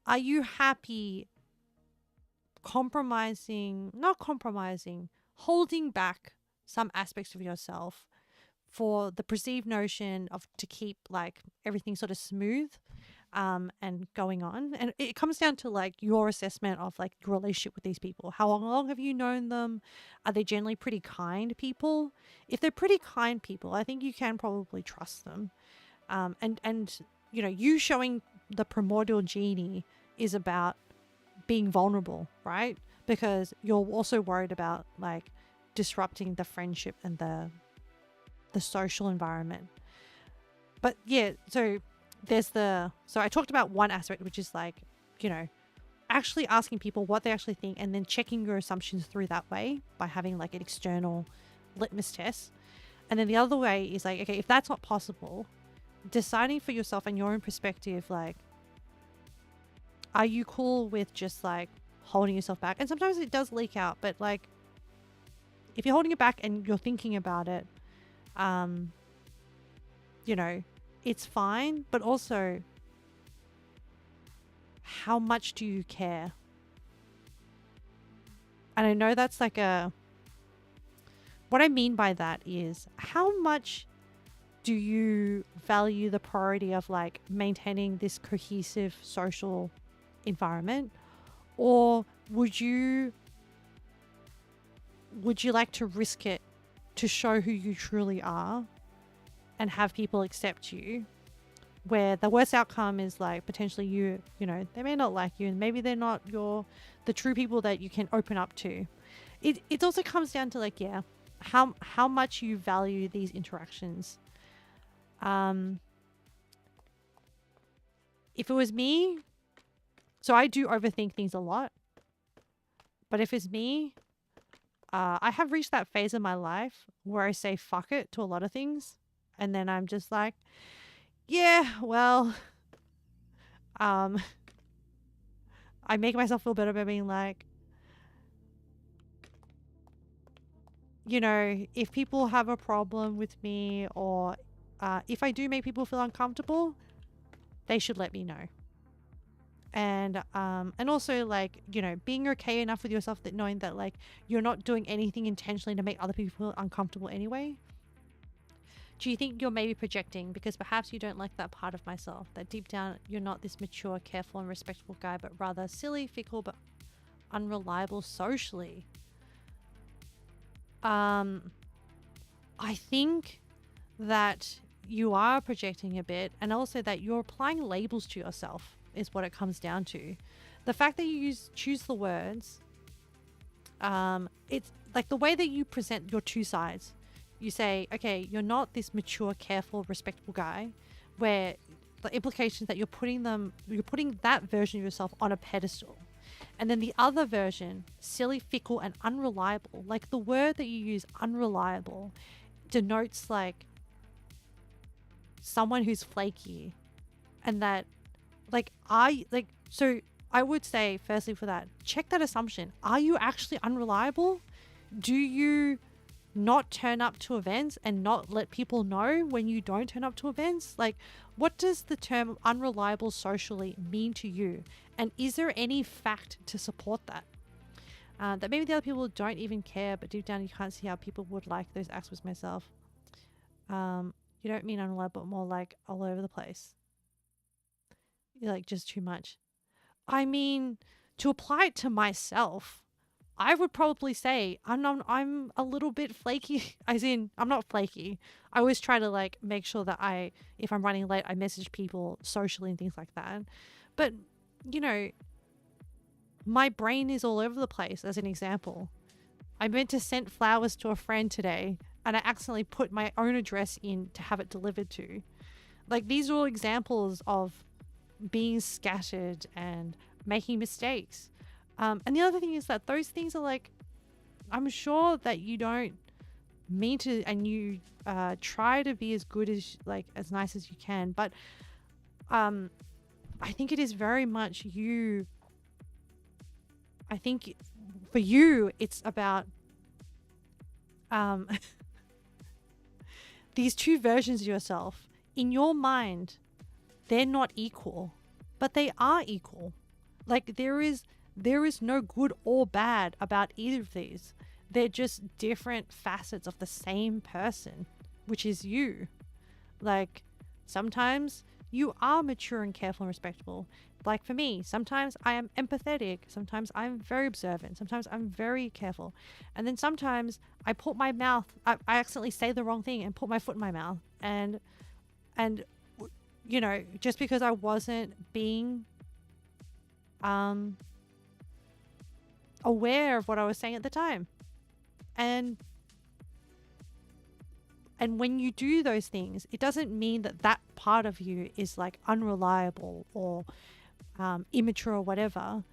are you happy holding back some aspects of yourself for the perceived notion of to keep like everything sort of smooth and going on? And it comes down to like your assessment of like your relationship with these people. How long have you known them? Are they generally pretty kind people? If they're pretty kind people, I think you can probably trust them. And you know, you showing the primordial genie is about being vulnerable, right? Because you're also worried about like disrupting the friendship and the social environment. But yeah, so I talked about one aspect, which is like, you know, actually asking people what they actually think and then checking your assumptions through that way by having like an external litmus test. And then the other way is like, okay, if that's not possible, deciding for yourself and your own perspective, like, are you cool with just like holding yourself back? And sometimes it does leak out, but like if you're holding it back and you're thinking about it, you know, it's fine, but also how much do you care? And I know that's like what I mean by that is how much do you value the priority of like maintaining this cohesive social environment, or would you like to risk it to show who you truly are and have people accept you, where the worst outcome is like potentially you know, they may not like you and maybe they're not the true people that you can open up to. It also comes down to like, yeah, how much you value these interactions. If it was me, so I do overthink things a lot, but if it's me, I have reached that phase of my life where I say fuck it to a lot of things. And then I'm just like, yeah, well, I make myself feel better by being like, you know, if people have a problem with me, or if I do make people feel uncomfortable, they should let me know. And also like, you know, being okay enough with yourself that knowing that like you're not doing anything intentionally to make other people feel uncomfortable anyway. Do you think you're maybe projecting because perhaps you don't like that part of myself, that deep down you're not this mature, careful and respectful guy, but rather silly, fickle, but unreliable socially? I think that you are projecting a bit, and also that you're applying labels to yourself is what it comes down to. The fact that you choose the words, it's like the way that you present your two sides. You say, okay, you're not this mature, careful, respectful guy, where the implications that you're putting that version of yourself on a pedestal. And then the other version, silly, fickle, and unreliable. Like the word that you use, unreliable, denotes like someone who's flaky. And that so I would say firstly for that, check that assumption. Are you actually unreliable? Do you not turn up to events and not let people know when you don't turn up to events? Like, what does the term unreliable socially mean to you? And is there any fact to support that? That maybe the other people don't even care, but deep down you can't see how people would like those acts with myself. You don't mean unreliable, but more like all over the place. You're like just too much. I mean, to apply it to myself, I would probably say I'm a little bit flaky. As in, I'm not flaky. I always try to like make sure that if I'm running late, I message people socially and things like that. But, you know, my brain is all over the place, as an example. I meant to send flowers to a friend today and I accidentally put my own address in to have it delivered to. Like, these are all examples of being scattered and making mistakes. And the other thing is that those things are like, I'm sure that you don't mean to, and you try to be as good as nice as you can. But I think it is very much you I think for you, it's about these two versions of yourself. In your mind, they're not equal, but they are equal. Like there is no good or bad about either of these. They're just different facets of the same person, which is you. Like sometimes you are mature and careful and respectable. Like for me, sometimes I am empathetic, sometimes I'm very observant, sometimes I'm very careful. And then sometimes I put my mouth, I accidentally say the wrong thing and put my foot in my mouth. And you know, just because I wasn't being aware of what I was saying at the time. And when you do those things, it doesn't mean that that part of you is like unreliable or immature or whatever.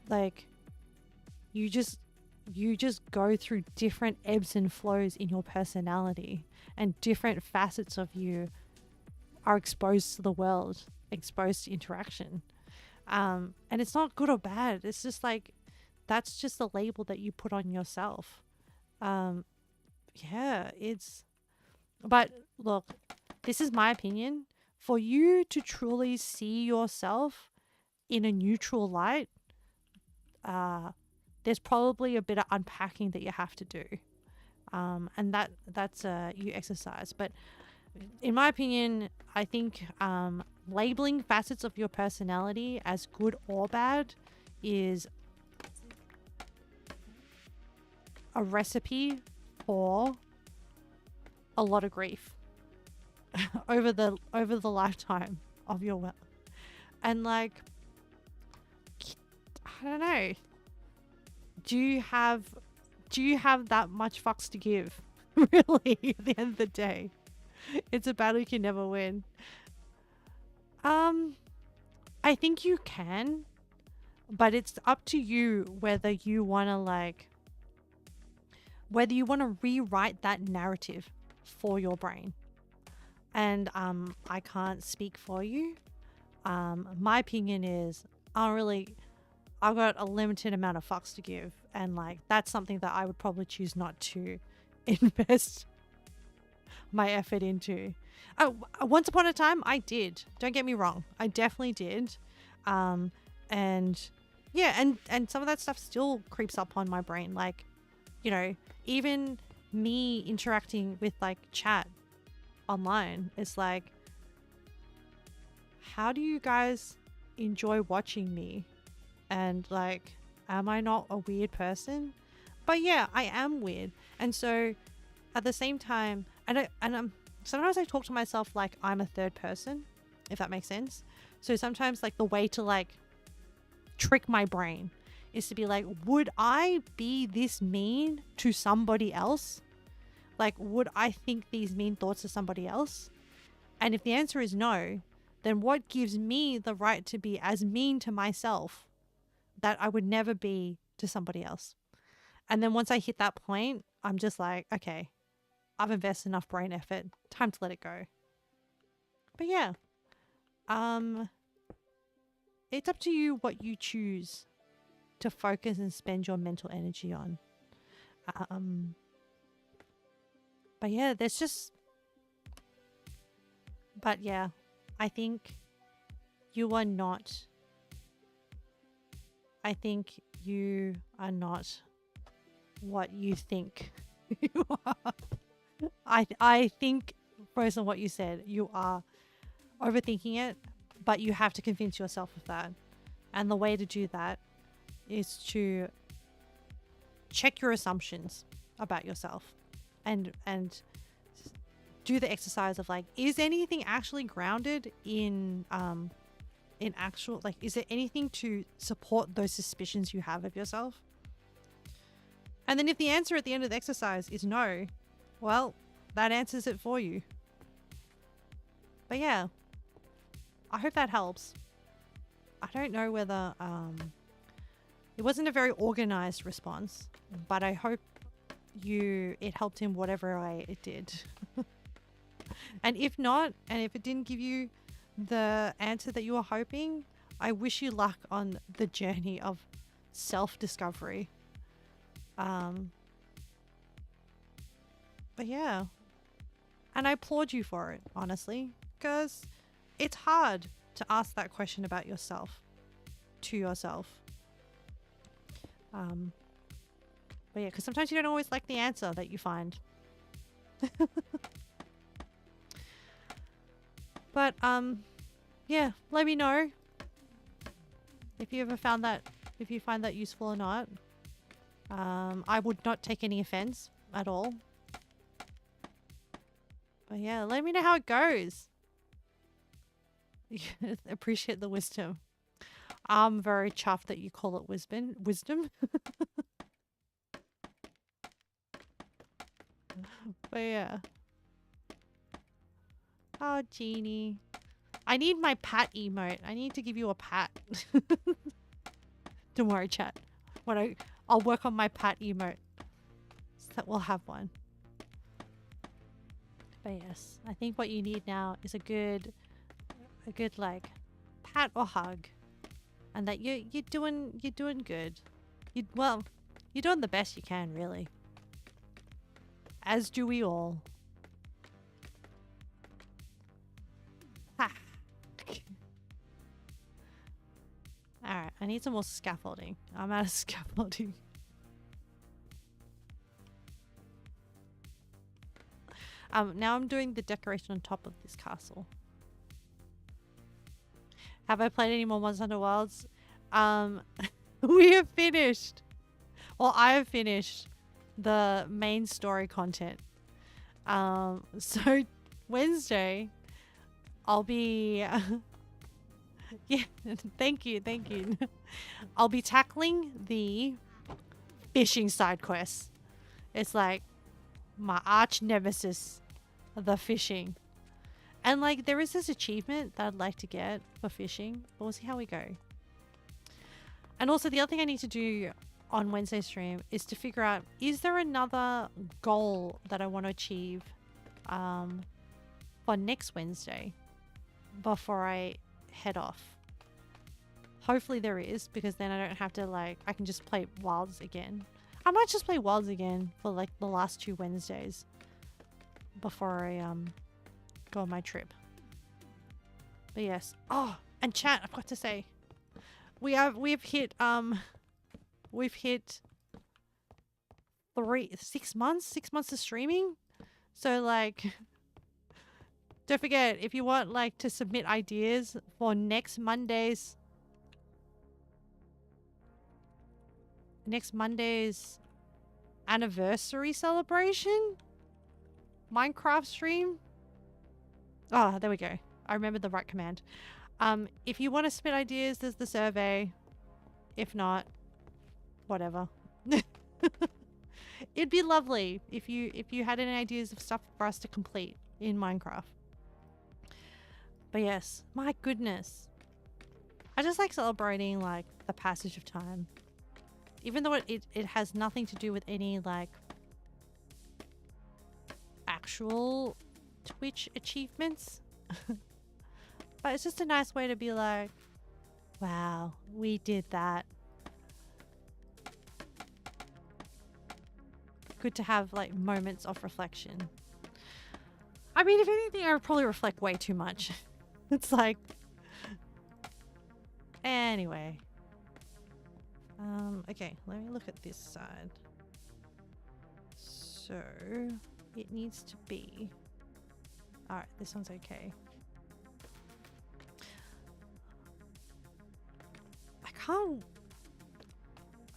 Like you just go through different ebbs and flows in your personality, and different facets of you are exposed to the world, exposed to interaction. And it's not good or bad. It's just like, that's just the label that you put on yourself. Yeah, but look, this is my opinion. For you to truly see yourself in a neutral light, there's probably a bit of unpacking that you have to do. And that's you exercise. But in my opinion, I think labeling facets of your personality as good or bad is a recipe for a lot of grief over the lifetime of your well. And like, I don't know, do you have that much fucks to give? Really, at the end of the day, it's a battle you can never win. I think you can, but it's up to you whether you want to rewrite that narrative for your brain. And I can't speak for you. My opinion is I've got a limited amount of fucks to give, and like that's something that I would probably choose not to invest my effort into. Once upon a time I did, don't get me wrong, I definitely did. And yeah, and some of that stuff still creeps up on my brain. Like, you know, even me interacting with like chat online, it's like, how do you guys enjoy watching me? And like, am I not a weird person? But yeah, I am weird. And so at the same time, sometimes I talk to myself like I'm a third person, if that makes sense. So sometimes like the way to like trick my brain is to be like, would I be this mean to somebody else? Like, would I think these mean thoughts to somebody else? And if the answer is no, then what gives me the right to be as mean to myself that I would never be to somebody else? And then once I hit that point, I'm just like, okay, I've invested enough brain effort. Time to let it go. But yeah, it's up to you what you choose to focus and spend your mental energy on. But yeah, but yeah, I think you are not what you think you are. I think, based on what you said, you are overthinking it, but you have to convince yourself of that. And the way to do that is to check your assumptions about yourself and do the exercise of like, is anything actually grounded in actual, like, is there anything to support those suspicions you have of yourself? And then if the answer at the end of the exercise is no, well, that answers it for you. But yeah, I hope that helps. I don't know whether it wasn't a very organized response, but I hope it helped in whatever way it did. And if not, and if it didn't give you the answer that you were hoping, I wish you luck on the journey of self-discovery. But yeah. And I applaud you for it, honestly, because it's hard to ask that question about yourself to yourself. But yeah, because sometimes you don't always like the answer that you find. But yeah, let me know if you ever found that, if you find that useful or not. I would not take any offense at all. But yeah, let me know how it goes. Appreciate the wisdom. I'm very chuffed that you call it wisdom. But yeah. Oh, Jeannie. I need my pat emote. I need to give you a pat. Don't worry, chat. I'll work on my pat emote. So that we'll have one. But yes, I think what you need now is a good like pat or hug, and that you're doing good. Well, you're doing the best you can, really. As do we all. Ha. Alright, I need some more scaffolding. I'm out of scaffolding. Now I'm doing the decoration on top of this castle. Have I played any more Monster Hunter Wilds? We have finished. Well, I have finished the main story content. So Wednesday, I'll be... yeah, thank you. I'll be tackling the fishing side quests. It's like my arch nemesis, the fishing. And like there is this achievement that I'd like to get for fishing, but we'll see how we go. And also the other thing I need to do on Wednesday stream is to figure out, is there another goal that I want to achieve for next Wednesday before I head off? Hopefully there is, because then I don't have to like, I can just play Wilds again. I might just play Wilds again for like the last 2 Wednesdays before I go on my trip. But yes. Oh, and chat, I've got to say, we've hit 6 months of streaming. So like, don't forget, if you want like to submit ideas for next Monday's anniversary celebration Minecraft stream. Oh, there we go. I remembered the right command. If you want to submit ideas, there's the survey. If not, whatever. It'd be lovely if you had any ideas of stuff for us to complete in Minecraft. But yes, my goodness. I just like celebrating like the passage of time. Even though it has nothing to do with any like actual Twitch achievements. But it's just a nice way to be like, wow, we did that. Good to have like moments of reflection. I mean, if anything, I would probably reflect way too much. It's like, anyway. Okay, let me look at this side. So it needs to be, all right, this one's okay. I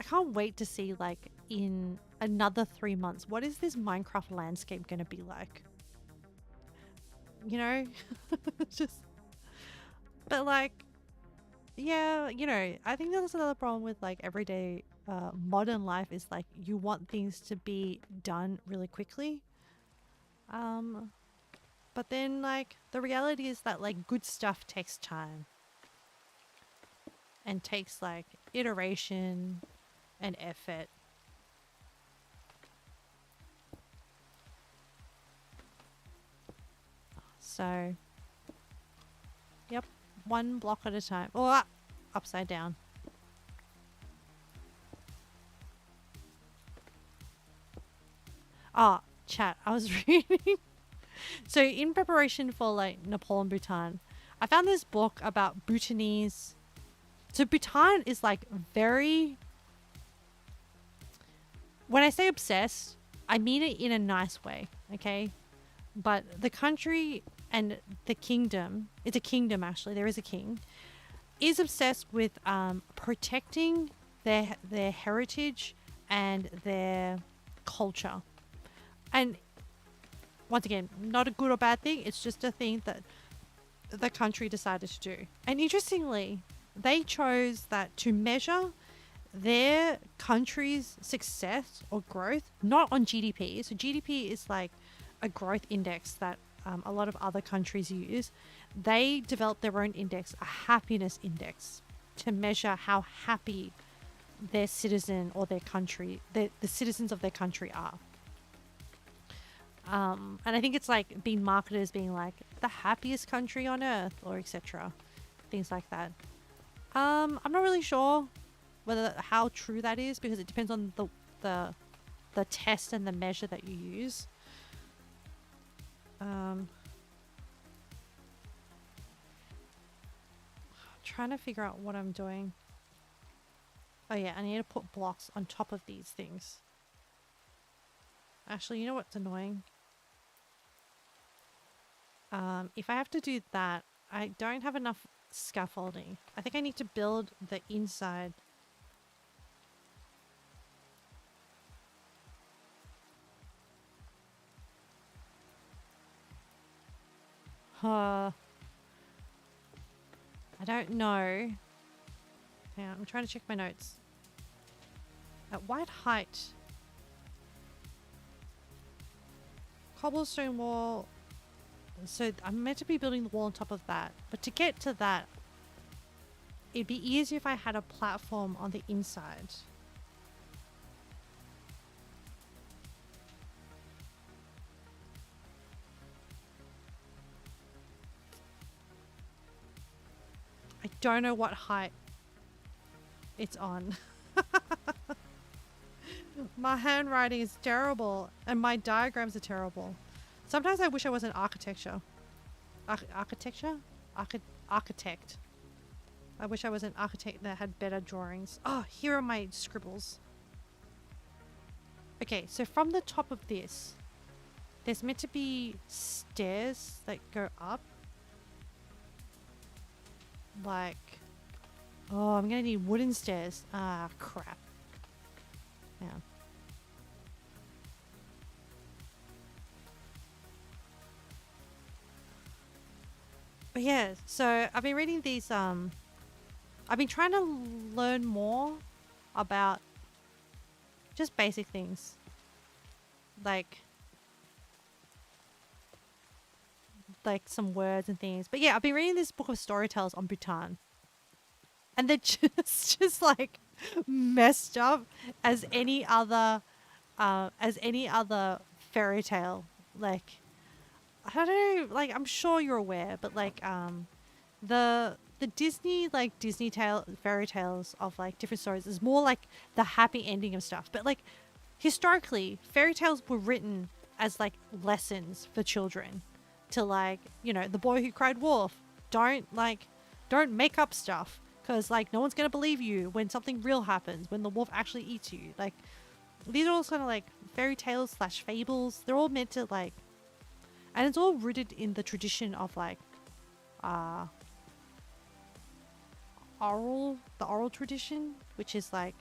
can't wait to see like in another 3 months, what is this Minecraft landscape gonna be like? You know? Just, but like, yeah, you know, I think that's another problem with like everyday modern life is like you want things to be done really quickly. But then like the reality is that like good stuff takes time and takes like iteration and effort. So, yep, one block at a time. Or upside down. Oh, chat. I was reading. So in preparation for like Nepal and Bhutan, I found this book about Bhutanese. So Bhutan is like very. When I say obsessed, I mean it in a nice way. Okay, but the country and the kingdom, it's a kingdom actually, there is a king, is obsessed with protecting their heritage and their culture. And once again, not a good or bad thing, it's just a thing that the country decided to do. And interestingly, they chose that to measure their country's success or growth, not on GDP. So GDP is like a growth index that a lot of other countries use. They developed their own index, a happiness index, to measure how happy their citizen or their country, the citizens of their country are. And I think it's like being marketed as being like the happiest country on earth or etc. Things like that. I'm not really sure how true that is because it depends on the test and the measure that you use. Trying to figure out what I'm doing. Oh yeah, I need to put blocks on top of these things. Actually, you know what's annoying? If I have to do that, I don't have enough scaffolding. I think I need to build the inside. I don't know. Yeah, I'm trying to check my notes. At what height? Cobblestone wall. So I'm meant to be building the wall on top of that. But to get to that, it'd be easier if I had a platform on the inside. I don't know what height it's on. My handwriting is terrible and my diagrams are terrible. Sometimes I wish I was an architecture. Architect. I wish I was an architect that had better drawings. Oh, here are my scribbles. Okay, so from the top of this, there's meant to be stairs that go up. Like, oh, I'm gonna need wooden stairs. Ah, crap. Yeah. But yeah, so I've been reading these, I've been trying to learn more about just basic things. Like some words and things. But yeah, I've been reading this book of storytellers on Bhutan. And they're just like messed up as any other fairy tale. Like, I don't know, like I'm sure you're aware, but like the Disney fairy tales of like different stories is more like the happy ending of stuff. But like historically, fairy tales were written as like lessons for children to like, you know, the boy who cried wolf. Don't make up stuff because like no one's gonna believe you when something real happens, when the wolf actually eats you. Like these are all kind of like fairy tales / fables. They're all meant to like, and it's all rooted in the tradition of like the oral tradition, which is like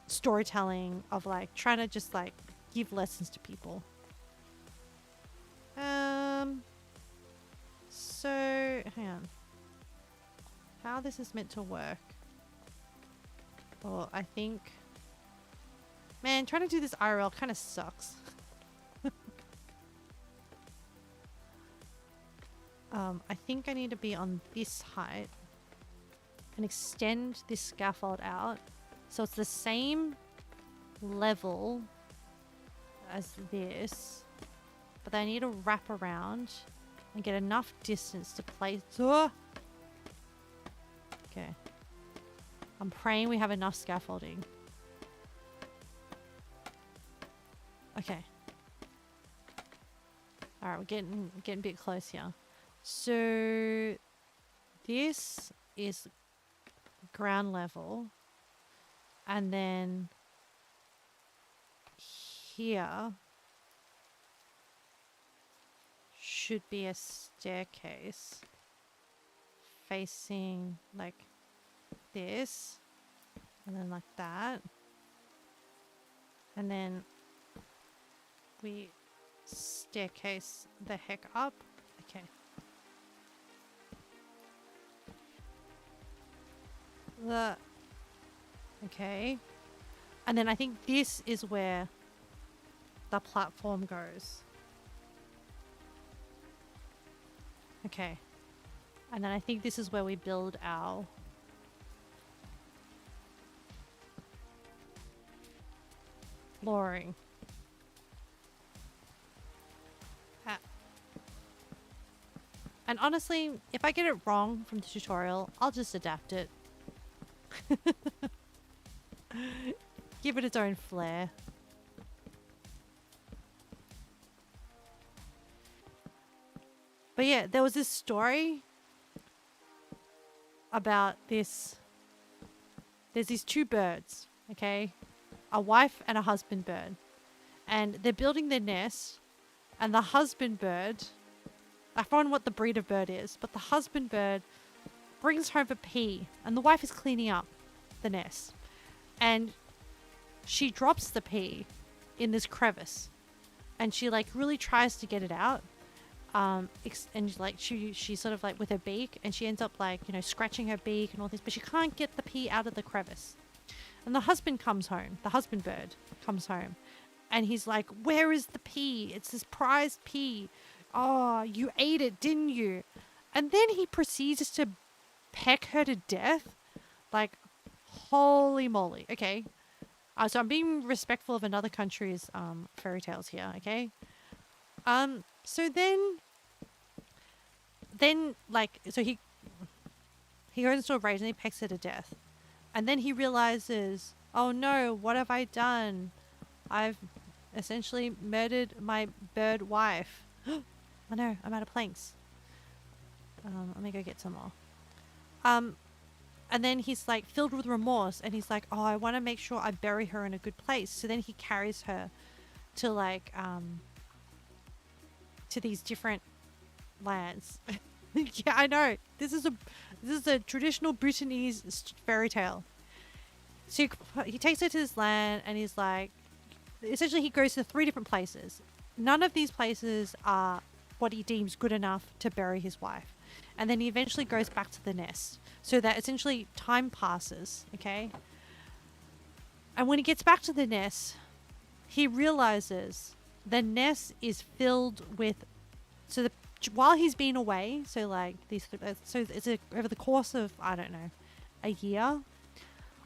storytelling of like trying to just like give lessons to people. So hang on. How this is meant to work? Well, I think, man, trying to do this IRL kind of sucks. I think I need to be on this height and extend this scaffold out so it's the same level as this, but I need to wrap around and get enough distance to place. Okay. I'm praying we have enough scaffolding. Okay. All right, we're getting a bit close here. So this is ground level, and then here should be a staircase facing like this, and then like that, and then we staircase the heck up. Okay. Okay. And then I think this is where the platform goes. Okay. And then I think this is where we build our flooring. And honestly, if I get it wrong from the tutorial, I'll just adapt it. Give it its own flair. But yeah, there was this story about this. There's these two birds, okay? A wife and a husband bird. And they're building their nest. And the husband bird, I found what the breed of bird is, but the husband bird brings home a pea. And the wife is cleaning up the nest. And she drops the pea in this crevice. And she like really tries to get it out. And like she sort of like with her beak, and she ends up like, you know, scratching her beak and all this, but she can't get the pea out of the crevice. And the husband comes home, the husband bird comes home, and he's like, where is the pea? It's this prized pea. Oh, you ate it, didn't you? And then he proceeds to peck her to death. Like, holy moly. Okay. So I'm being respectful of another country's fairy tales here, okay? So then like, so he goes into a rage and he pecks her to death. And then he realizes, oh no, what have I done? I've essentially murdered my bird wife. Oh no, I'm out of planks. Let me go get some more. And then he's like filled with remorse, and he's like, oh, I want to make sure I bury her in a good place. So then he carries her to like, to these different lands. Yeah, I know. This is a traditional Bhutanese fairy tale. So he takes her to this land, and he's like, essentially he goes to 3 different places. None of these places are what he deems good enough to bury his wife. And then he eventually goes back to the nest. So that essentially time passes, okay? And when he gets back to the nest, he realizes the nest is filled with, while he's been away, so like over the course of, I don't know, a year,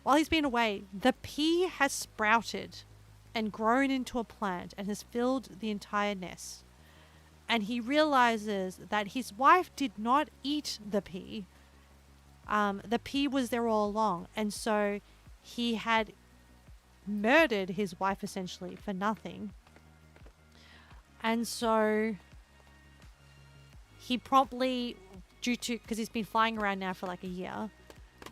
while he's been away, the pea has sprouted and grown into a plant and has filled the entire nest. And he realizes that his wife did not eat the pea. The pea was there all along. And so he had murdered his wife essentially for nothing. And so he promptly, because he's been flying around now for like a year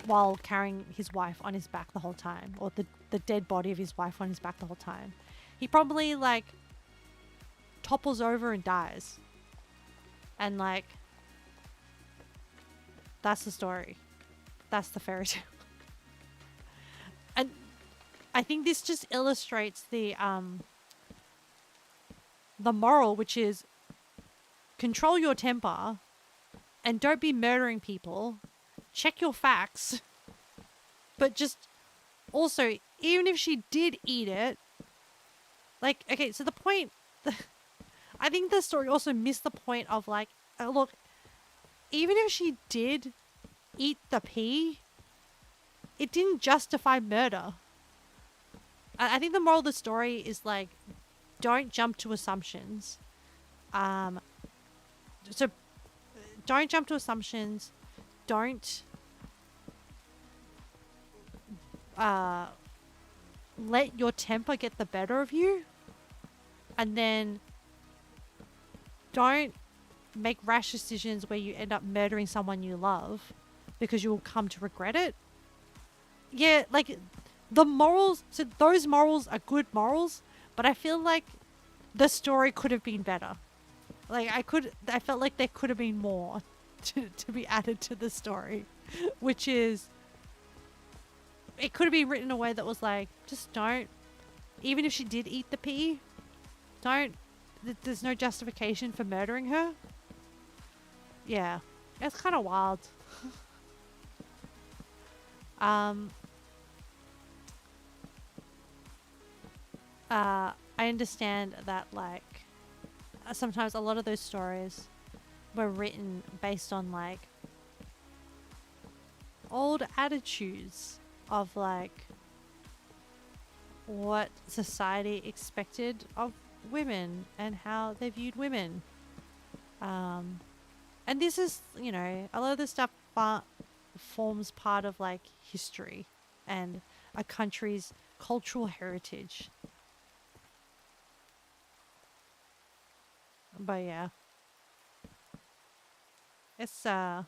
while carrying his wife on his back the whole time, or the dead body of his wife on his back the whole time, he probably like topples over and dies. And like, that's the story. That's the fairy tale. And I think this just illustrates the moral, which is control your temper and don't be murdering people. Check your facts. But just also, even if she did eat it, like, okay, so the point, I think the story also missed the point of like, look, even if she did eat the pea, it didn't justify murder. I think the moral of the story is like, don't jump to assumptions. So don't jump to assumptions. Don't let your temper get the better of you. And then don't make rash decisions where you end up murdering someone you love because you will come to regret it. Yeah, like the morals, so those morals are good morals, but I feel like the story could have been better. Like I felt like there could have been more to be added to the story, which is, it could have been written in a way that was like, just don't, even if she did eat the pea, don't, there's no justification for murdering her. Yeah, it's kind of wild. I understand that, like, sometimes a lot of those stories were written based on, like, old attitudes of, like, what society expected of women and how they viewed women. And this is, you know, a lot of this stuff forms part of, like, history and a country's cultural heritage. But yeah, it's to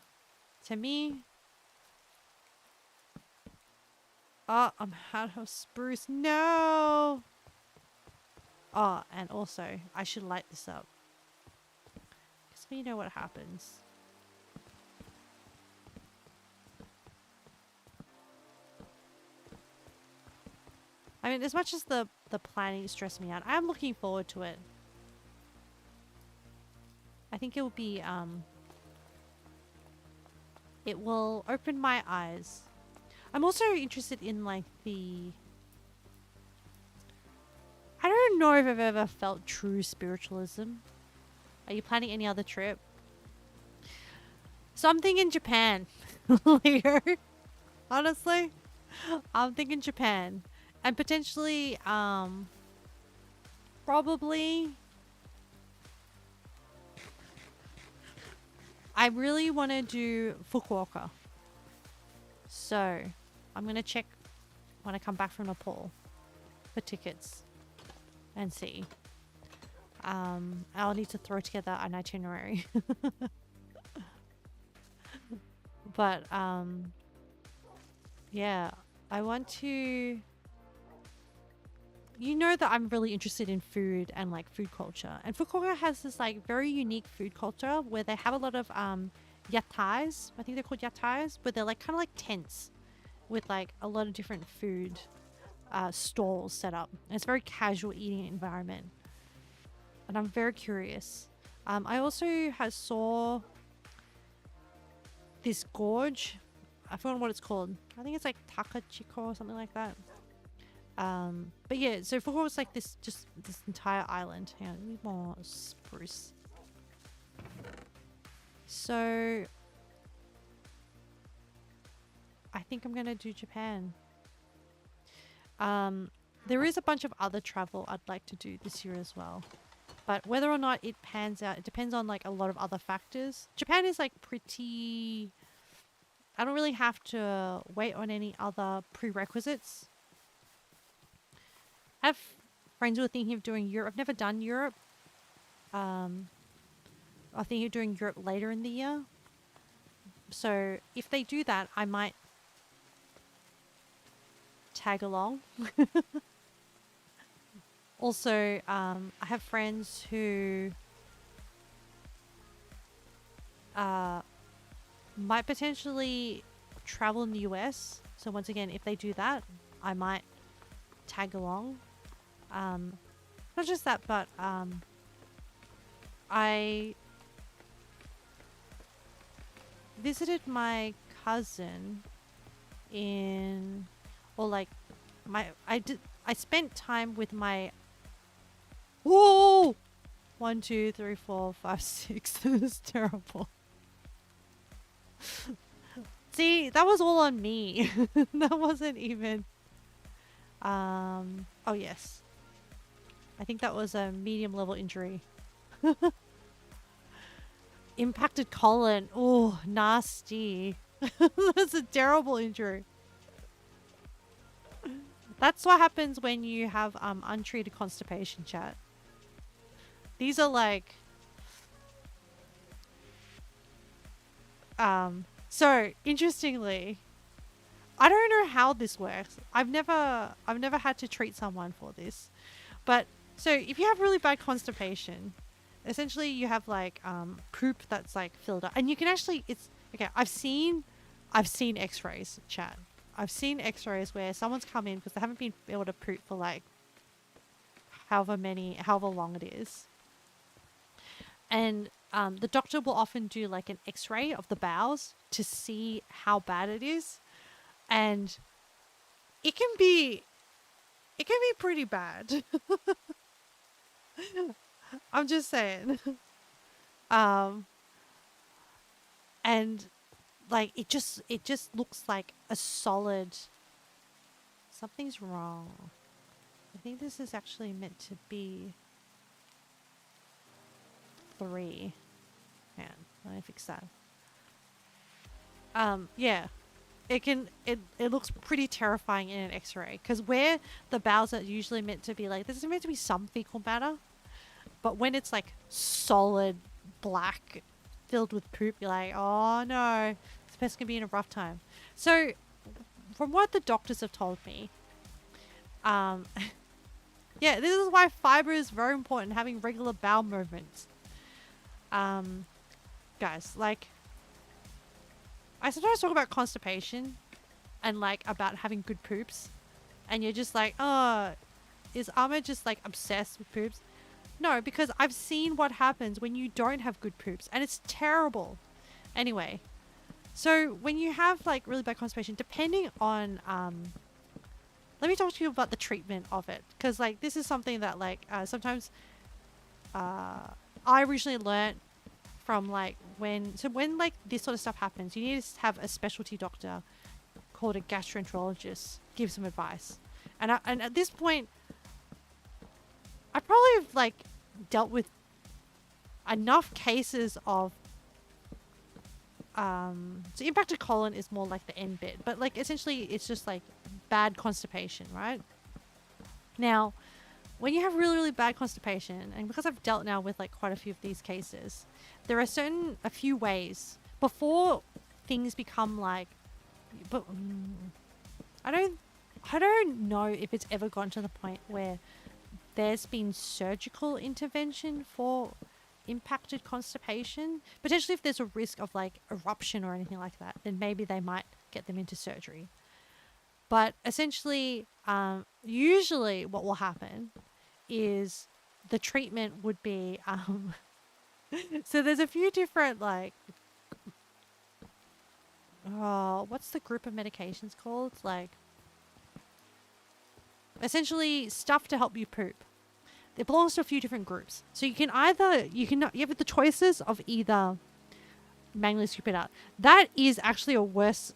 me, oh, I'm out of spruce. No. Oh, and also I should light this up because we know what happens. I mean, as much as the planning stressed me out, I'm looking forward to it. I think it will be, it will open my eyes. I'm also interested in, like, I don't know if I've ever felt true spiritualism. Are you planning any other trip? So I'm thinking Japan, Leo. Honestly, I'm thinking Japan. And potentially, probably, I really want to do Fukuoka. So I'm going to check when I come back from Nepal for tickets and see. I'll need to throw together an itinerary. But yeah, I want to, you know, that I'm really interested in food and, like, food culture. And Fukuoka has this, like, very unique food culture where they have a lot of yatais. I think they're called yatais, but they're, like, kind of like tents with, like, a lot of different food stalls set up. And it's a very casual eating environment. And I'm very curious. I also saw this gorge. I forgot what it's called. I think it's like Takachiko or something like that. But yeah, so Fukuoka was like this entire island. Hang on, I need more spruce. So I think I'm gonna do Japan. There is a bunch of other travel I'd like to do this year as well. But whether or not it pans out, it depends on, like, a lot of other factors. Japan is, like, pretty, I don't really have to wait on any other prerequisites. I have friends who are thinking of doing Europe. I've never done Europe. I'm thinking of doing Europe later in the year. So if they do that, I might tag along. Also, I have friends who might potentially travel in the US. So once again, if they do that, I might tag along. Not just that, but I visited my cousin I spent time with my, whoa, 1, 2, 3, 4, 5, 6. This is terrible. See, that was all on me. That wasn't even, oh yes, I think that was a medium level injury. Impacted colon. Oh, nasty. That's a terrible injury. That's what happens when you have untreated constipation, chat. these are like, so interestingly, I don't know how this works. I've never had to treat someone for this. But so if you have really bad constipation, essentially you have like poop that's like filled up, and you can actually, it's okay. I've seen X-rays, chat. I've seen X-rays where someone's come in because they haven't been able to poop for like however long it is, and the doctor will often do like an X-ray of the bowels to see how bad it is, and it can be pretty bad. I'm just saying. And like it just looks like a solid, something's wrong. I think this is actually meant to be 3. Man, let me fix that. Yeah. It looks pretty terrifying in an X-ray, because where the bowels are usually meant to be like, there's meant to be some fecal matter, but when it's like solid black filled with poop, you're like, oh no, this person can be in a rough time. So from what the doctors have told me, yeah, this is why fiber is very important, having regular bowel movements. Guys, like, I sometimes talk about constipation and like about having good poops, and you're just like, oh, is Ahmed just like obsessed with poops? No, because I've seen what happens when you don't have good poops, and it's terrible. Anyway, so when you have like really bad constipation, depending on let me talk to you about the treatment of it, because like this is something that like sometimes I originally learnt from like when like this sort of stuff happens, you need to have a specialty doctor called a gastroenterologist give some advice. And at this point, I probably have like dealt with enough cases of so impacted colon is more like the end bit, but like essentially it's just like bad constipation, right? Now, when you have really, really bad constipation, and because I've dealt now with like quite a few of these cases, there are a few ways before things become like, but I don't know if it's ever gotten to the point where there's been surgical intervention for impacted constipation. Potentially if there's a risk of like eruption or anything like that, then maybe they might get them into surgery. But essentially, usually what will happen is the treatment would be, so there's a few different like, oh, what's the group of medications called? Like, essentially stuff to help you poop. It belongs to a few different groups. So you can you have the choices of either manually scoop it out. That is actually a worse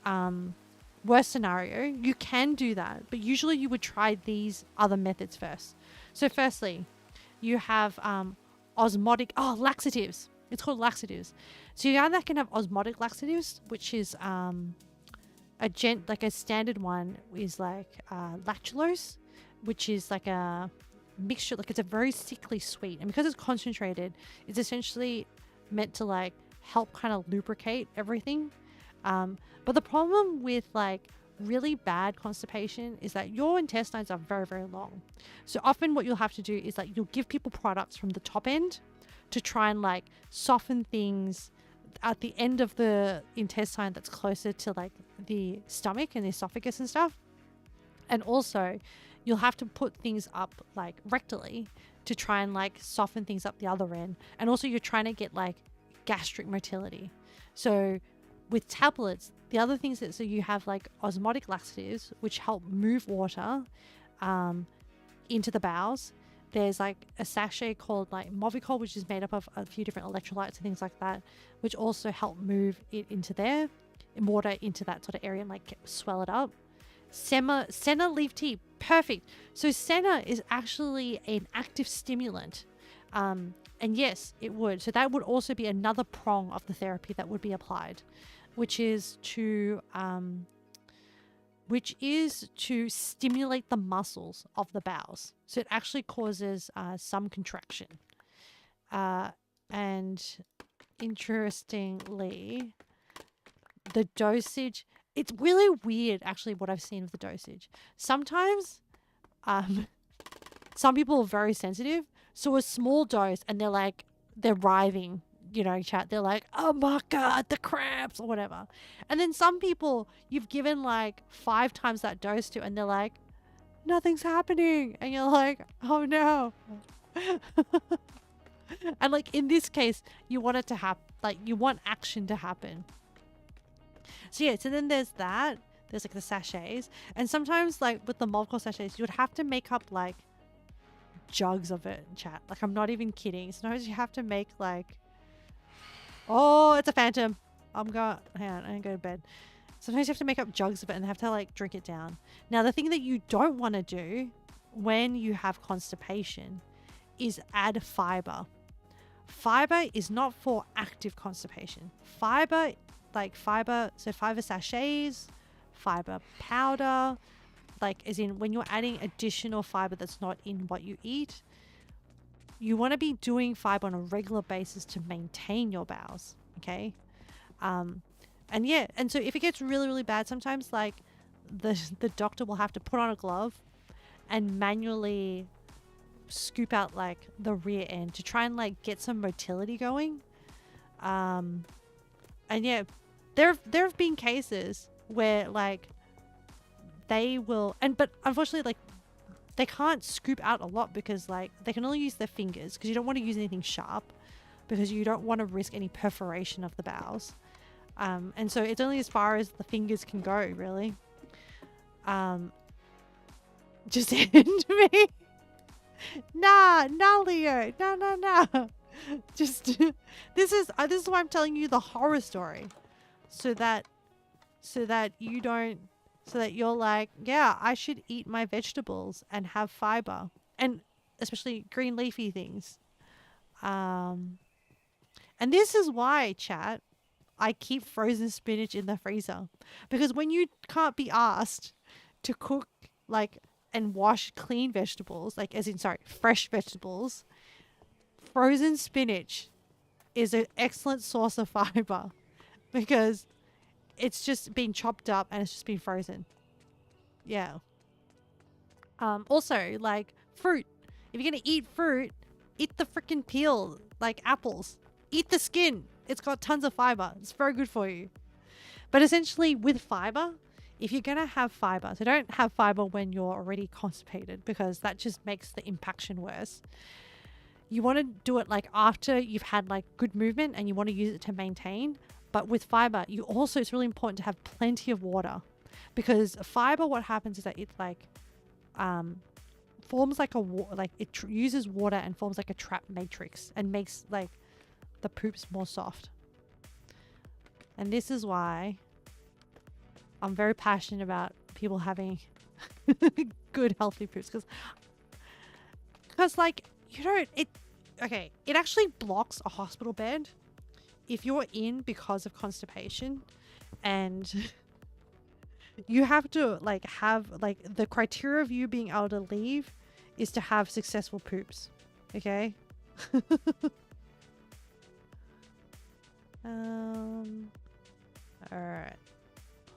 scenario. You can do that, but usually you would try these other methods first. So firstly, you have osmotic, laxatives. It's called laxatives. So you either can have osmotic laxatives, which is like a standard one is like lactulose, which is like a mixture, like it's a very sickly sweet, and because it's concentrated, it's essentially meant to like help kind of lubricate everything. But the problem with like really bad constipation is that your intestines are very, very long. So often what you'll have to do is like you'll give people products from the top end to try and like soften things at the end of the intestine that's closer to like the stomach and the esophagus and stuff. And also you'll have to put things up like rectally to try and like soften things up the other end. And also you're trying to get like gastric motility. So with tablets, the other things that, so you have like osmotic laxatives, which help move water into the bowels. There's like a sachet called like Movicol, which is made up of a few different electrolytes and things like that, which also help move it into there, water into that sort of area and like swell it up. Senna leaf tea, perfect. So senna is actually an active stimulant. And yes, it would. So that would also be another prong of the therapy that would be applied, which is to stimulate the muscles of the bowels. So it actually causes some contraction. And interestingly, the dosage, it's really weird actually what I've seen of the dosage. Sometimes some people are very sensitive, so a small dose and they're writhing, chat. They're like, oh my god, the cramps or whatever. And then some people you've given like 5 times that dose to and they're like, nothing's happening. And you're like, oh no. And like in this case, you want it to happen, like you want action to happen. So yeah, so then there's that. There's like the sachets. And sometimes like with the multiple sachets, you would have to make up like jugs of it, chat. Like I'm not even kidding. Sometimes you have to make like, oh, it's a phantom. Hang on, I'm gonna go to bed. Sometimes you have to make up jugs of it and have to like drink it down. Now the thing that you don't want to do when you have constipation is add fiber. Fiber is not for active constipation. Fiber, so fiber sachets, fiber powder, like as in when you're adding additional fiber that's not in what you eat, you want to be doing fiber on a regular basis to maintain your bowels, okay? And yeah, and so if it gets really, really bad, sometimes like the doctor will have to put on a glove and manually scoop out like the rear end to try and like get some motility going. And yeah, there have been cases where like they will, but unfortunately like they can't scoop out a lot because like they can only use their fingers because you don't want to use anything sharp because you don't want to risk any perforation of the bowels. And so it's only as far as the fingers can go, really. Just end me. Nah, Leo. No. Just this is why I'm telling you the horror story, so that you're like, yeah, I should eat my vegetables and have fiber, and especially green leafy things. And this is why, chat, I keep frozen spinach in the freezer, because when you can't be asked to cook like and wash clean vegetables, like fresh vegetables, frozen spinach is an excellent source of fiber because it's just been chopped up and it's just been frozen. Yeah. Also, like fruit. If you're gonna eat fruit, eat the freaking peel, like apples. Eat the skin. It's got tons of fiber. It's very good for you. But essentially with fiber, if you're going to have fiber, so don't have fiber when you're already constipated because that just makes the impaction worse. You want to do it like after you've had like good movement and you want to use it to maintain. But with fiber, it's really important to have plenty of water, because fiber, what happens is that it like forms like it uses water and forms like a trap matrix and makes like the poops more soft. And this is why I'm very passionate about people having good healthy poops, because like it actually blocks a hospital bed if you're in because of constipation, and you have to like have like the criteria of you being able to leave is to have successful poops. Okay. All right.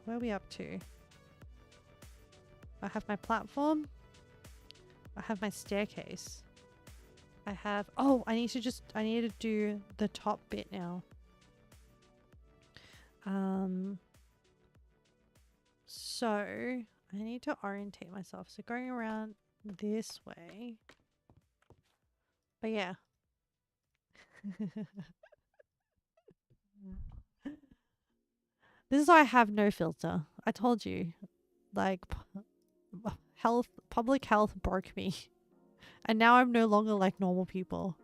Where are we up to? I have my platform. I have my staircase. I need to do the top bit now. So I need to orientate myself. So going around this way. But yeah. This is why I have no filter. I told you. Like, public health broke me. And now I'm no longer like normal people.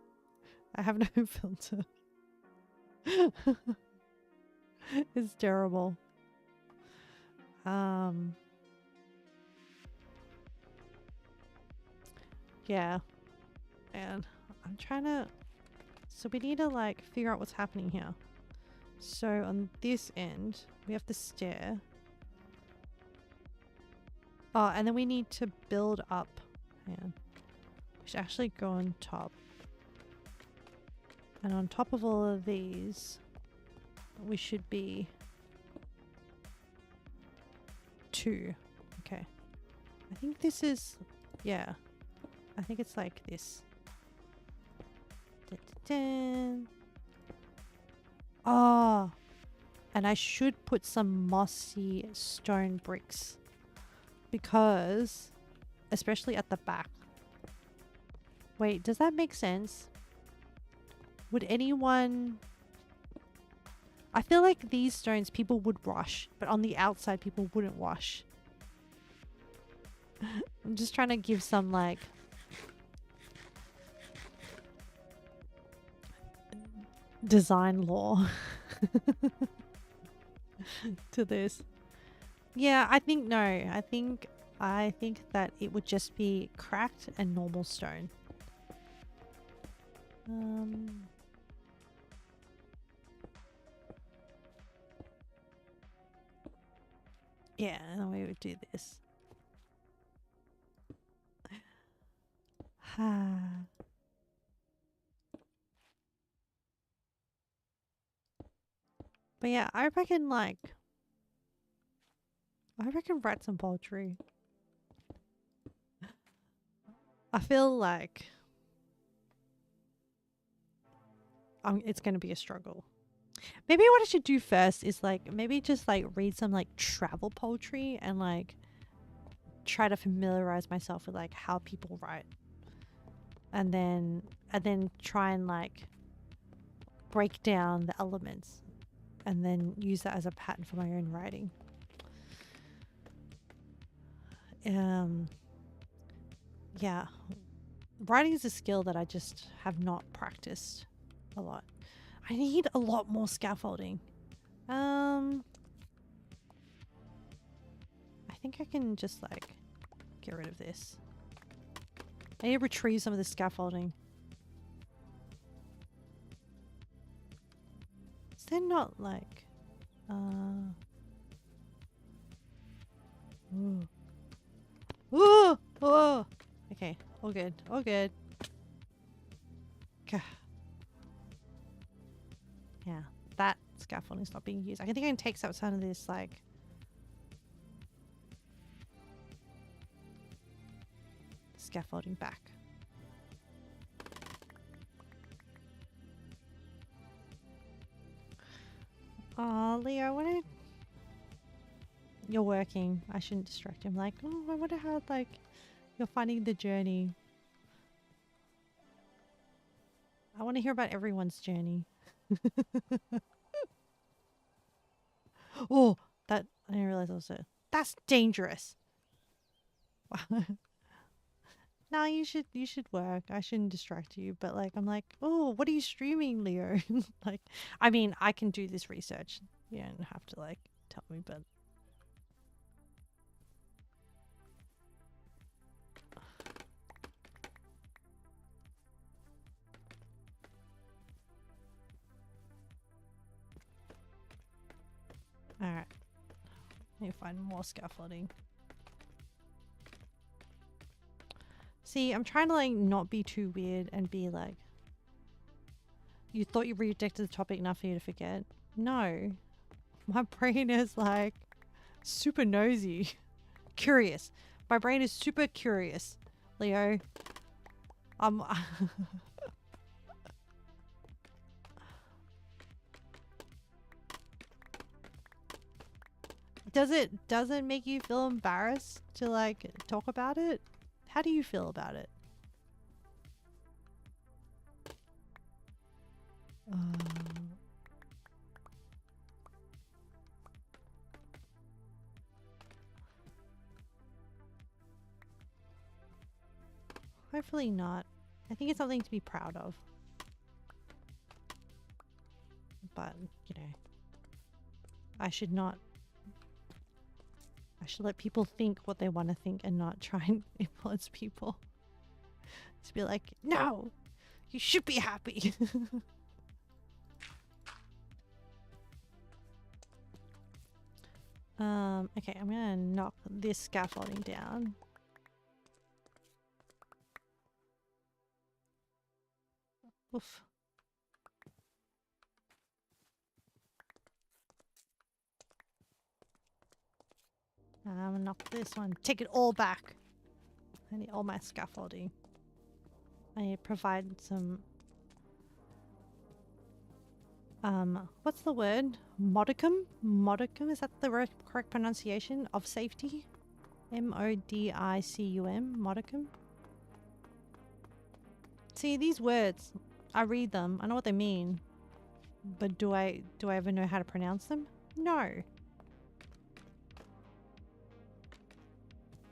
I have no filter. It's terrible. Yeah. And I'm trying to... So we need to like figure out what's happening here. So on this end, we have the stair. Oh, and then we need to build up. Yeah. We should actually go on top. And on top of all of these, we should be 2. Okay. I think this is, yeah. I think it's like this. Dun. Oh, and I should put some mossy stone bricks because, especially at the back. Wait, does that make sense? Would anyone... I feel like these stones people would wash, but on the outside people wouldn't wash. I'm just trying to give some like... design law to this. Yeah, I think no. I think that it would just be cracked and normal stone. Yeah, and then we would do this. But yeah, I reckon rats and poultry. I feel like it's going to be a struggle. Maybe what I should do first is like maybe just like read some like travel poetry and like try to familiarize myself with like how people write, and then try and like break down the elements and then use that as a pattern for my own writing. Yeah, writing is a skill that I just have not practiced a lot. I need a lot more scaffolding. I think I can just like get rid of this. I need to retrieve some of the scaffolding. Is there not like ooh. Ooh! Oh! Okay, all good. All good. Gah. Yeah, that scaffolding is not being used. I think I can take some of this like scaffolding back. Oh, Leo, what are... You're working. I shouldn't distract him. Like, oh, I wonder how like you're finding the journey. I want to hear about everyone's journey. Oh, that I didn't realize also. That's dangerous. No, you should work. I shouldn't distract you, but like I'm like, oh, what are you streaming, Leo? Like, I mean, I can do this research. You don't have to like tell me, but all right. Let me find more scaffolding. See, I'm trying to like not be too weird and be like, you thought you rejected the topic enough for you to forget? No. My brain is like super nosy. Curious. My brain is super curious, Leo. Does it make you feel embarrassed to like talk about it? How do you feel about it? Hopefully not. I think it's something to be proud of. But, you know, I should let people think what they want to think and not try and influence people. To be like, no, you should be happy. Okay, I'm gonna knock this scaffolding down. Oof. I'm gonna knock this one. Take it all back. I need all my scaffolding. I need to provide some... what's the word? Modicum? Modicum? Is that the correct pronunciation of safety? M-O-D-I-C-U-M? Modicum? See, these words, I read them. I know what they mean. But do I ever know how to pronounce them? No.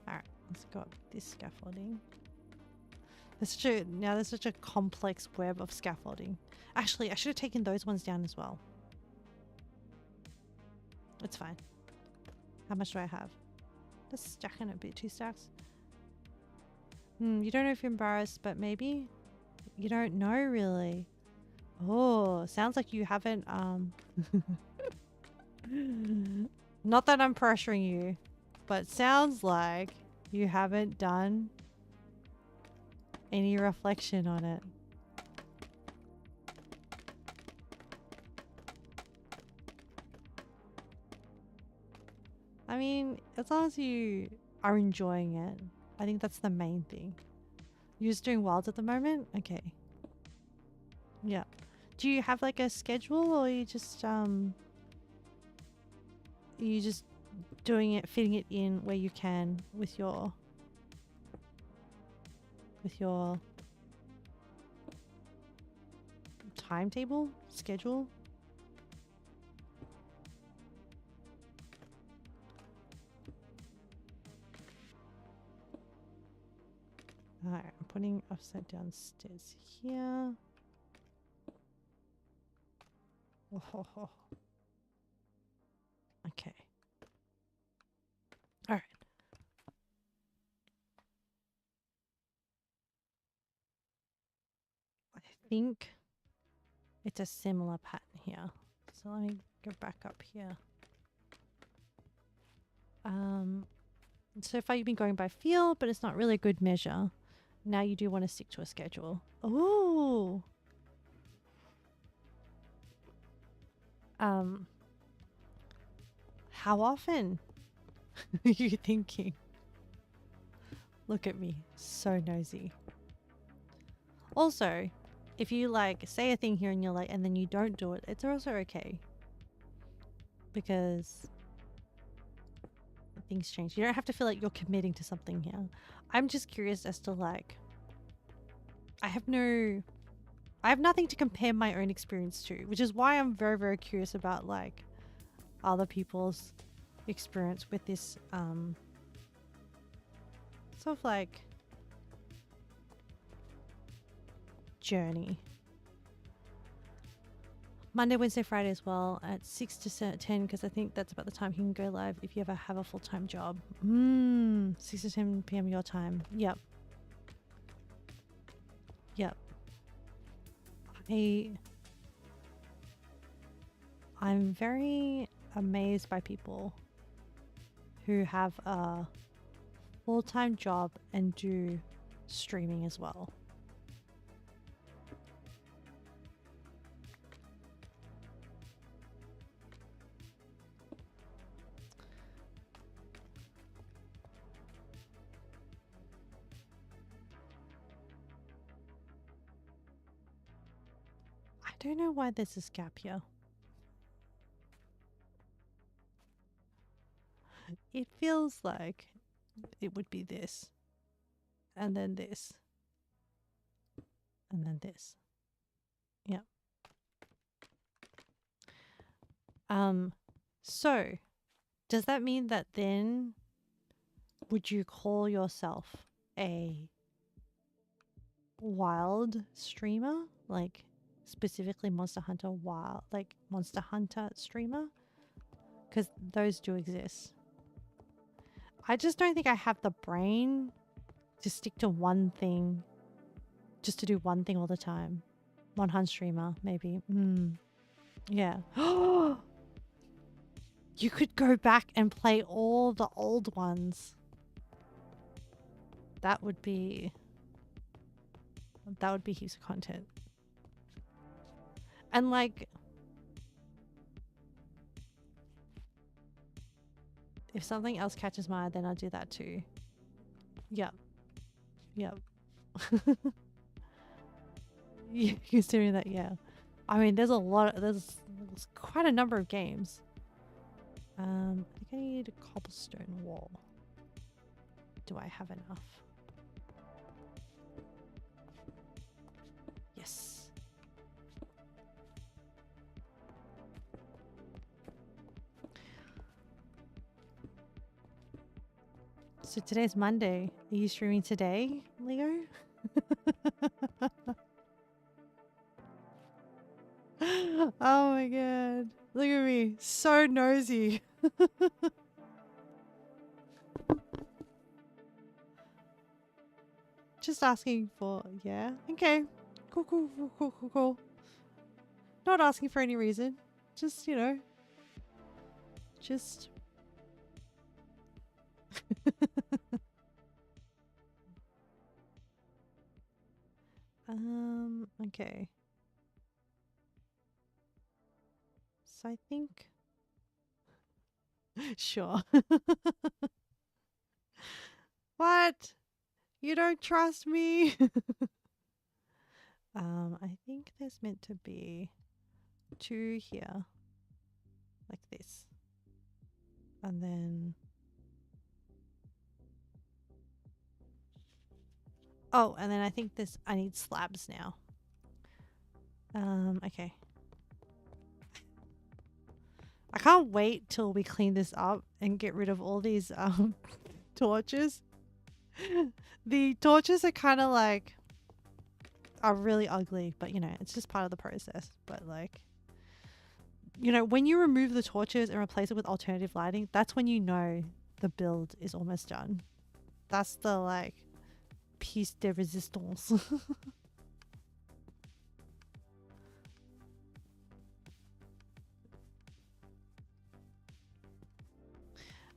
Alright, let's go up this scaffolding. There's such a complex web of scaffolding. Actually, I should have taken those ones down as well. It's fine. How much do I have? Just stacking a bit, 2 stacks. You don't know if you're embarrassed, but maybe? You don't know really. Oh, sounds like you haven't, not that I'm pressuring you, but sounds like you haven't done any reflection on it. I mean, as long as you are enjoying it, I think that's the main thing. You're just doing wilds at the moment? Okay. Yeah. Do you have like a schedule, or you just doing it, fitting it in where you can with your timetable, schedule? Alright, I'm putting upside down stairs here. Oh. Okay. Alright. I think it's a similar pattern here. So let me go back up here. So far you've been going by feel, but it's not really a good measure. Now you do want to stick to a schedule. Ooh. How often are you thinking? Look at me, so nosy. Also, if you like say a thing here and you're like, and then you don't do it, it's also okay. Because things change. You don't have to feel like you're committing to something here. I'm just curious as to like, I have nothing to compare my own experience to, which is why I'm very, very curious about like other people's experience with this sort of like journey. Monday, Wednesday, Friday as well at 6 to 10, because I think that's about the time you can go live if you ever have a full-time job. 6 to 10 p.m. your time. Yep. I'm very amazed by people who have a full-time job and do streaming as well. I don't know why there's this gap here. It feels like it would be this, and then this, and then this. Yeah. So does that mean that then would you call yourself a wild streamer? Like specifically Monster Hunter wild, like Monster Hunter streamer? Because those do exist. I just don't think I have the brain to stick to one thing, just to do one thing all the time. One hunt streamer, maybe. Yeah. You could go back and play all the old ones. That would be heaps of content. And like, If something else catches my eye, then I'll do that too. Yep. Yep. Yeah, considering that, yeah. I mean, there's there's quite a number of games. I think I need a cobblestone wall. Do I have enough? Yes. So today's Monday. Are you streaming today, Leo? Oh my god. Look at me. So nosy. Just asking for, yeah. Okay. Cool, cool, cool, cool, cool, cool. Not asking for any reason. Just, you know. Just. Okay. So I think. Sure. What? You don't trust me? I think there's meant to be 2 here. Like this. And then... Oh, and then I think this... I need slabs now. Okay. I can't wait till we clean this up and get rid of all these, torches. The torches are kind of like... are really ugly, but you know, it's just part of the process. But like... You know, when you remove the torches and replace it with alternative lighting, that's when you know the build is almost done. That's the, like, piece de resistance.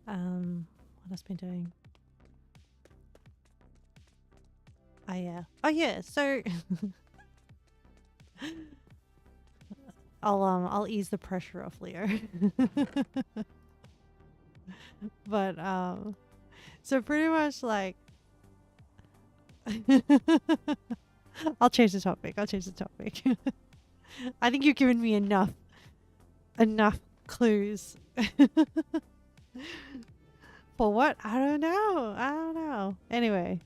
What else been doing? Oh, yeah. Oh, yeah, so... I'll ease the pressure off Leo. But so pretty much like I'll change the topic. I think you've given me enough clues. For what? I don't know. Anyway,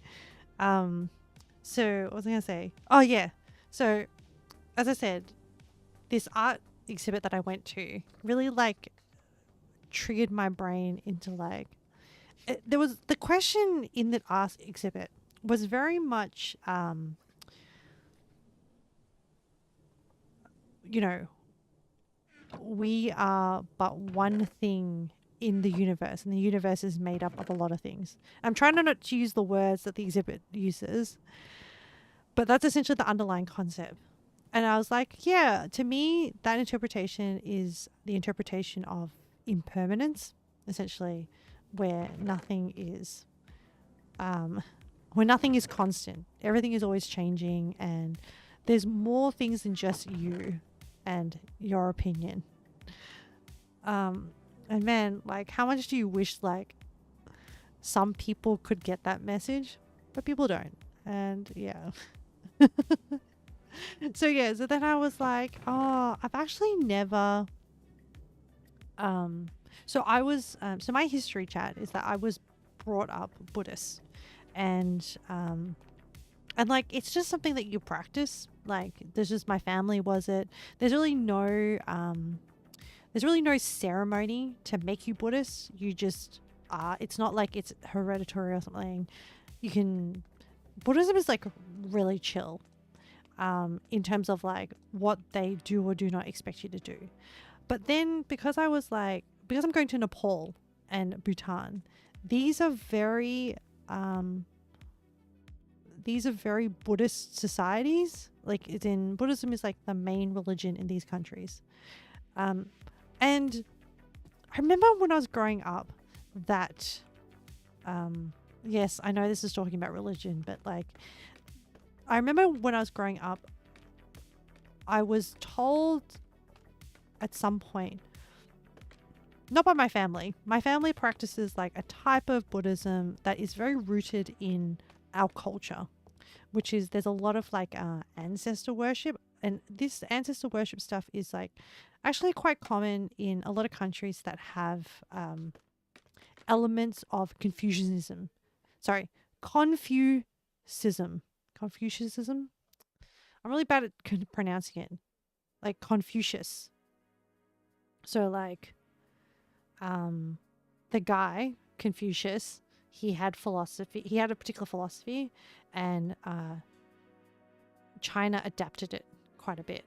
so what was I gonna say? Oh yeah. So as I said, this art exhibit that I went to really like triggered my brain into like there was the question in the art exhibit was very much you know, we are but one thing in the universe, and the universe is made up of a lot of things. I'm trying not to use the words that the exhibit uses, but that's essentially the underlying concept. And I was like, yeah, to me, that interpretation is the interpretation of impermanence, essentially, where nothing is constant. Everything is always changing, and there's more things than just you and your opinion. And man, like, how much do you wish like some people could get that message, but people don't. And yeah. So yeah, so then I was like, oh, I've actually never so I was so my history, chat, is that I was brought up Buddhist, and like it's just something that you practice. Like there's just, my family was it. There's really no ceremony to make you Buddhist. You just are. It's not like it's hereditary or something. Buddhism is like really chill in terms of like what they do or do not expect you to do. But then because I'm going to Nepal and Bhutan, these are very Buddhist societies. Like it's in Buddhism is like the main religion in these countries. And I remember when I was growing up that yes, I know this is talking about religion, but like I remember when I was growing up, I was told at some point not by my family. My family practices like a type of Buddhism that is very rooted in our culture, which is there's a lot of like ancestor worship. And this ancestor worship stuff is like actually quite common in a lot of countries that have elements of Confucianism. Sorry, Confucianism. Confucianism. I'm really bad at pronouncing it. Like Confucius. So like the guy, Confucius, he had philosophy. He had a particular philosophy, and China adapted it quite a bit.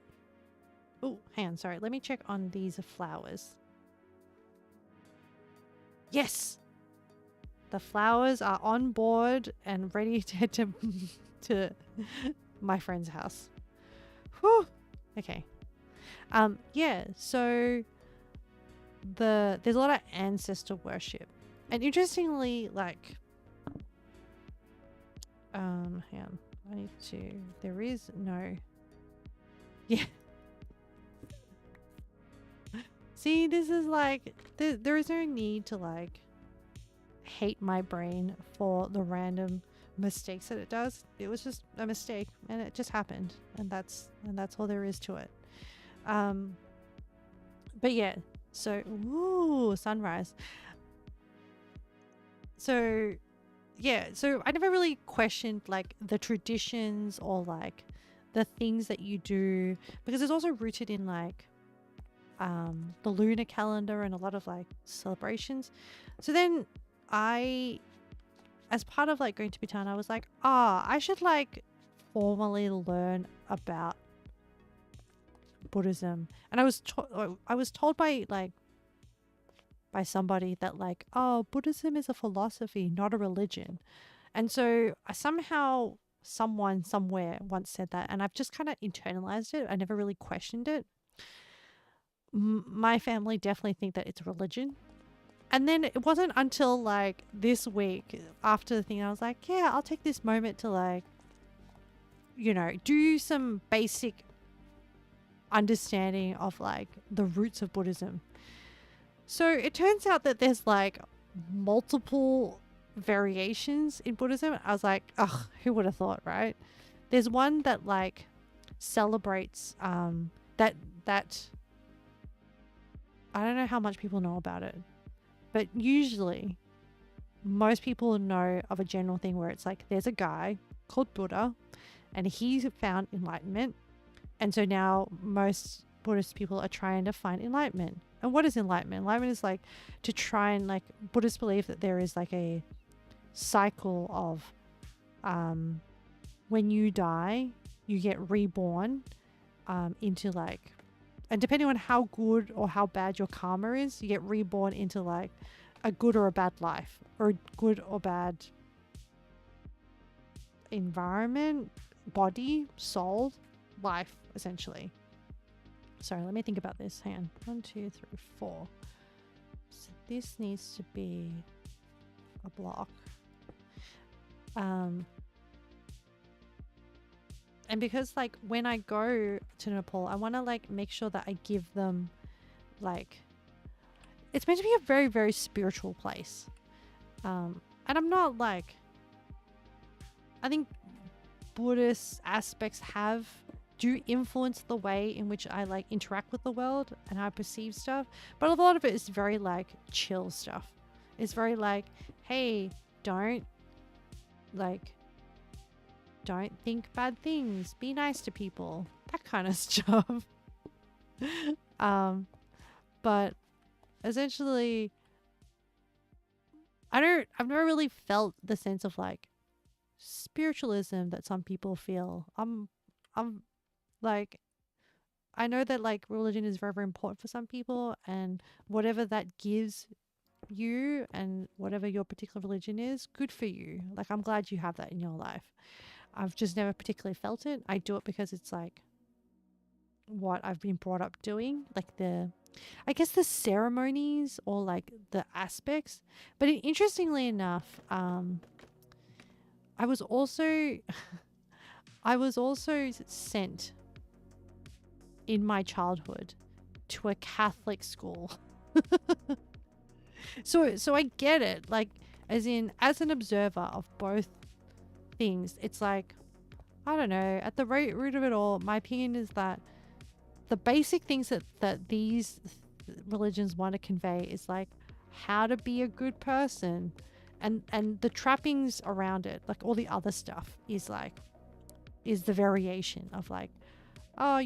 Oh, hang on, sorry. Let me check on these flowers. Yes! The flowers are on board and ready to head to my friend's house. Whew. Okay. Yeah, so there's a lot of ancestor worship. And interestingly, like hang on. I need to there is no yeah. See, this is like there is no need to like hate my brain for the random mistakes that it does. It was just a mistake and it just happened, and that's all there is to it. But yeah, so ooh, sunrise. So yeah, so I never really questioned like the traditions or like the things that you do, because it's also rooted in like the lunar calendar and a lot of like celebrations. So then I, as part of like going to Bhutan, I was like, I should like formally learn about Buddhism. And I was told by somebody that like, oh, Buddhism is a philosophy, not a religion. And so somehow someone somewhere once said that, and I've just kind of internalized it. I never really questioned it. My family definitely think that it's a religion. And then it wasn't until like this week after the thing, I was like, yeah, I'll take this moment to like, you know, do some basic understanding of like the roots of Buddhism. So it turns out that there's like multiple variations in Buddhism. I was like, ugh, who would have thought, right? There's one that like celebrates that I don't know how much people know about it, but usually most people know of a general thing where it's like there's a guy called Buddha and he found enlightenment. And so now most Buddhist people are trying to find enlightenment. And what is enlightenment? Enlightenment is like to try and like, Buddhists believe that there is like a cycle of when you die, you get reborn into like, and depending on how good or how bad your karma is, you get reborn into like a good or a bad life, or a good or bad environment, body, soul, life, essentially. Sorry, let me think about this. Hang on. 1, 2, 3, 4. So this needs to be a block. And because like when I go to Nepal, I want to like make sure that I give them like, it's meant to be a very, very spiritual place. And I'm not like, I think Buddhist aspects do influence the way in which I like interact with the world and how I perceive stuff. But a lot of it is very like chill stuff. It's very like, hey, don't think bad things. Be nice to people. That kind of stuff. But essentially, I've never really felt the sense of like spiritualism that some people feel. I'm like, I know that like religion is very, very important for some people, and whatever that gives you and whatever your particular religion is, good for you. Like, I'm glad you have that in your life. I've just never particularly felt it. I do it because it's like what I've been brought up doing, like I guess the ceremonies or like the aspects. But interestingly enough, I was also sent in my childhood to a Catholic school. So I get it. Like, as as an observer of both things, it's like, I don't know, at the root of it all, my opinion is that the basic things that these religions want to convey is like how to be a good person, and the trappings around it, like all the other stuff, is the variation of like, oh,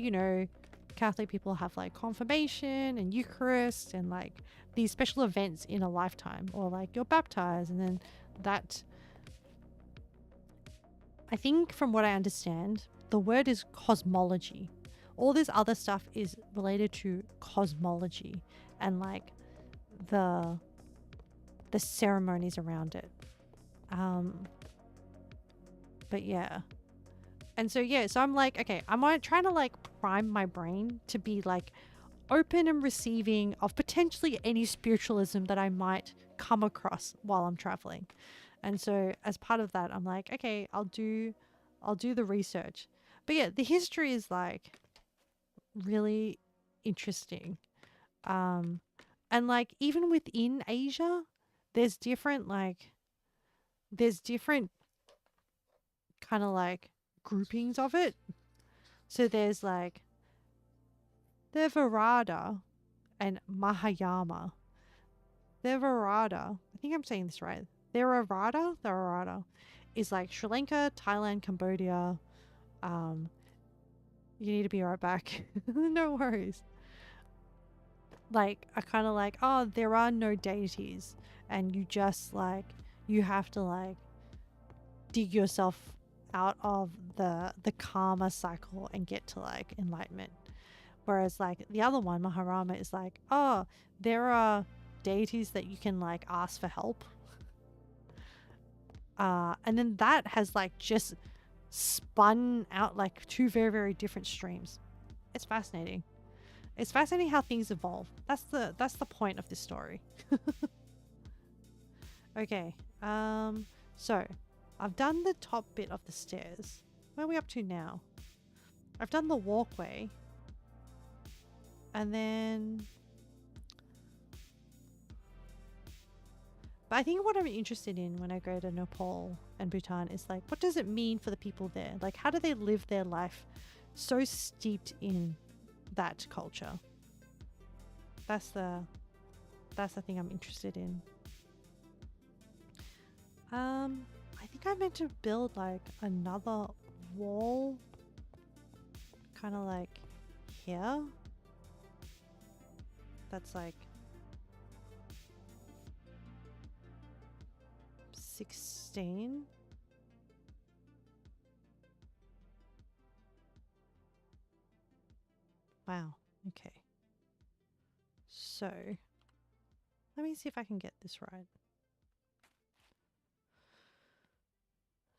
Catholic people have like confirmation and Eucharist and like these special events in a lifetime, or like you're baptized, and then that, I think from what I understand, the word is cosmology. All this other stuff is related to cosmology and like the ceremonies around it. But yeah. And so so I'm like, okay, I'm trying to like prime my brain to be like open and receiving of potentially any spiritualism that I might come across while I'm traveling. And so as part of that, I'm like, okay, I'll do the research. But yeah, the history is like really interesting. And like even within Asia, there's different kind of like groupings of it. So there's like Theravada and Mahayana. Theravada, I think I'm saying this right. Theravada is like Sri Lanka, Thailand, Cambodia. You need to be right back. No worries. Like, I kind of like, oh, there are no deities, and you just like, you have to like dig yourself out of the karma cycle and get to like enlightenment. Whereas like the other one, Maharama, is like, oh, there are deities that you can like ask for help. And then that has like just spun out like two very, very different streams. It's fascinating. It's fascinating how things evolve. That's the point of this story. Okay. So I've done the top bit of the stairs. Where are we up to now? I've done the walkway. And then... But I think what I'm interested in when I go to Nepal and Bhutan is like, what does it mean for the people there? Like, how do they live their life so steeped in that culture? That's the thing I'm interested in. I think I meant to build like another wall, kind of like here. That's like 16. Wow. Okay. So, let me see if I can get this right.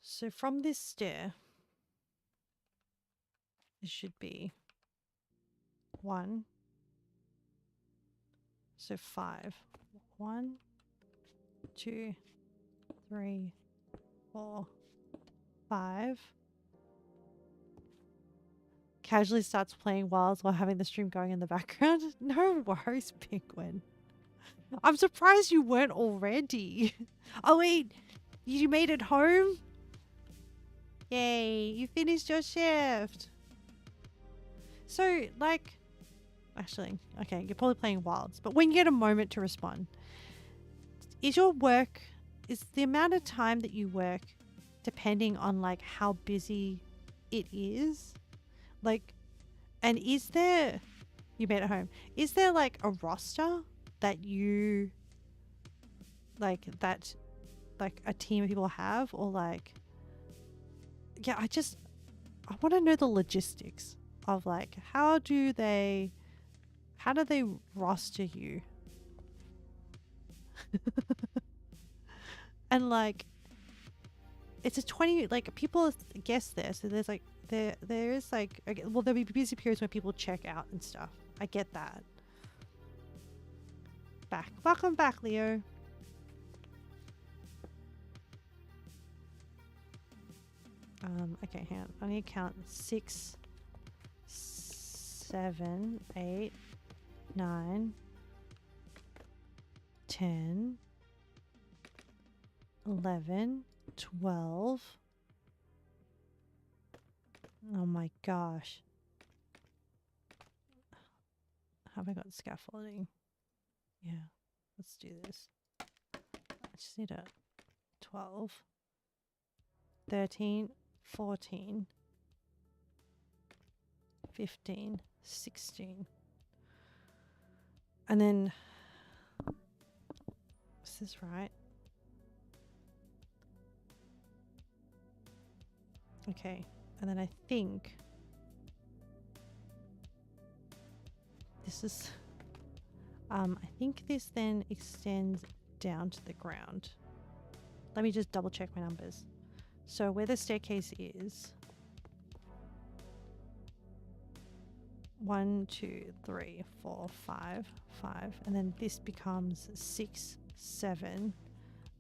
So from this stair, it should be 1. So 5. 1, 2, 3, 4, 5. Casually starts playing Wilds while having the stream going in the background. No worries, Penguin. I'm surprised you weren't already. Oh wait, you made it home? Yay, you finished your shift. So, like, actually, okay, you're probably playing Wilds, but when you get a moment to respond, is the amount of time that you work depending on like how busy it is? Like, and you made it home, is there like a roster that you, like, that like a team of people have, or like, yeah, I want to know the logistics of like, how do they roster you? And like, it's a 20, like, people guess there, so there's like, there is like, okay, well, there'll be busy periods when people check out and stuff. I get that. Welcome back, Leo. Okay, hang on. I need to count 6, 7, 8, 9, 10, 11, 12. Oh my gosh. Have I got scaffolding? Yeah, let's do this. I just need a 12, 13, 14, 15, 16. And then, is this right? Okay, and then I think this is, I think this then extends down to the ground. Let me just double check my numbers. So where the staircase is, 1, 2, 3, 4, 5, 5, and then this becomes 6, 7,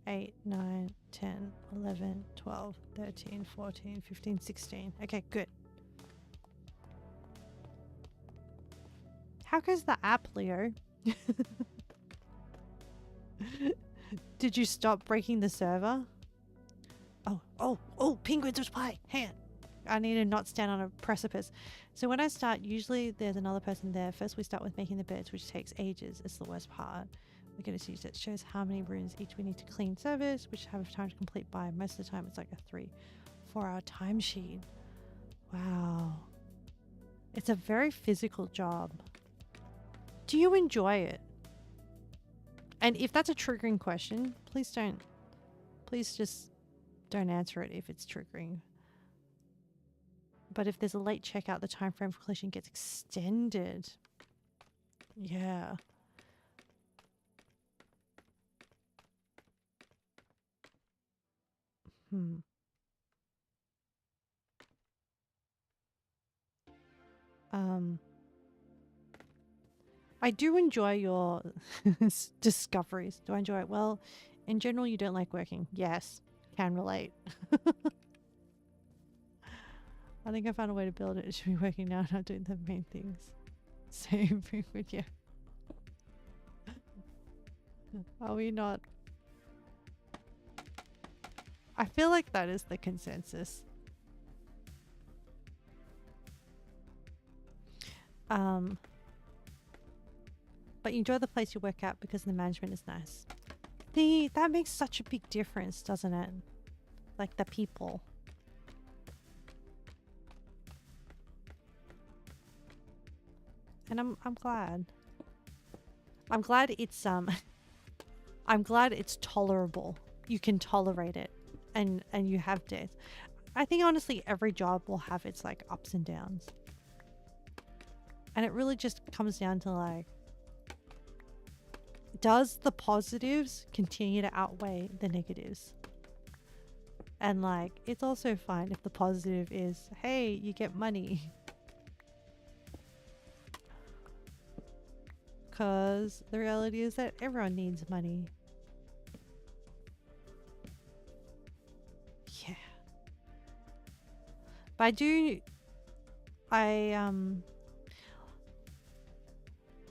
8, 9, 10, 11, 12, 13, 14, 15, 16. Okay, good. How goes the app, Leo? Did you stop breaking the server? Oh, penguins reply. Hang on. I need to not stand on a precipice. So when I start, usually there's another person there. First we start with making the beds, which takes ages. It's the worst part. We get a sheet that shows how many rooms each we need to clean service, which have time to complete by. Most of the time it's like a 3-4 hour timesheet. Wow. It's a very physical job. Do you enjoy it? And if that's a triggering question, please just don't answer it if it's triggering. But if there's a late checkout, the time frame for completion gets extended. Yeah. I do enjoy your discoveries. Do I enjoy it? Well, in general, you don't like working. Yes, can relate. I think I found a way to build it. It should be working now, not doing the main things. Same thing with you. Are we not? I feel like that is the consensus. But you enjoy the place you work at because the management is nice. That makes such a big difference, doesn't it? Like the people. And I'm glad. I'm glad it's I'm glad it's tolerable. You can tolerate it and you have days. I think honestly every job will have its like ups and downs. And it really just comes down to like, does the positives continue to outweigh the negatives? And like, it's also fine if the positive is, hey, you get money. Because the reality is that everyone needs money. Yeah. But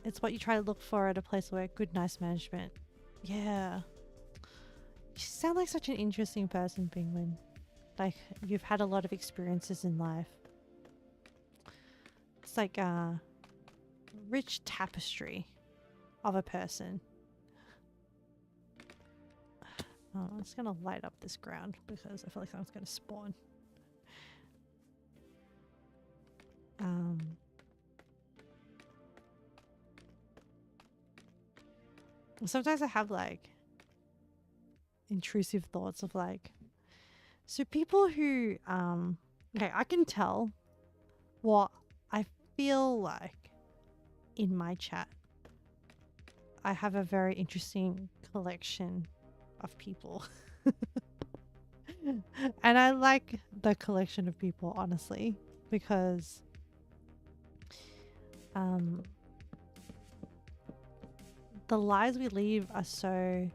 it's what you try to look for at a place where good, nice management. Yeah. You sound like such an interesting person, Penguin. Like, you've had a lot of experiences in life. It's like a rich tapestry of a person. Oh, I'm just gonna light up this ground because I feel like someone's gonna spawn. Sometimes I have like intrusive thoughts of like, so people who okay, I can tell what I feel like in my chat. I have a very interesting collection of people. And I like the collection of people, honestly, because the lives we live are so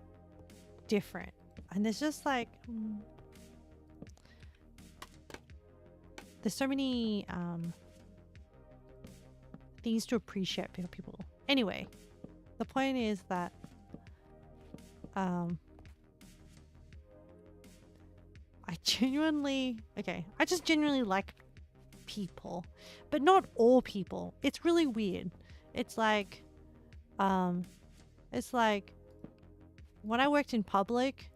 different. And there's just like there's so many things to appreciate for people. Anyway, the point is that Um, I just genuinely like people, but not all people. It's really weird. It's like, um, it's like when I worked in public,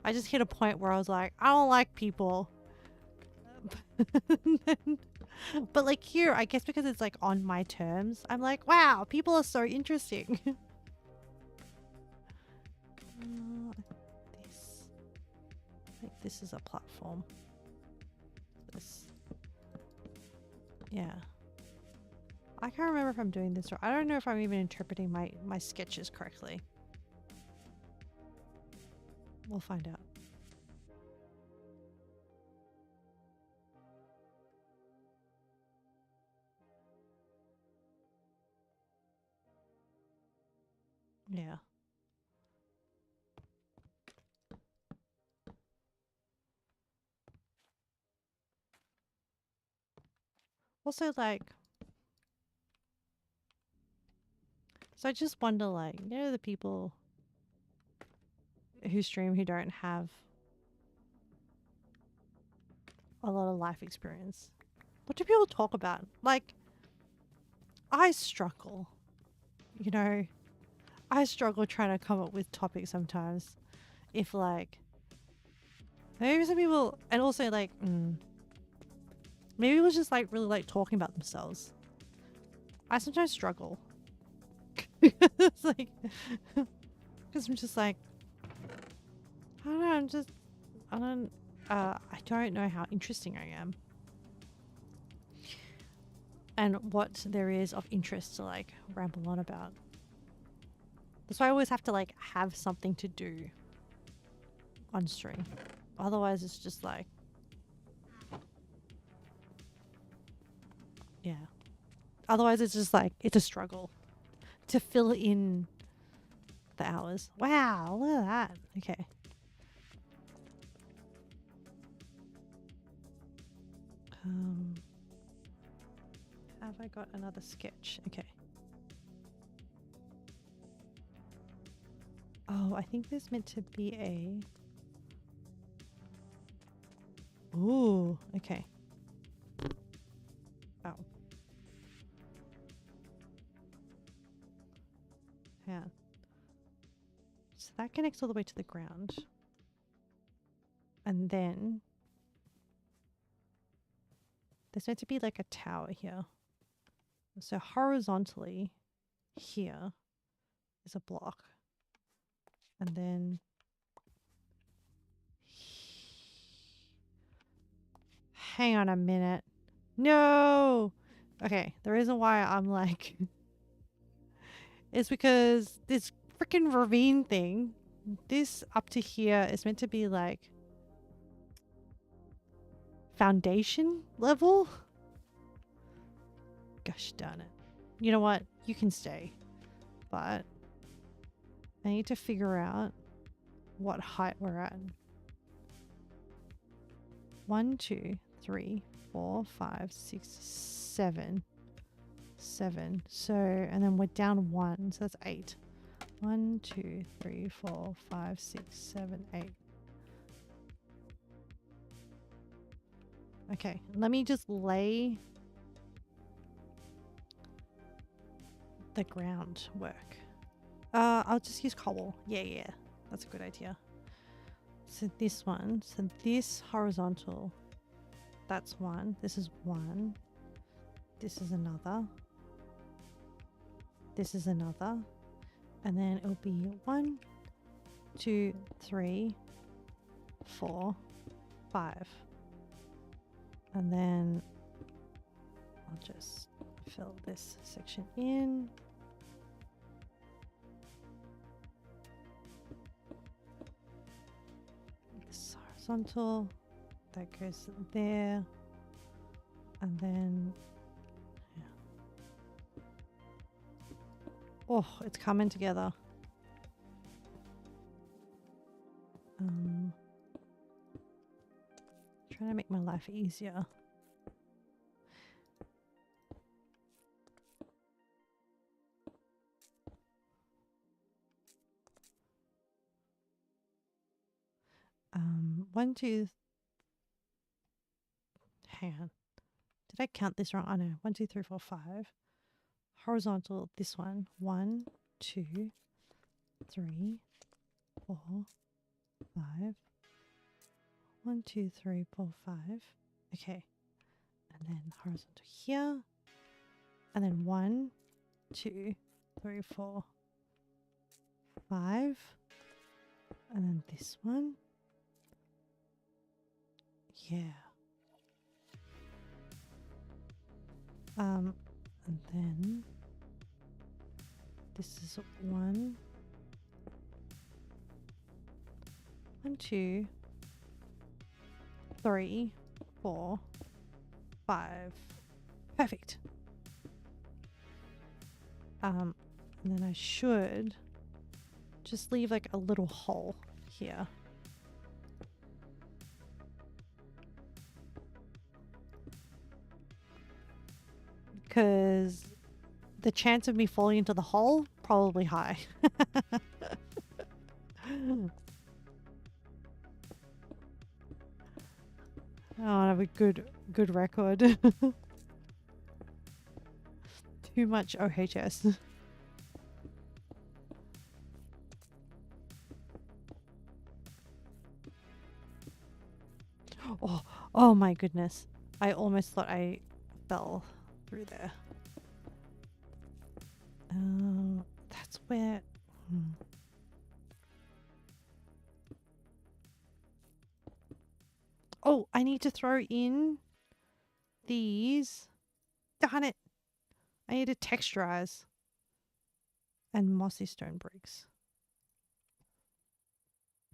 I just hit a point where I was like, I don't like people. But like here, I guess because it's like on my terms, I'm like, wow, people are so interesting. This, I think this is a platform. This, yeah. I can't remember if I'm doing this or I don't know if I'm even interpreting my sketches correctly. We'll find out. Yeah. Also, like, so I just wonder, like, you know, the people who stream who don't have a lot of life experience. What do people talk about? Like, I struggle, you know, I struggle trying to come up with topics sometimes. If, like, maybe some people, and also, like, maybe people just, like, really like talking about themselves. I sometimes struggle. It's like, because I'm just like, I don't know, I don't know how interesting I am. And what there is of interest to like ramble on about. That's why I always have to like have something to do on stream. Otherwise it's just like, yeah. Otherwise it's just like, it's a struggle to fill in the hours. Wow, look at that. Okay. Have I got another sketch? Okay. Oh, I think there's meant to be a... Ooh, okay. Oh. Yeah. So that connects all the way to the ground. And then there's meant to be like a tower here. So horizontally here is a block. And then hang on a minute. No. Okay, the reason why I'm like is because this freaking ravine thing, this up to here is meant to be like foundation level. Gosh darn it. You know what? You can stay. But I need to figure out what height we're at. 1, 2, 3, 4, 5, 6, 7. 7. So, and then we're down 1. So that's 8. 1, 2, 3, 4, 5, 6, 7, 8. Okay, let me just lay the groundwork. I'll just use cobble. Yeah, that's a good idea. So this one, so this horizontal, that's 1. This is 1. This is another. This is another. And then it'll be 1, 2, 3, 4, 5. And then I'll just fill this section in. This horizontal, that goes there. And then, yeah. Oh, it's coming together. Trying to make my life easier. 1, 2. Hang on. Did I count this wrong? Oh no. 1, 2, 3, 4, 5. Horizontal, this one. 1, 2, 3, 4, 5. 1, 2, 3, 4, 5. Okay. And then horizontal here. And then 1, 2, 3, 4, 5. And then this one. Yeah. And then this is 1, 2, 3, 4, 5. Perfect. And then I should just leave like a little hole here. Because the chance of me falling into the hole, probably high. I have a good record. Too much OHS. Oh my goodness. I almost thought I fell through there. That's where... Oh, I need to throw in these. Darn it. I need to texturize. And mossy stone bricks.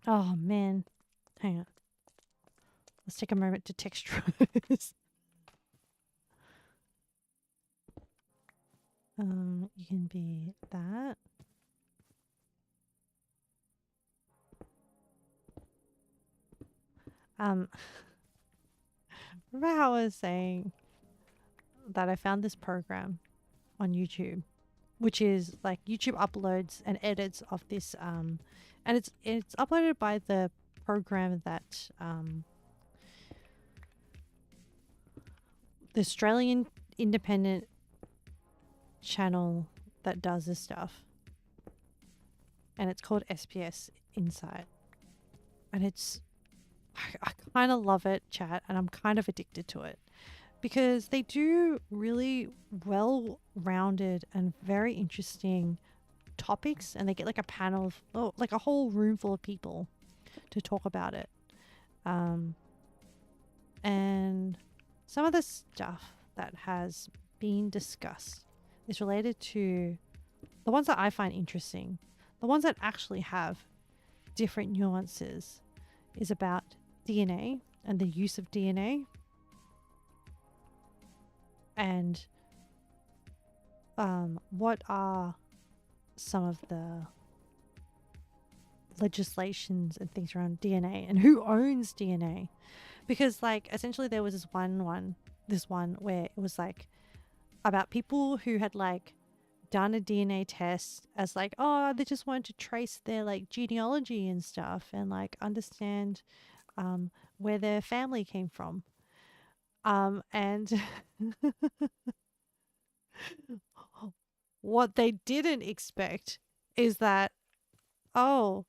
Oh, man. Hang on. Let's take a moment to texturize. You can be that. Remember how I was saying that I found this program on YouTube, which is like YouTube uploads and edits of this, and it's uploaded by the program that the Australian independent channel that does this stuff, and it's called SPS Insight, and it's I kind of love it, chat, and I'm kind of addicted to it because they do really well-rounded and very interesting topics, and they get like a panel of like a whole room full of people to talk about it. And some of the stuff that has been discussed is related to the ones that I find interesting. The ones that actually have different nuances is about DNA and the use of DNA, and what are some of the legislations and things around DNA and who owns DNA. Because like essentially there was this one where it was like about people who had like done a DNA test as like, oh, they just wanted to trace their like genealogy and stuff and like understand where their family came from. And what they didn't expect is that, oh,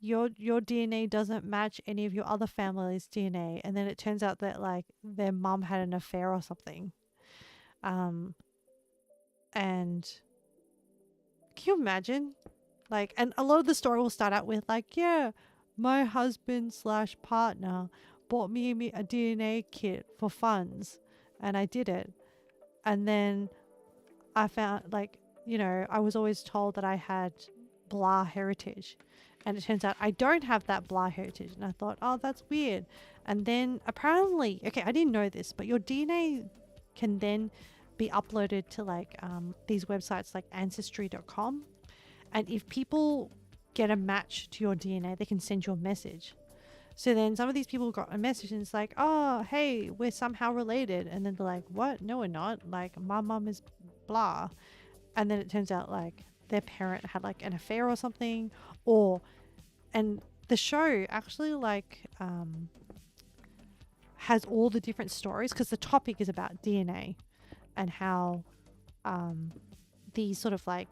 your DNA doesn't match any of your other family's DNA, and then it turns out that like their mum had an affair or something. And can you imagine? Like, and a lot of the story will start out with like, yeah, my husband / partner bought me a DNA kit for funds, and I did it. And then I found like, you know, I was always told that I had blah heritage. And it turns out I don't have that blah heritage. And I thought, oh, that's weird. And then apparently, okay, I didn't know this, but your DNA can then be uploaded to like these websites like ancestry.com. And if people get a match to your DNA, they can send you a message. So then some of these people got a message and it's like, oh, hey, we're somehow related. And then they're like, what? No, we're not. Like, my mum is blah. And then it turns out like their parent had like an affair or something, and the show actually like has all the different stories because the topic is about DNA and how these sort of like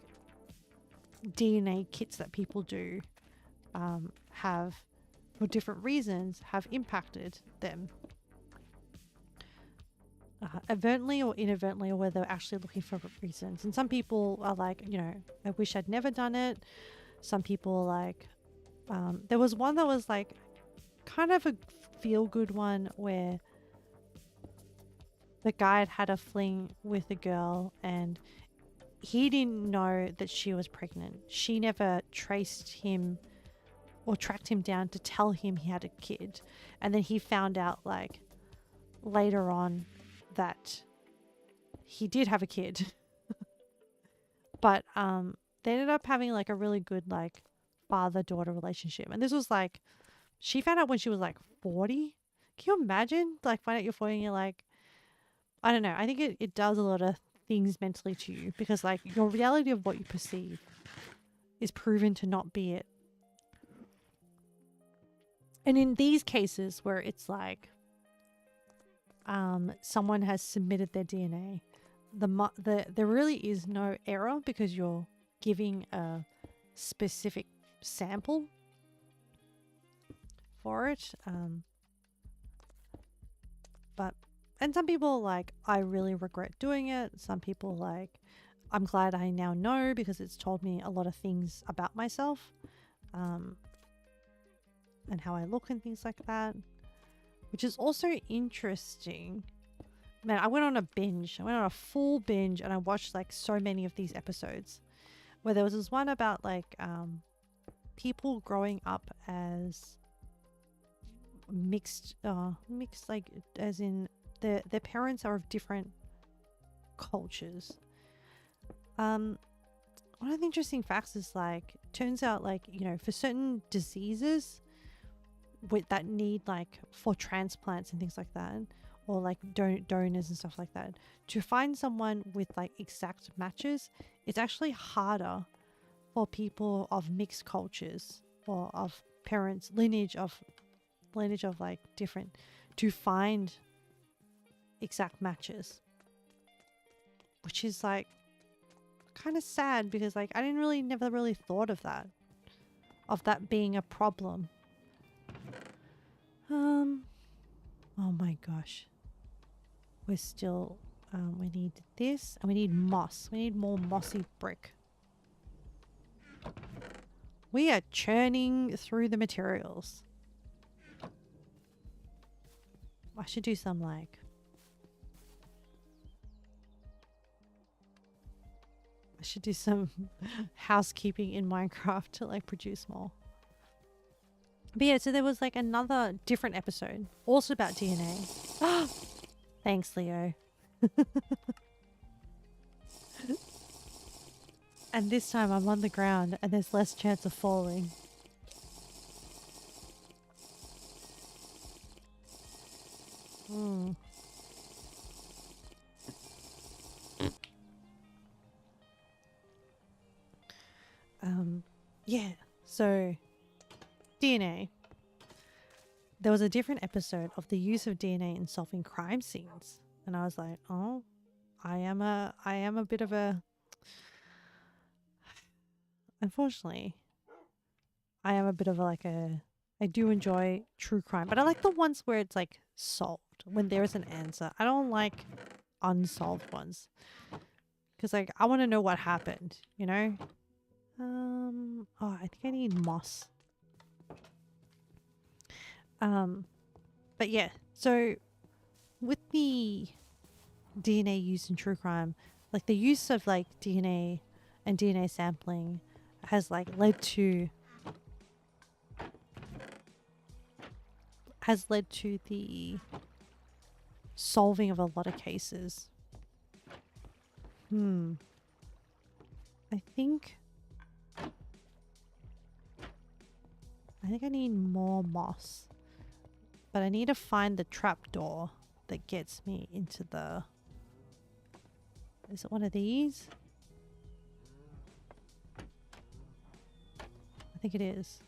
DNA kits that people do have, for different reasons, have impacted them. Advertently or inadvertently, or whether they're actually looking for reasons. And some people are like, you know, I wish I'd never done it. Some people like, there was one that was like kind of a feel good one where the guy had a fling with a girl and he didn't know that she was pregnant. She never traced him or tracked him down to tell him he had a kid. And then he found out like later on that he did have a kid. But they ended up having like a really good like father-daughter relationship. And this was like, she found out when she was like 40. Can you imagine like find out you're 40 and you're like, I don't know. I think it does a lot of things mentally to you because like your reality of what you perceive is proven to not be it. And in these cases where it's like someone has submitted their DNA, there really is no error because you're giving a specific sample for it. And some people like, I really regret doing it. Some people like, I'm glad I now know because it's told me a lot of things about myself, and how I look and things like that, which is also interesting. Man, I went on a binge. I went on a full binge and I watched like so many of these episodes where there was this one about like people growing up as mixed like as in their parents are of different cultures. One of the interesting facts is like, turns out like, you know, for certain diseases that need like for transplants and things like that, or like donors and stuff like that, to find someone with like exact matches, it's actually harder for people of mixed cultures or of parents lineage of like different, to find exact matches, which is like kind of sad because like I never really thought of that being a problem. Oh my gosh, we're still we need this and we need moss. We need more mossy brick. We are churning through the materials. I should do some like housekeeping in Minecraft to like produce more. But yeah, so there was like another different episode also about DNA. Thanks, Leo. And this time I'm on the ground and there's less chance of falling. Yeah, so DNA. There was a different episode of the use of DNA in solving crime scenes. And I was like, oh, I am a bit of a, unfortunately, I am a bit of I do enjoy true crime, but I like the ones where it's like solved, when there is an answer. I don't like unsolved ones. Because like, I want to know what happened, you know? Oh, I think I need moss. But yeah, so with the DNA used in true crime, like the use of like DNA and DNA sampling has like led to the solving of a lot of cases. I think I need more moss. But I need to find the trapdoor that gets me into the... Is it one of these? I think it is.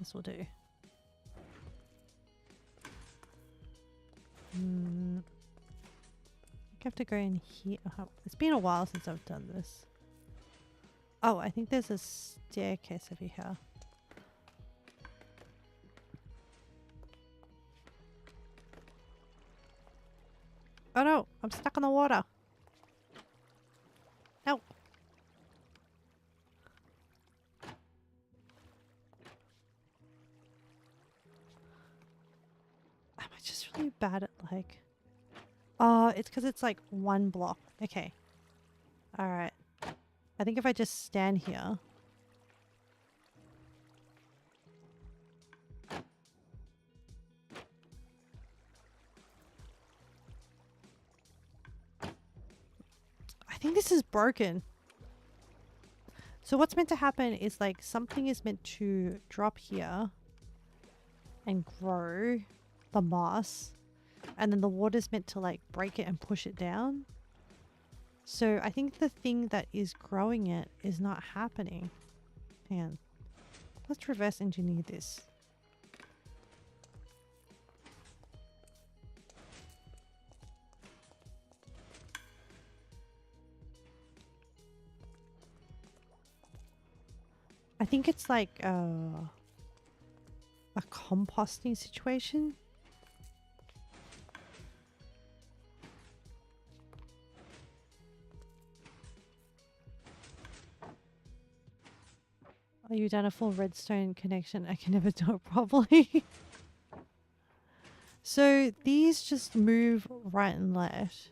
This will do. I have to go in here. Oh, it's been a while since I've done this. Oh, I think there's a staircase over here. Oh no, I'm stuck in the water. No. Am I just really bad at like... Oh, it's because it's like one block. Okay. Alright. I think if I just stand here... I think this is broken. So what's meant to happen is like something is meant to drop here and grow the moss, and then the water's meant to like break it and push it down. So I think the thing that is growing it is not happening. Hang on. Let's reverse engineer this. I think it's like a composting situation. Oh, you done a full redstone connection? I can never do it properly. So these just move right and left.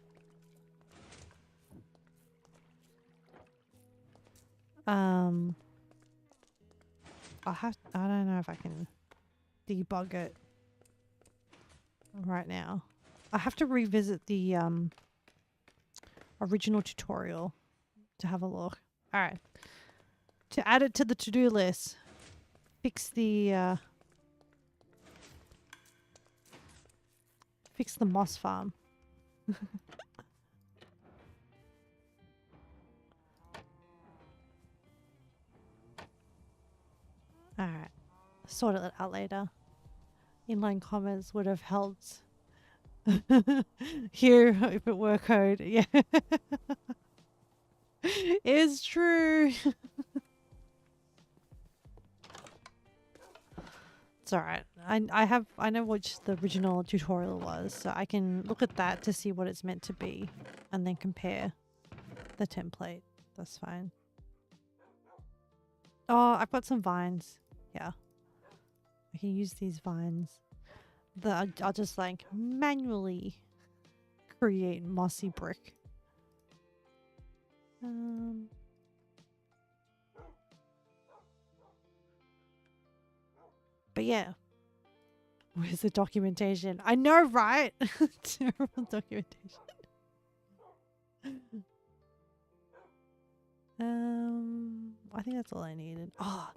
I don't know if I can debug it right now. I have to revisit the original tutorial to have a look. All right. To add it to the to-do list, fix the moss farm. All right. Sort it out later. Inline comments would have helped. Here, if it were code, yeah. It's true. It's alright. I know which the original tutorial was, so I can look at that to see what it's meant to be and then compare the template. That's fine. Oh, I've got some vines. Yeah. I can use these vines. I'll just like manually create mossy brick. But yeah. Where's the documentation? I know, right? Terrible documentation. I think that's all I needed. Oh,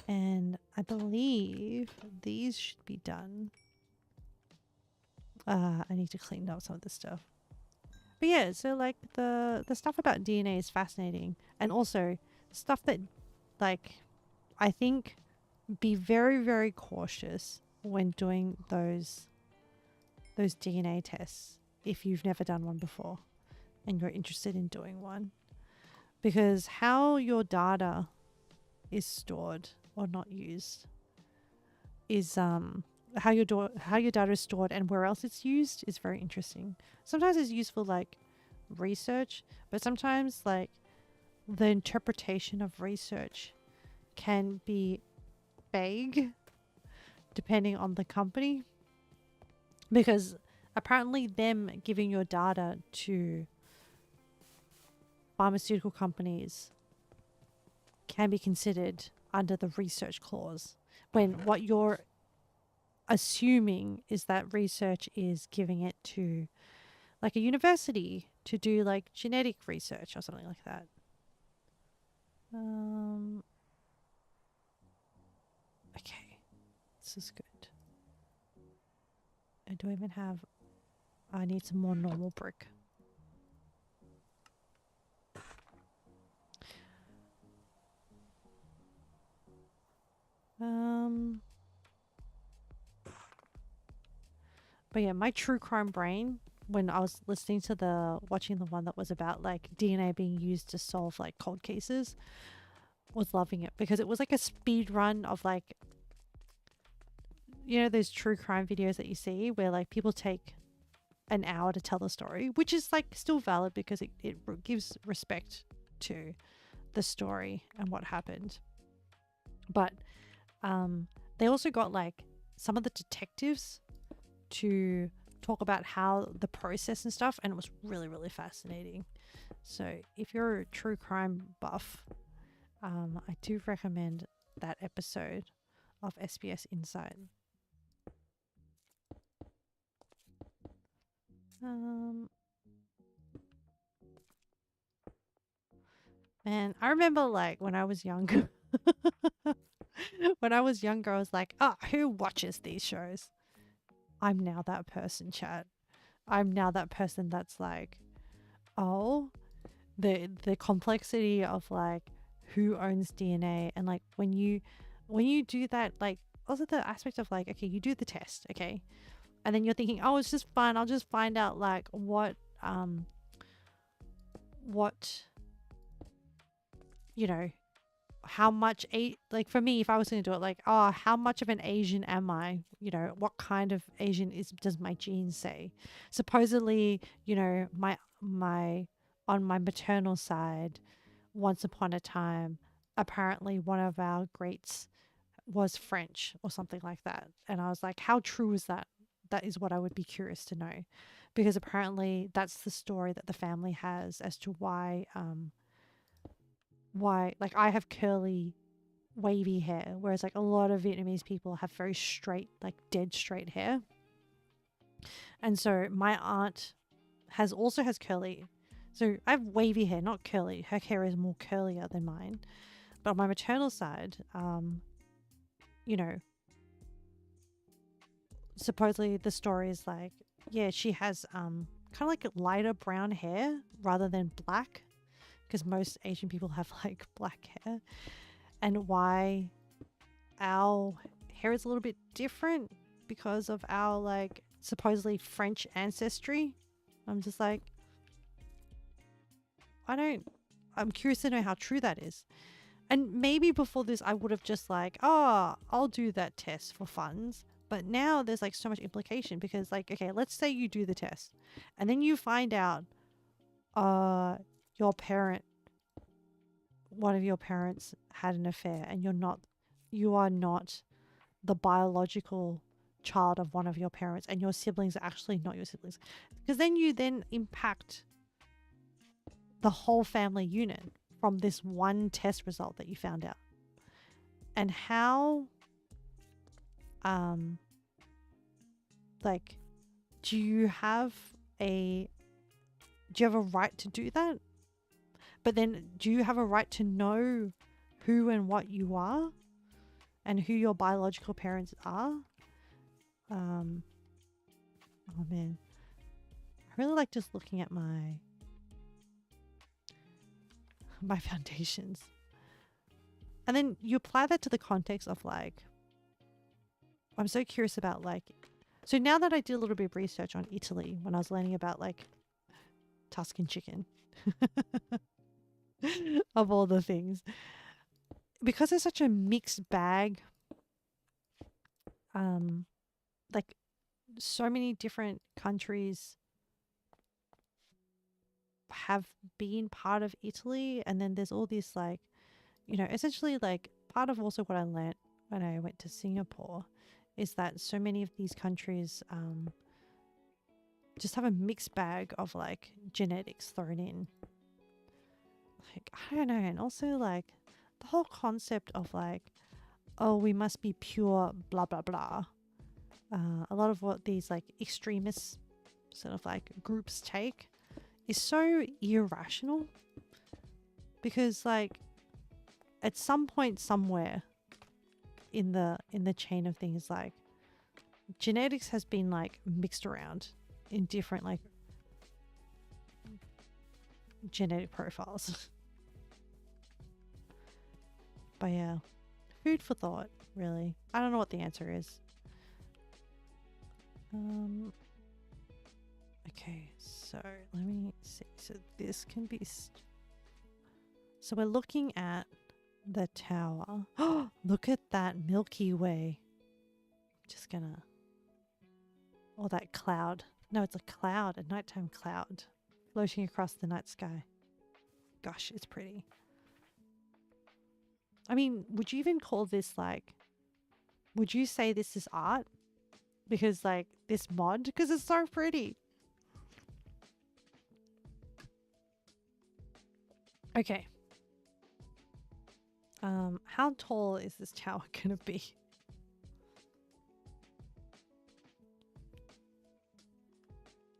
and I believe these should be done. I need to clean up some of this stuff. But yeah, so like the stuff about DNA is fascinating, and also stuff that like I think be very, very cautious when doing those DNA tests if you've never done one before and you're interested in doing one, because how your data is stored or not used is how your data is stored and where else it's used is very interesting. Sometimes it's useful like research, but sometimes like the interpretation of research can be vague depending on the company, because apparently them giving your data to pharmaceutical companies can be considered under the research clause, when what you're assuming is that research is giving it to like a university to do like genetic research or something like that. Okay, this is good. Do I even have... I need some more normal brick. But yeah, my true crime brain, when I was watching the one that was about like DNA being used to solve like cold cases, was loving it because it was like a speed run of like, you know, those true crime videos that you see where like people take an hour to tell the story, which is like still valid because it gives respect to the story and what happened. But they also got like some of the detectives to talk about how the process and stuff, and it was really, really fascinating. So if you're a true crime buff, I do recommend that episode of SBS Insight. Man, I remember like when I was younger. When I was younger, I was like, oh, who watches these shows? I'm now that person, chat. I'm now that person that's like, oh, the complexity of like who owns DNA, and like when you do that, like also the aspect of like, okay, you do the test, okay, and then you're thinking, oh, it's just fun, I'll just find out like what you know, how much like for me, if I was going to do it, like, oh, how much of an Asian am I, you know, what kind of Asian does my genes say? Supposedly, you know, my on my maternal side, once upon a time, apparently one of our greats was French or something like that, and I was like, how true is that? That is what I would be curious to know, because apparently that's the story that the family has as to why like I have curly wavy hair, whereas like a lot of Vietnamese people have very straight, like dead straight hair. And so my aunt has curly. So I have wavy hair, not curly. Her hair is more curlier than mine. But on my maternal side, you know, supposedly the story is like, yeah, she has kind of like lighter brown hair rather than black, because most Asian people have like black hair. And why our hair is a little bit different because of our like supposedly French ancestry. I'm just like, I'm curious to know how true that is. And maybe before this, I would have just like, oh, I'll do that test for funds. But now there's like so much implication because like, okay, let's say you do the test and then you find out, your parent, one of your parents had an affair and you are not the biological child of one of your parents, and your siblings are actually not your siblings, because then you impact the whole family unit from this one test result that you found out. And how like do you have a right to do that? But then do you have a right to know who and what you are and who your biological parents are? Oh man, I really like just looking at my foundations. And then you apply that to the context of like, I'm so curious about like, so now that I did a little bit of research on Italy when I was learning about like Tuscan chicken, of all the things, because it's such a mixed bag, like so many different countries have been part of Italy, and then there's all this like, you know, essentially like part of also what I learned when I went to Singapore is that so many of these countries just have a mixed bag of like genetics thrown in. Like, I don't know. And also like the whole concept of like, oh, we must be pure, blah, blah, blah. A lot of what these like extremists sort of like groups take is so irrational, because like at some point somewhere in the chain of things, like genetics has been like mixed around in different like genetic profiles. But yeah, food for thought, really. I don't know what the answer is. Okay, so let me see. So this can be... So we're looking at the tower. Oh, look at that Milky Way. Just gonna... Or that cloud. No, it's a cloud, a nighttime cloud floating across the night sky. Gosh, it's pretty. I mean, would you even call this like... Would you say this is art? Because like this mod? Because it's so pretty. Okay. How tall is this tower gonna be?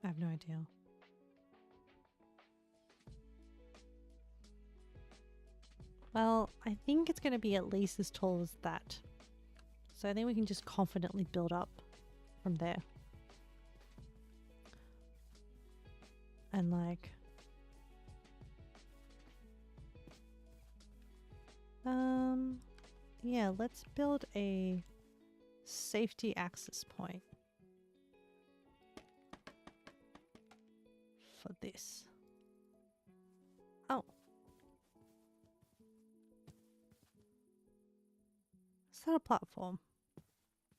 I have no idea. Well, I think it's gonna be at least as tall as that. So I think we can just confidently build up from there. And like... yeah, let's build a safety access point for this. Oh. Is that a platform?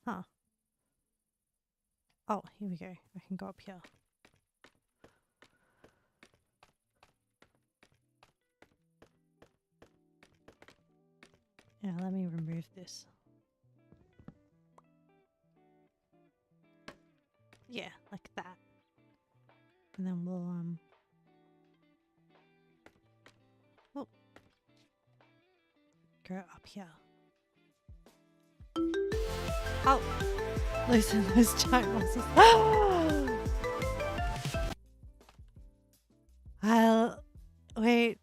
Huh. Oh, here we go. I can go up here. Yeah, let me remove this. Yeah, like that. And then we'll, oh, go up here. Oh, loosen those giant muscles. Wait.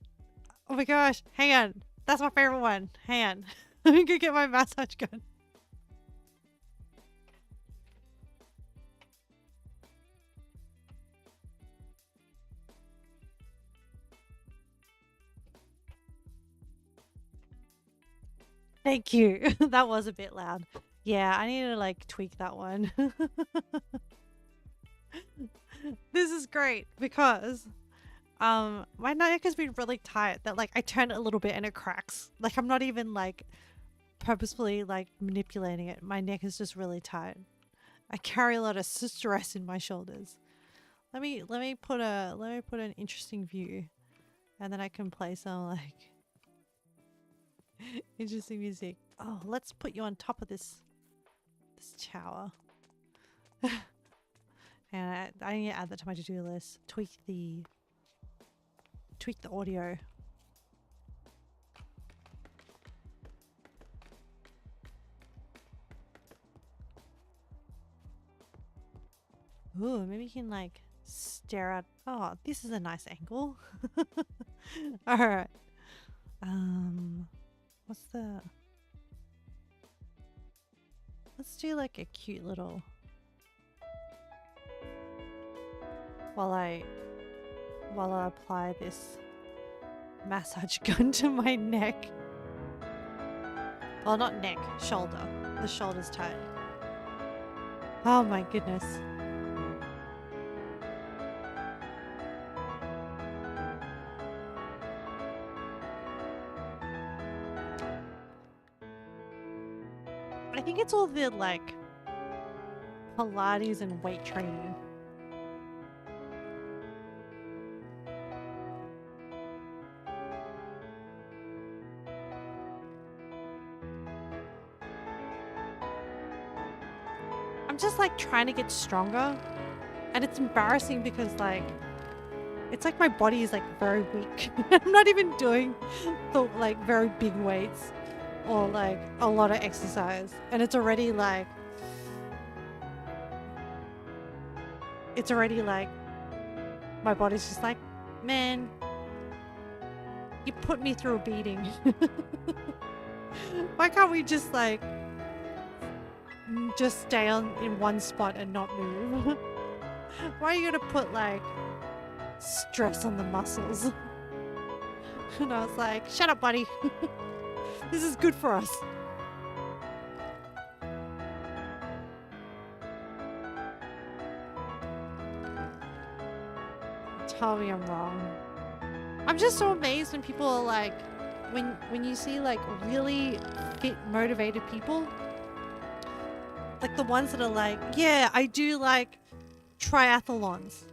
Oh my gosh, hang on. That's my favorite one. Hang on. Let me go get my massage gun. Thank you. That was a bit loud. Yeah, I need to like tweak that one. This is great because my neck has been really tight that like I turn it a little bit and it cracks. Like I'm not even like purposefully like manipulating it. My neck is just really tight. I carry a lot of stress in my shoulders. Let me put an interesting view, and then I can play some like interesting music. Oh, let's put you on top of this tower. And I need to add that to my to-do list. Tweak the audio. Ooh, maybe you can like stare at... Oh, this is a nice angle. Alright. What's the... Let's do like a cute little... While I apply this massage gun to my neck. Well, not neck, shoulder. The shoulder's tight. Oh my goodness. I think it's all the like Pilates and weight training. I'm just like trying to get stronger, and it's embarrassing because like it's like my body is like very weak. I'm not even doing the like very big weights or like a lot of exercise, and it's already like my body's just like, man, you put me through a beating. Why can't we just like just stay in one spot and not move? Why are you gonna put like stress on the muscles? And I was like, shut up, buddy. This is good for us. tell me I'm wrong. I'm just so amazed when people are like, when you see like really fit, motivated people, like the ones that are like, yeah, I do like triathlons.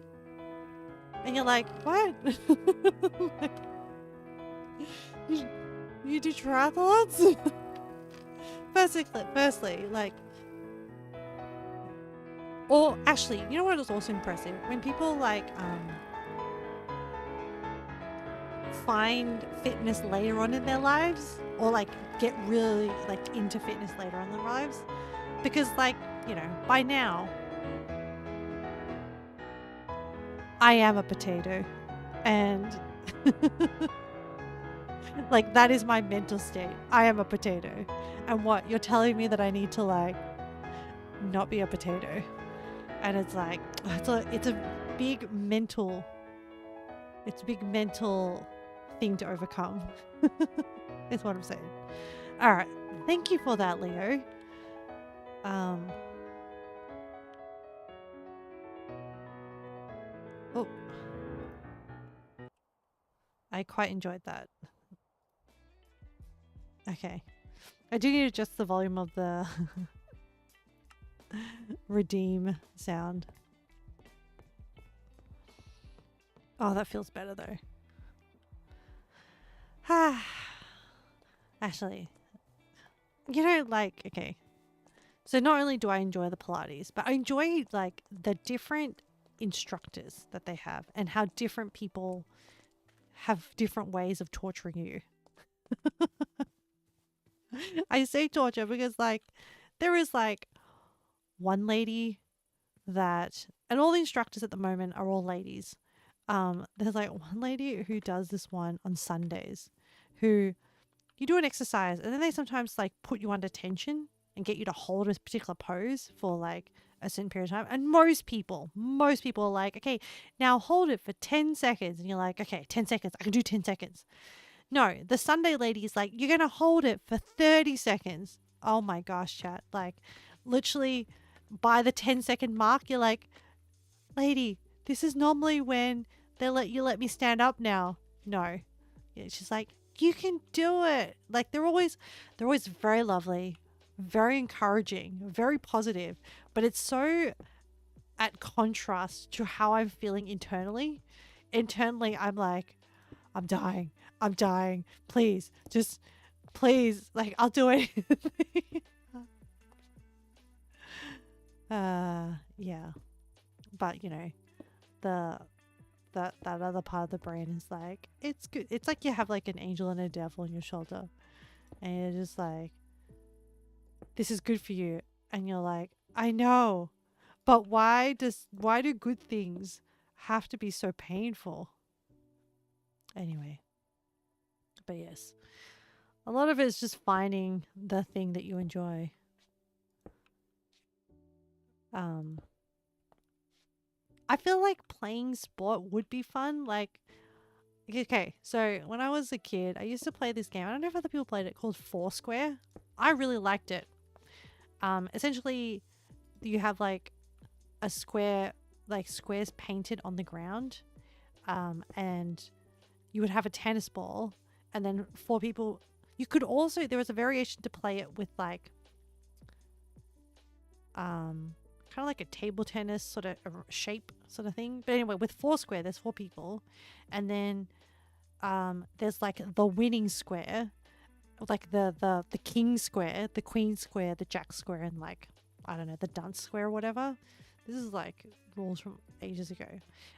And you're like, what? Like, you do triathlons? Firstly, like, or actually, you know what is also impressive? When people like find fitness later on in their lives, or like get really like into fitness later on in their lives, because like, you know, by now I am a potato, and like that is my mental state. I am a potato. And what, you're telling me that I need to like not be a potato? And it's like it's a big mental thing to overcome. Is what I'm saying. All right, thank you for that, Leo. Oh, I quite enjoyed that. Okay, I do need to adjust the volume of the redeem sound. Oh, that feels better though. Actually, you know, like, okay. So not only do I enjoy the Pilates, but I enjoy like the different instructors that they have and how different people have different ways of torturing you. I say torture because like there is like one lady that, and all the instructors at the moment are all ladies. There's like one lady who does this one on Sundays, who you do an exercise and then they sometimes like put you under tension and get you to hold a particular pose for like a certain period of time. And most people are like, okay, now hold it for 10 seconds. And you're like, okay, 10 seconds. I can do 10 seconds. No, the Sunday lady is like, you're going to hold it for 30 seconds. Oh my gosh, chat. Like, literally by the 10-second mark, you're like, lady, this is normally when they let me stand up now. No. Yeah, she's like, you can do it. Like, they're always very lovely, very encouraging, very positive, but it's so at contrast to how I'm feeling internally. Internally, I'm like, I'm dying. Please, just please, like, I'll do anything. Yeah. But you know, that other part of the brain is like, it's good. It's like you have like an angel and a devil on your shoulder, and you're just like, this is good for you, and you're like, I know, but why do good things have to be so painful? Anyway, but yes, a lot of it is just finding the thing that you enjoy. I feel like playing sport would be fun. Like, okay, so when I was a kid, I used to play this game. I don't know if other people played it, called Foursquare. I really liked it. Essentially, you have like a square, like squares painted on the ground, and you would have a tennis ball, and then four people. You could also, there was a variation to play it with like, kind of like a table tennis sort of shape sort of thing. But anyway, with Foursquare, there's four people, and then there's like the winning square, like the king square, the queen square, the jack square, and like, I don't know, the dunce square or whatever. This is like rules from ages ago.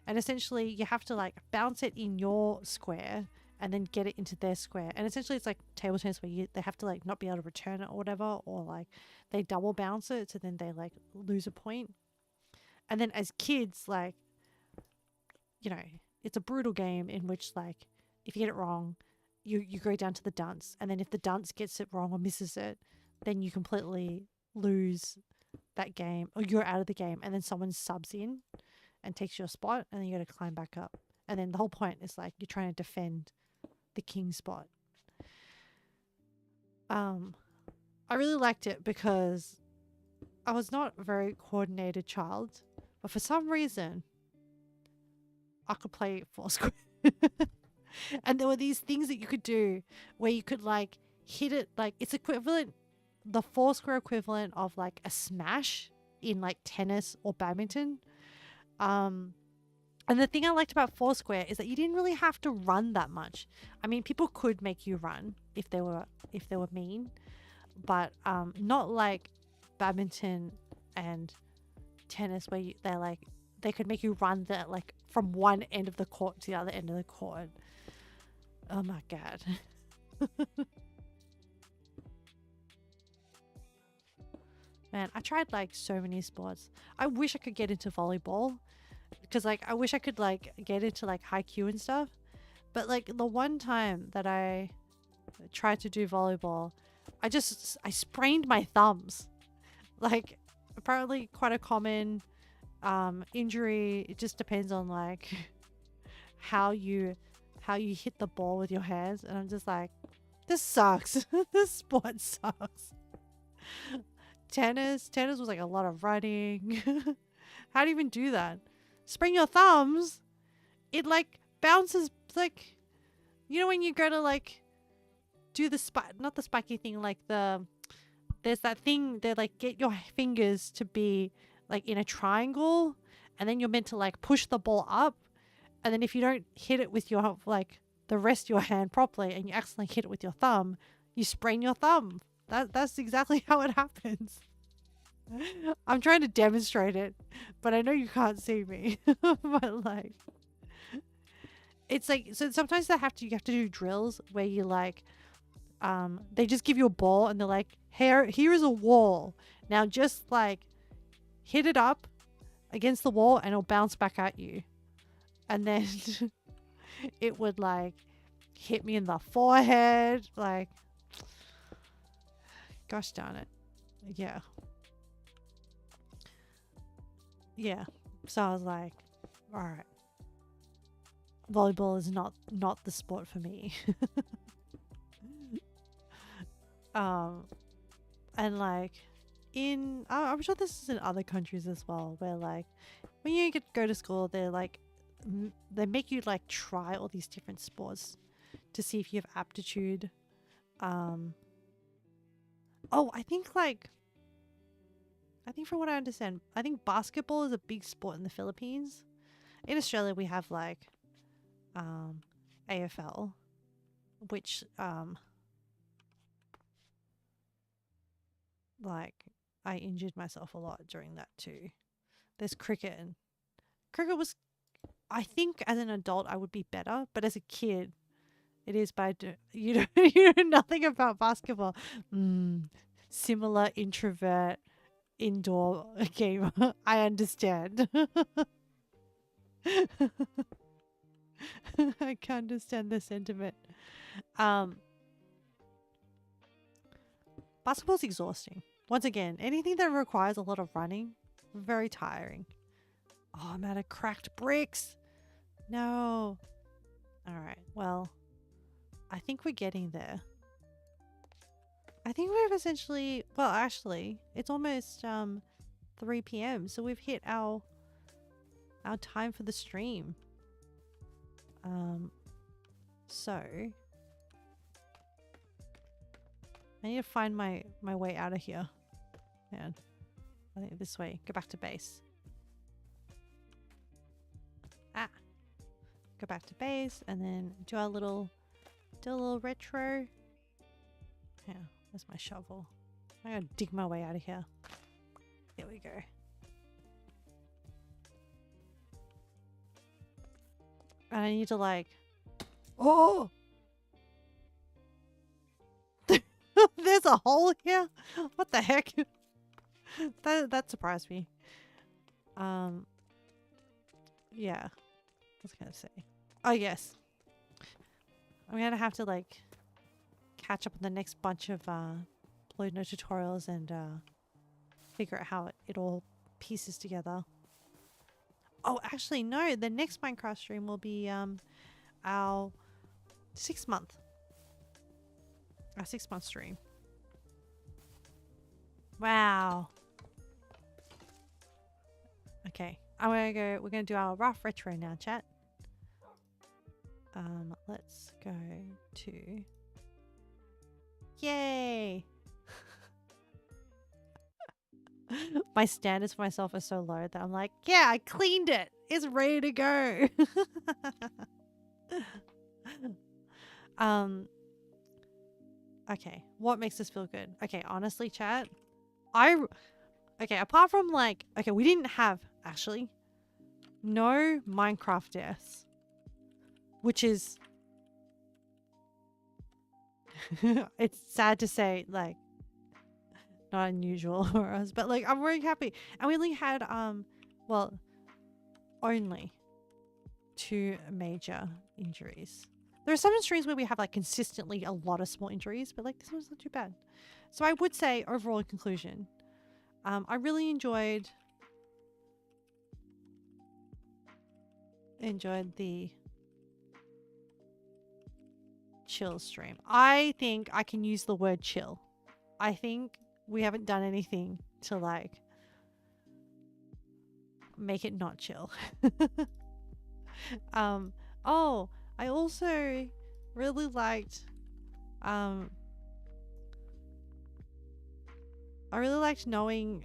And essentially you have to like bounce it in your square and then get it into their square. And essentially it's like table tennis where they have to like not be able to return it or whatever, or like they double bounce it, so then they like lose a point. And then as kids, like, you know, it's a brutal game in which like if you get it wrong, you go down to the dunce, and then if the dunce gets it wrong or misses it, then you completely lose that game, or you're out of the game, and then someone subs in and takes your spot, and then you got to climb back up. And then the whole point is like you're trying to defend the king spot. I really liked it because I was not a very coordinated child, but for some reason I could play Foursquare. And there were these things that you could do where you could like hit it, like it's equivalent, the Foursquare equivalent of like a smash in like tennis or badminton. And the thing I liked about Foursquare is that you didn't really have to run that much. I mean, people could make you run if they were mean, but not like badminton and tennis where they could make you run the like from one end of the court to the other end of the court. Oh my god. Man, I tried like so many sports. I wish I could get into volleyball because like I wish I could like get into like haiku and stuff. But like the one time that I tried to do volleyball, I sprained my thumbs. Like apparently quite a common injury. It just depends on like how you hit the ball with your hands, and I'm just like, this sucks. This sport sucks. Tennis was like a lot of running. How do you even do that? Sprain your thumbs? It like bounces, like, you know when you go to like do the not the spiky thing, like there's that thing they like get your fingers to be like in a triangle, and then you're meant to like push the ball up, and then if you don't hit it with your like the rest of your hand properly and you accidentally hit it with your thumb, you sprain your thumb. That's exactly how it happens. I'm trying to demonstrate it, but I know you can't see me. But like, it's like, so sometimes you have to do drills where you like, they just give you a ball and they're like, here is a wall. Now just like hit it up against the wall and it'll bounce back at you. And then it would like hit me in the forehead. Like, gosh darn it. Yeah. Yeah. So I was like, all right. Volleyball is not the sport for me. And like I'm sure this is in other countries as well, where like when you go to school, they're like they make you like try all these different sports to see if you have aptitude. I think from what I understand, I think basketball is a big sport in the Philippines. In Australia, we have like AFL, which like I injured myself a lot during that too. There's cricket, and cricket was, I think as an adult I would be better, but as a kid it is by you know nothing about basketball. Similar introvert indoor gamer. I understand. I can understand the sentiment. Basketball's exhausting. Once again, anything that requires a lot of running, very tiring. Oh, I'm out of cracked bricks. No. Alright, well, I think we're getting there. I think we've essentially, well, actually, it's almost 3 p.m. So we've hit our time for the stream. So I need to find my way out of here. Yeah, I think this way. Go back to base. Go back to base and then do a little retro. Yeah, where's my shovel? I gotta dig my way out of here. There we go. And I need to like, oh! There's a hole here? What the heck? That surprised me. Yeah. I was gonna say. Oh yes. I'm gonna have to like catch up on the next bunch of BlueNerd tutorials and figure out how it all pieces together. Oh, actually no, the next Minecraft stream will be our 6-month stream. Wow. Okay, we're gonna do our rough retro now, chat. Let's go to, yay. My standards for myself are so low that I'm like, yeah, I cleaned it. It's ready to go. Okay, what makes us feel good? Okay, honestly, chat, okay, apart from like, okay, we didn't have, actually, no Minecraft deaths, which is, it's sad to say, like, not unusual for us, but like, I'm very happy. And we only had, well, only 2 major injuries. There are some streams where we have like consistently a lot of small injuries, but like this one's not too bad. So I would say overall in conclusion, I really enjoyed the chill stream. I think I can use the word chill. I think we haven't done anything to like make it not chill. Oh, I also really liked knowing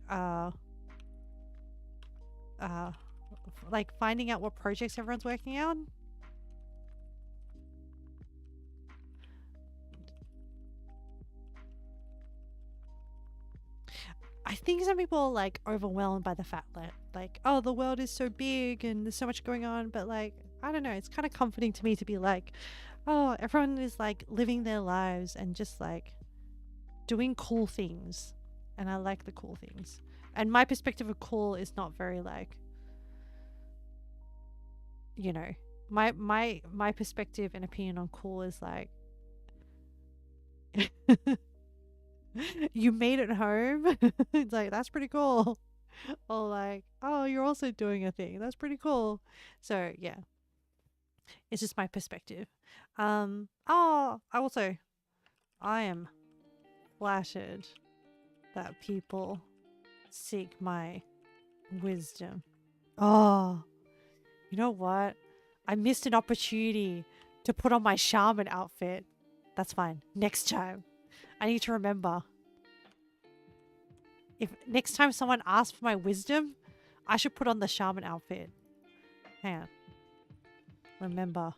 like finding out what projects everyone's working on. I think some people are like overwhelmed by the fact that like, oh, the world is so big and there's so much going on, but like, I don't know, it's kind of comforting to me to be like, oh, everyone is like living their lives and just like doing cool things. And I like the cool things. And my perspective of cool is not very like, you know, my perspective and opinion on cool is like you made it home. It's like, that's pretty cool. Or like, oh, you're also doing a thing. That's pretty cool. So yeah. It's just my perspective. I am flattered that people seek my wisdom. Oh, you know what? I missed an opportunity to put on my shaman outfit. That's fine. Next time. I need to remember. If next time someone asks for my wisdom, I should put on the shaman outfit. Hang on. Remember.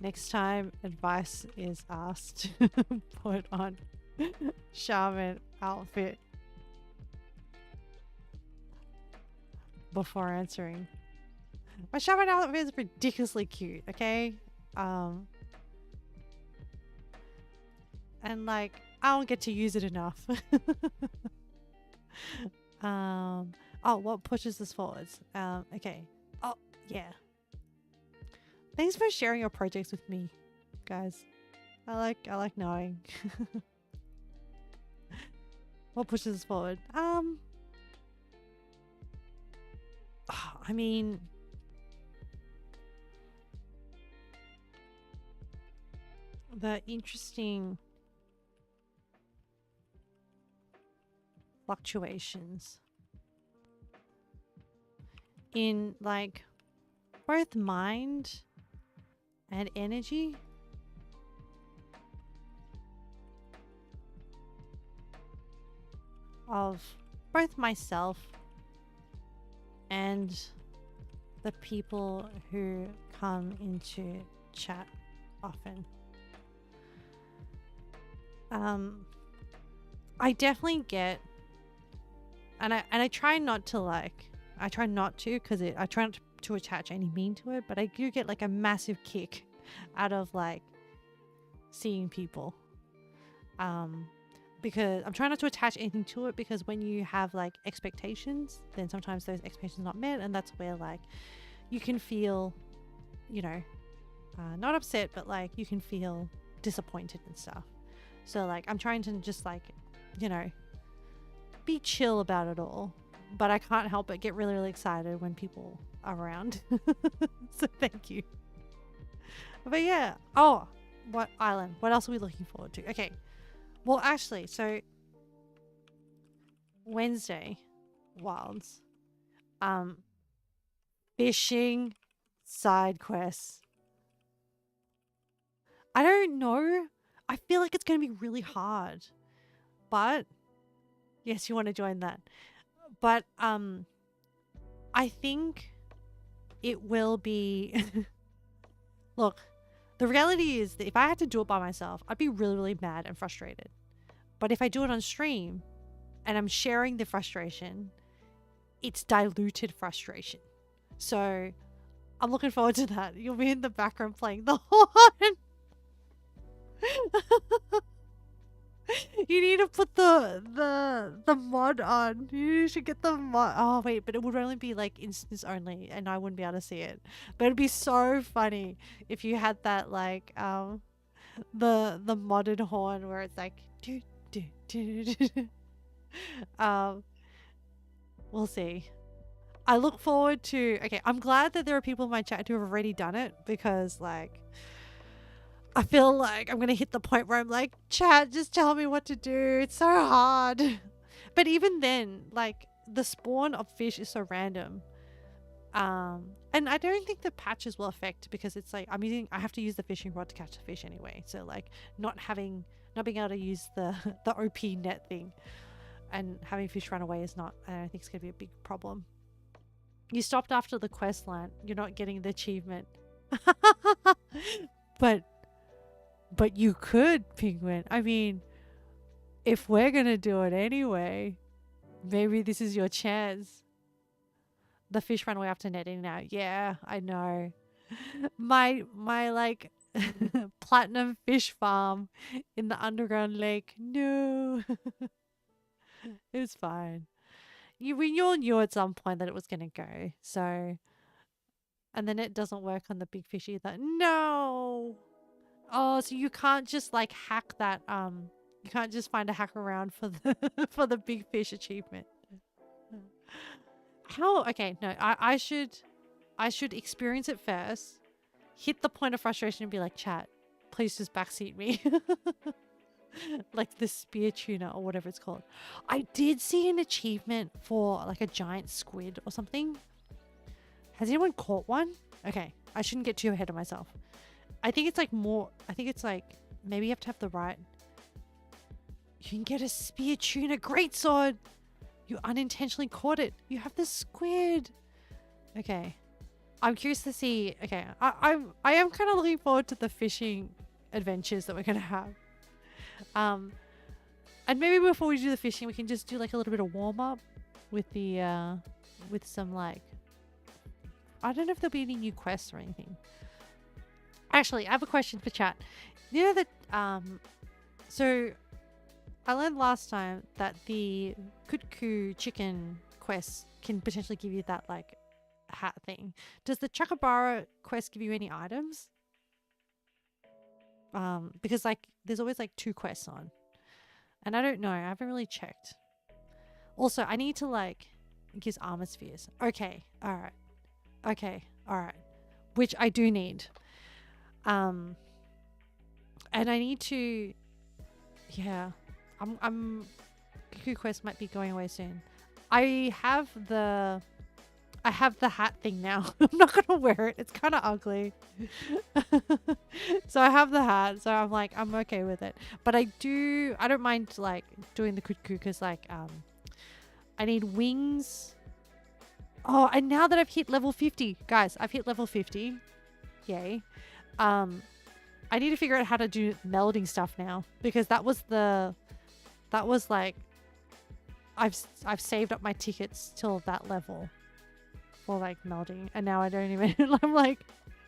Next time advice is asked, put on shaman outfit before answering. My shaman outfit is ridiculously cute, okay? And like, I don't get to use it enough. Oh, what pushes us forwards? Okay. Oh, yeah. Thanks for sharing your projects with me, guys. I like knowing. What pushes us forward? I mean, the interesting fluctuations in like both mind and energy. Of both myself and the people who come into chat often. I definitely get, and I try not to like, I try not to because I try not to attach any meaning to it, but I do get like a massive kick out of like seeing people. Because I'm trying not to attach anything to it, because when you have like expectations, then sometimes those expectations are not met, and that's where like you can feel, you know, not upset, but like you can feel disappointed and stuff. So like I'm trying to just like, you know, be chill about it all, but I can't help but get really, really excited when people are around. So thank you. But yeah. Oh, what island? What else are we looking forward to? Okay. Well, actually, so Wednesday, Wilds. Fishing side quests. I don't know. I feel like it's going to be really hard. But yes, you want to join that. But I think it will be look, the reality is that if I had to do it by myself, I'd be really, really mad and frustrated. But if I do it on stream and I'm sharing the frustration, it's diluted frustration. So I'm looking forward to that. You'll be in the background playing the horn. You need to put the mod on. You should get the mod. Oh wait, but it would only be like instance only, and I wouldn't be able to see it. But it'd be so funny if you had that like the modded horn where it's like do do do do. We'll see. I look forward to. Okay, I'm glad that there are people in my chat who have already done it because like. I feel like I'm going to hit the point where I'm like, chat, just tell me what to do. It's so hard. But even then, like, the spawn of fish is so random. And I don't think the patches will affect because it's like, I have to use the fishing rod to catch the fish anyway. So, like, not being able to use the OP net thing and having fish run away is not, I don't think it's going to be a big problem. You stopped after the quest line. You're not getting the achievement. But you could, Penguin. I mean, if we're gonna do it anyway, maybe this is your chance. The fish run away after netting now. Yeah, I know. My like platinum fish farm in the underground lake. No. It's fine. We all knew at some point that it was gonna go. So, and then it doesn't work on the big fish either. No. Oh, so you can't just like hack that you can't just find a hack around for the for the big fish achievement. How okay, no, I should experience it first, hit the point of frustration and be like, chat, please just backseat me. Like the spear tuna or whatever it's called. I did see an achievement for like a giant squid or something. Has anyone caught one? Okay, I shouldn't get too ahead of myself. I think it's like maybe you have to have the right. You can get a spear tuna great sword. You unintentionally caught it. You have the squid. Okay. I'm curious to see. Okay. I am kind of looking forward to the fishing adventures that we're going to have. And maybe before we do the fishing, we can just do like a little bit of warm up with the, with some like, I don't know if there'll be any new quests or anything. Actually, I have a question for chat. You know that, so I learned last time that the Kutku chicken quest can potentially give you that like hat thing. Does the Chakabara quest give you any items? Because like there's always like 2 quests on. And I don't know, I haven't really checked. Also, I need to like, it gives armor spheres. Okay, alright. Okay, alright. Which I do need. And I need to, yeah, Cuckoo Quest might be going away soon. I have the hat thing now. I'm not gonna wear it. It's kind of ugly. So I have the hat. So I'm like, I'm okay with it. But I don't mind like doing the Cuckoo because like, I need wings. Oh, and now that I've hit level 50, guys, I've hit level 50. Yay. I need to figure out how to do melding stuff now because that was like I've saved up my tickets till that level for like melding and now I don't even I'm like,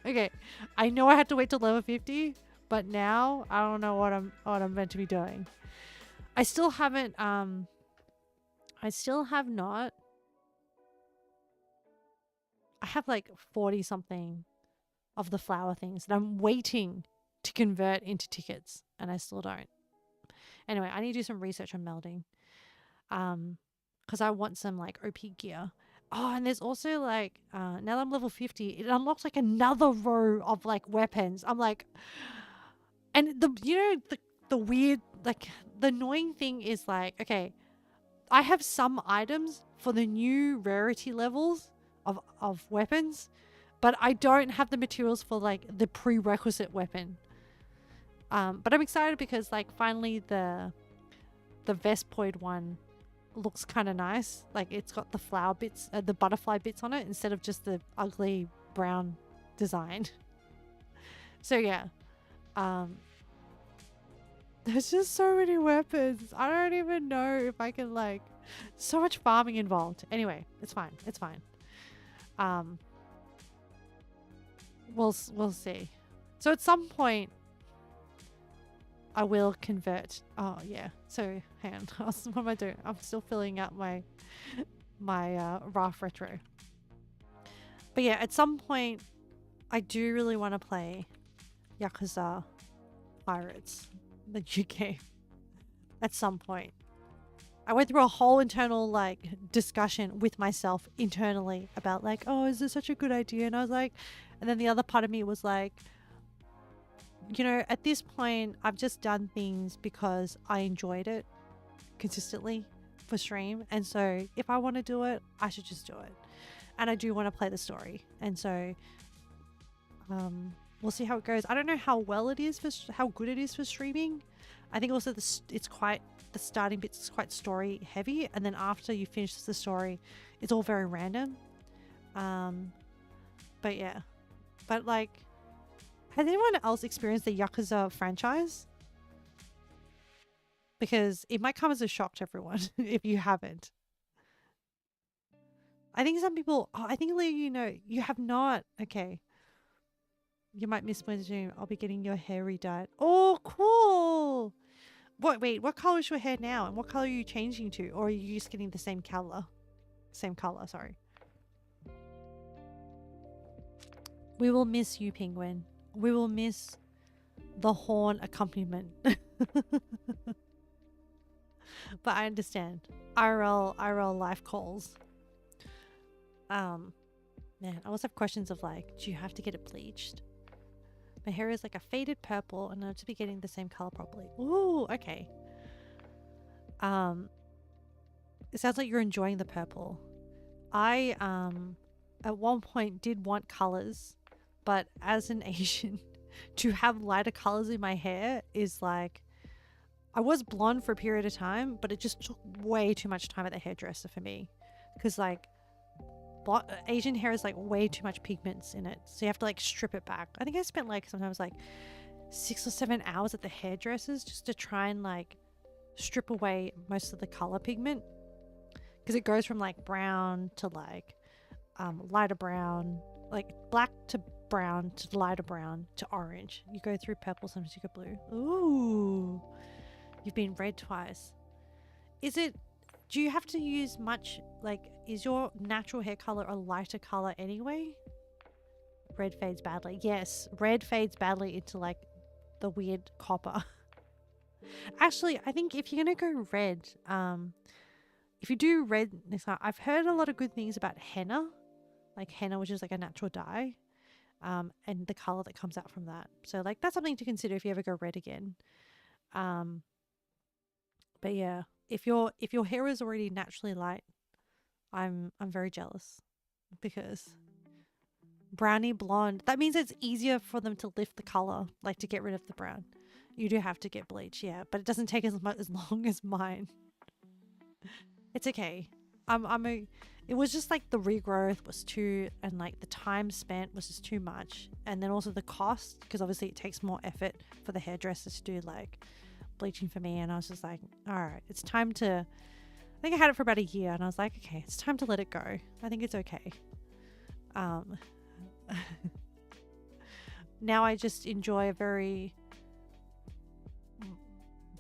okay, I know I had to wait till level 50, but now I don't know what I'm meant to be doing. I still have not. I have like 40 something of the flower things and I'm waiting to convert into tickets and I still don't. Anyway, I need to do some research on melding. Because I want some like OP gear. Oh, and there's also like, now that I'm level 50, it unlocks like another row of like weapons. I'm like, and the weird, like the annoying thing is like, okay, I have some items for the new rarity levels of weapons, but I don't have the materials for like the prerequisite weapon. But I'm excited because like finally the Vespoid one looks kind of nice. Like it's got the flower bits, the butterfly bits on it instead of just the ugly brown design. So yeah, there's just so many weapons. I don't even know if I can like, so much farming involved. Anyway, it's fine. It's fine. We'll see. So at some point, I will convert. Oh yeah. So hang on. What am I doing? I'm still filling out my Raft Retro. But yeah, at some point, I do really want to play Yakuza Pirates, the new game. At some point, I went through a whole internal like discussion with myself internally about like, oh, is this such a good idea? And I was like, and then the other part of me was like, you know, at this point, I've just done things because I enjoyed it consistently for stream. And so if I want to do it, I should just do it. And I do want to play the story. And so we'll see how it goes. I don't know how well it is for how good it is for streaming. I think also the starting bits is quite story heavy. And then after you finish the story, it's all very random. But yeah, but like, has anyone else experienced the Yakuza franchise? Because it might come as a shock to everyone if you haven't. I think some people, I think, you know, you have not. Okay. You might miss my Zoom. I'll be getting your hair redyed. Oh, cool. Wait, what color is your hair now? And what color are you changing to? Or are you just getting the same color? Same color, sorry. We will miss you, Penguin. We will miss the horn accompaniment. But I understand. IRL life calls. Man, I also have questions of like, do you have to get it bleached? My hair is like a faded purple and I'm to be getting the same color properly. Ooh, okay. It sounds like you're enjoying the purple. I at one point did want colors, but as an Asian, to have lighter colors in my hair is like, I was blonde for a period of time, but it just took way too much time at the hairdresser for me. Because like, Asian hair is like way too much pigments in it. So you have to like strip it back. I think I spent like sometimes like 6 or 7 hours at the hairdressers just to try and like strip away most of the color pigment. Because it goes from like brown to like lighter brown, like black to brown to lighter brown to orange. You go through purple, sometimes you go blue. Ooh, you've been red twice. Do you have to use much, like, is your natural hair color a lighter color anyway? Red fades badly. Yes, red fades badly into like the weird copper. Actually, I think if you're gonna go red, if you do red next time, I've heard a lot of good things about henna, like henna, which is like a natural dye, and the color that comes out from that. So like that's something to consider if you ever go red again. But yeah, if your hair is already naturally light, I'm very jealous, because brownie blonde, that means it's easier for them to lift the color, like to get rid of the brown. You do have to get bleach, yeah, but it doesn't take as long as mine. It's okay. It was just like the regrowth was too, and like the time spent was just too much, and then also the cost, because obviously it takes more effort for the hairdressers to do like bleaching for me, and I was just like, all right, it's time to, I think I had it for about a year, and I was like, okay, it's time to let it go. I think it's okay. Now I just enjoy a very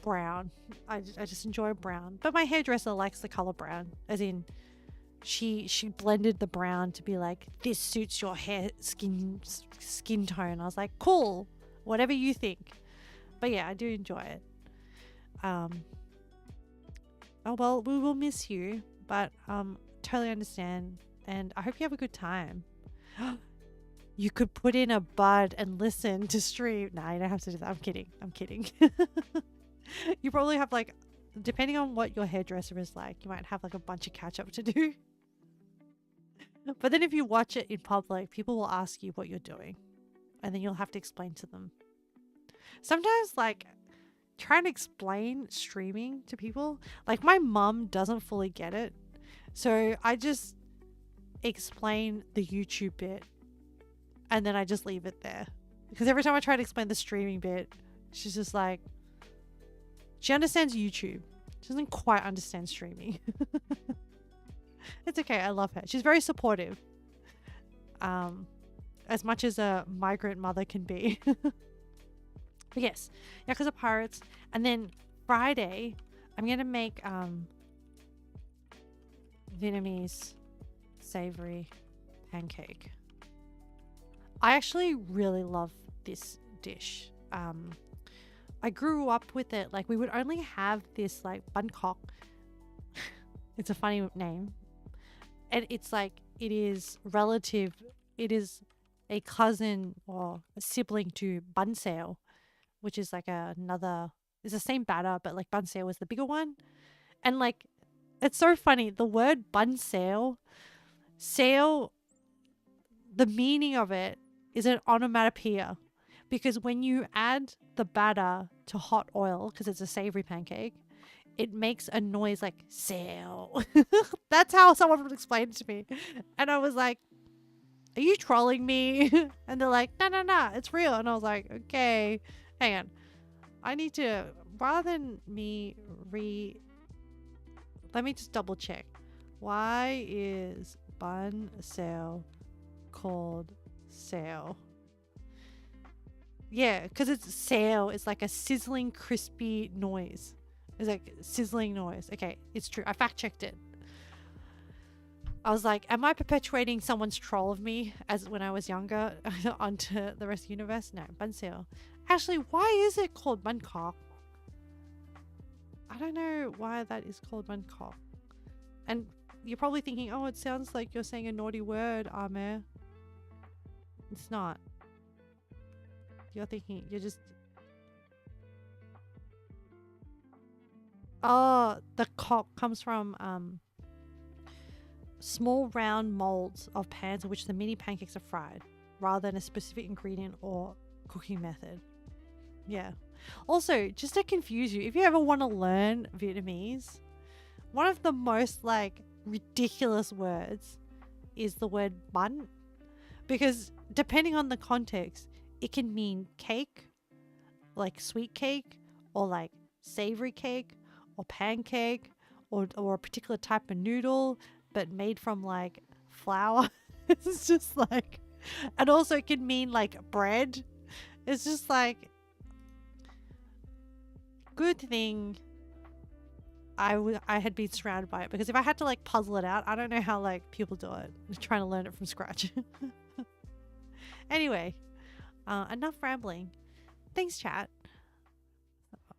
brown. I just enjoy brown, but my hairdresser likes the color brown, as in she blended the brown to be like, this suits your hair skin tone. I was like, cool, whatever you think. But yeah, I do enjoy it. Oh well, we will miss you, but totally understand, and I hope you have a good time. You could put in a bud and listen to stream. Nah, you don't have to do that. I'm kidding. You probably have like, depending on what your hairdresser is like, you might have like a bunch of catch up to do. But then if you watch it in public, people will ask you what you're doing. And then you'll have to explain to them. Sometimes, like, trying to explain streaming to people, like, my mum doesn't fully get it. So I just explain the YouTube bit. And then I just leave it there. Because every time I try to explain the streaming bit, she's just like, she understands YouTube. She doesn't quite understand streaming. It's okay. I love her. She's very supportive. As much as a migrant mother can be. But yes, Yakuza Pirates. And then Friday, I'm going to make Vietnamese savory pancake. I actually really love this dish. I grew up with it. Like, we would only have this, like, bun cock. It's a funny name. And it's like, it is relative. It is a cousin or a sibling to bun sao, which is like another, it's the same batter, but like bun sao is the bigger one. And like, it's so funny. The word bun sao, the meaning of it is an onomatopoeia. Because when you add the batter to hot oil, because it's a savory pancake, it makes a noise like sao. That's how someone would explain it to me. And I was like, are you trolling me? And they're like, no, it's real. And I was like, okay, hang on. I need to, rather than me let me just double check. Why is bun sao called sao? Yeah, because it's sao. It's like a sizzling, crispy noise. It's like sizzling noise. Okay, it's true. I fact checked it. I was like, am I perpetuating someone's troll of me as when I was younger onto the rest of the universe? No, bun sao. Actually, why is it called bun cock? I don't know why that is called bun cock. And you're probably thinking, oh, it sounds like you're saying a naughty word, Amir. It's not. You're thinking, you're just... Oh, the cock comes from small round molds of pans in which the mini pancakes are fried, rather than a specific ingredient or cooking method. Yeah. Also, just to confuse you, if you ever want to learn Vietnamese, one of the most like ridiculous words is the word bun, because depending on the context, it can mean cake, like sweet cake, or like savory cake, or pancake, or a particular type of noodle, but made from like flour. It's just like, and also it can mean like bread. It's just like, good thing I had been surrounded by it, because if I had to like puzzle it out, I don't know how like people do it. I'm trying to learn it from scratch. Anyway, enough rambling. Thanks, chat.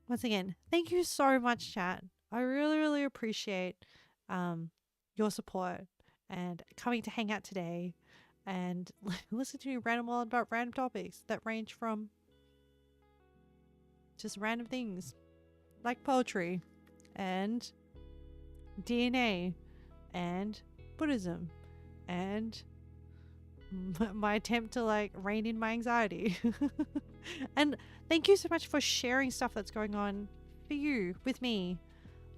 Once again, thank you so much, chat. I really, really appreciate your support and coming to hang out today and listen to me ramble on about random topics that range from just random things like poetry and DNA and Buddhism and my attempt to like rein in my anxiety. And thank you so much for sharing stuff that's going on for you with me,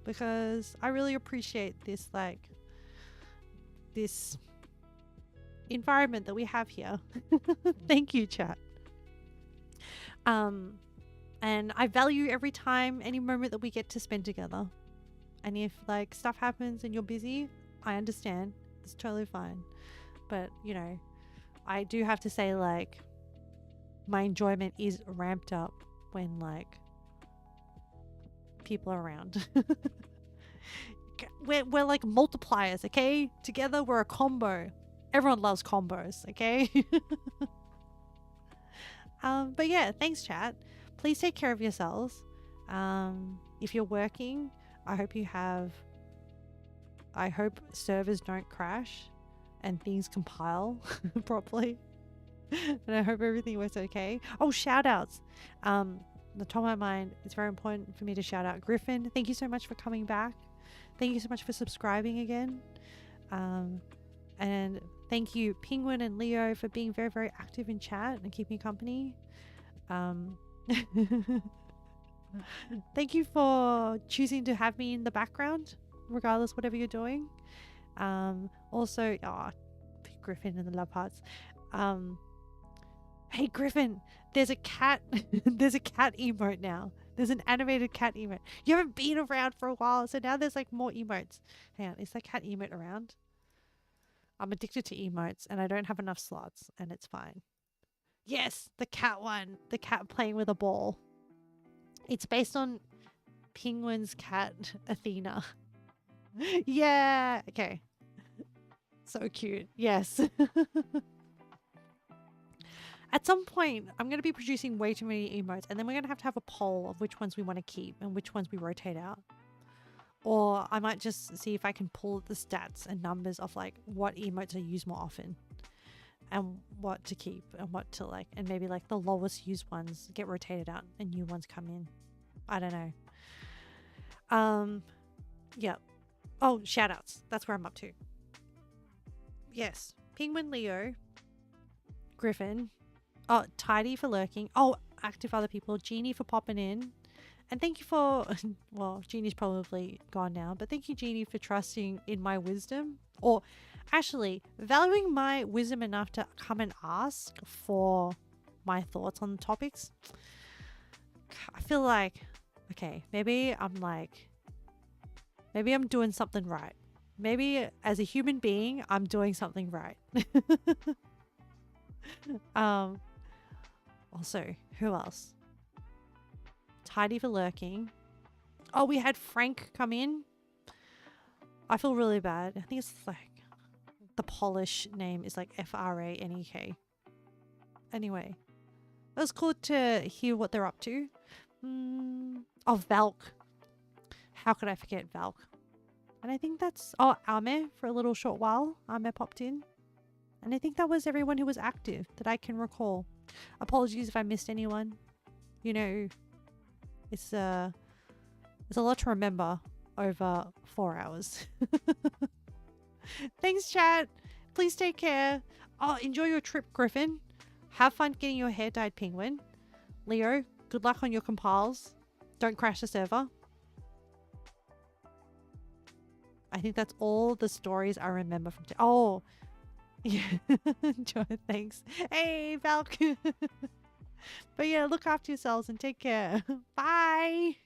because I really appreciate this, like this environment that we have here. Thank you, chat. And I value every time, any moment that we get to spend together. And if like stuff happens and you're busy, I understand. It's totally fine. But you know, I do have to say, like, my enjoyment is ramped up when like people are around. We're like multipliers, okay? Together we're a combo. Everyone loves combos, okay? But yeah, thanks, chat. Please take care of yourselves. If you're working, I hope servers don't crash and things compile properly. And I hope everything works okay. Oh, shout outs. The top of my mind, it's very important for me to shout out Griffin. Thank you so much for coming back. Thank you so much for subscribing again. And Thank you, Penguin and Leo, for being very, very active in chat and keeping company. Thank you for choosing to have me in the background, regardless whatever you're doing. Also, Griffin and the love hearts. Hey Griffin, there's a cat. There's a cat emote now. There's an animated cat emote. You haven't been around for a while, so now there's like more emotes. Hang on, is that cat emote around? I'm addicted to emotes and I don't have enough slots, and it's fine. Yes, the cat one. The cat playing with a ball. It's based on Penguin's cat, Athena. Yeah. Okay. So cute. Yes. At some point, I'm going to be producing way too many emotes, and then we're going to have a poll of which ones we want to keep and which ones we rotate out. Or I might just see if I can pull the stats and numbers of like what emotes are used more often and what to keep and what to like, and maybe like the lowest used ones get rotated out and new ones come in. I don't know. Yeah. Oh, shout outs. That's where I'm up to. Yes. Penguin Leo. Griffin. Oh, Tidy for lurking. Oh, active other people. Jeannie for popping in. And thank you for, well, Jeannie's probably gone now, but thank you, Jeannie, for trusting in my wisdom. Or actually, valuing my wisdom enough to come and ask for my thoughts on the topics. I feel like, okay, maybe I'm doing something right. Maybe as a human being, I'm doing something right. Also, who else? Tidy for lurking. Oh, we had Frank come in. I feel really bad. I think it's like the Polish name is like Franek. Anyway, it was cool to hear what they're up to. Oh, Valk. How could I forget Valk? And I think that's... Oh, Ame for a little short while. Ame popped in. And I think that was everyone who was active that I can recall. Apologies if I missed anyone. You know, it's a lot to remember over 4 hours. Thanks, chat. Please take care. Oh, enjoy your trip, Griffin. Have fun getting your hair dyed, Penguin. Leo, good luck on your compiles. Don't crash the server. I think that's all the stories I remember from... Oh, yeah. Thanks. Hey, Valk. But yeah, look after yourselves and take care. Bye.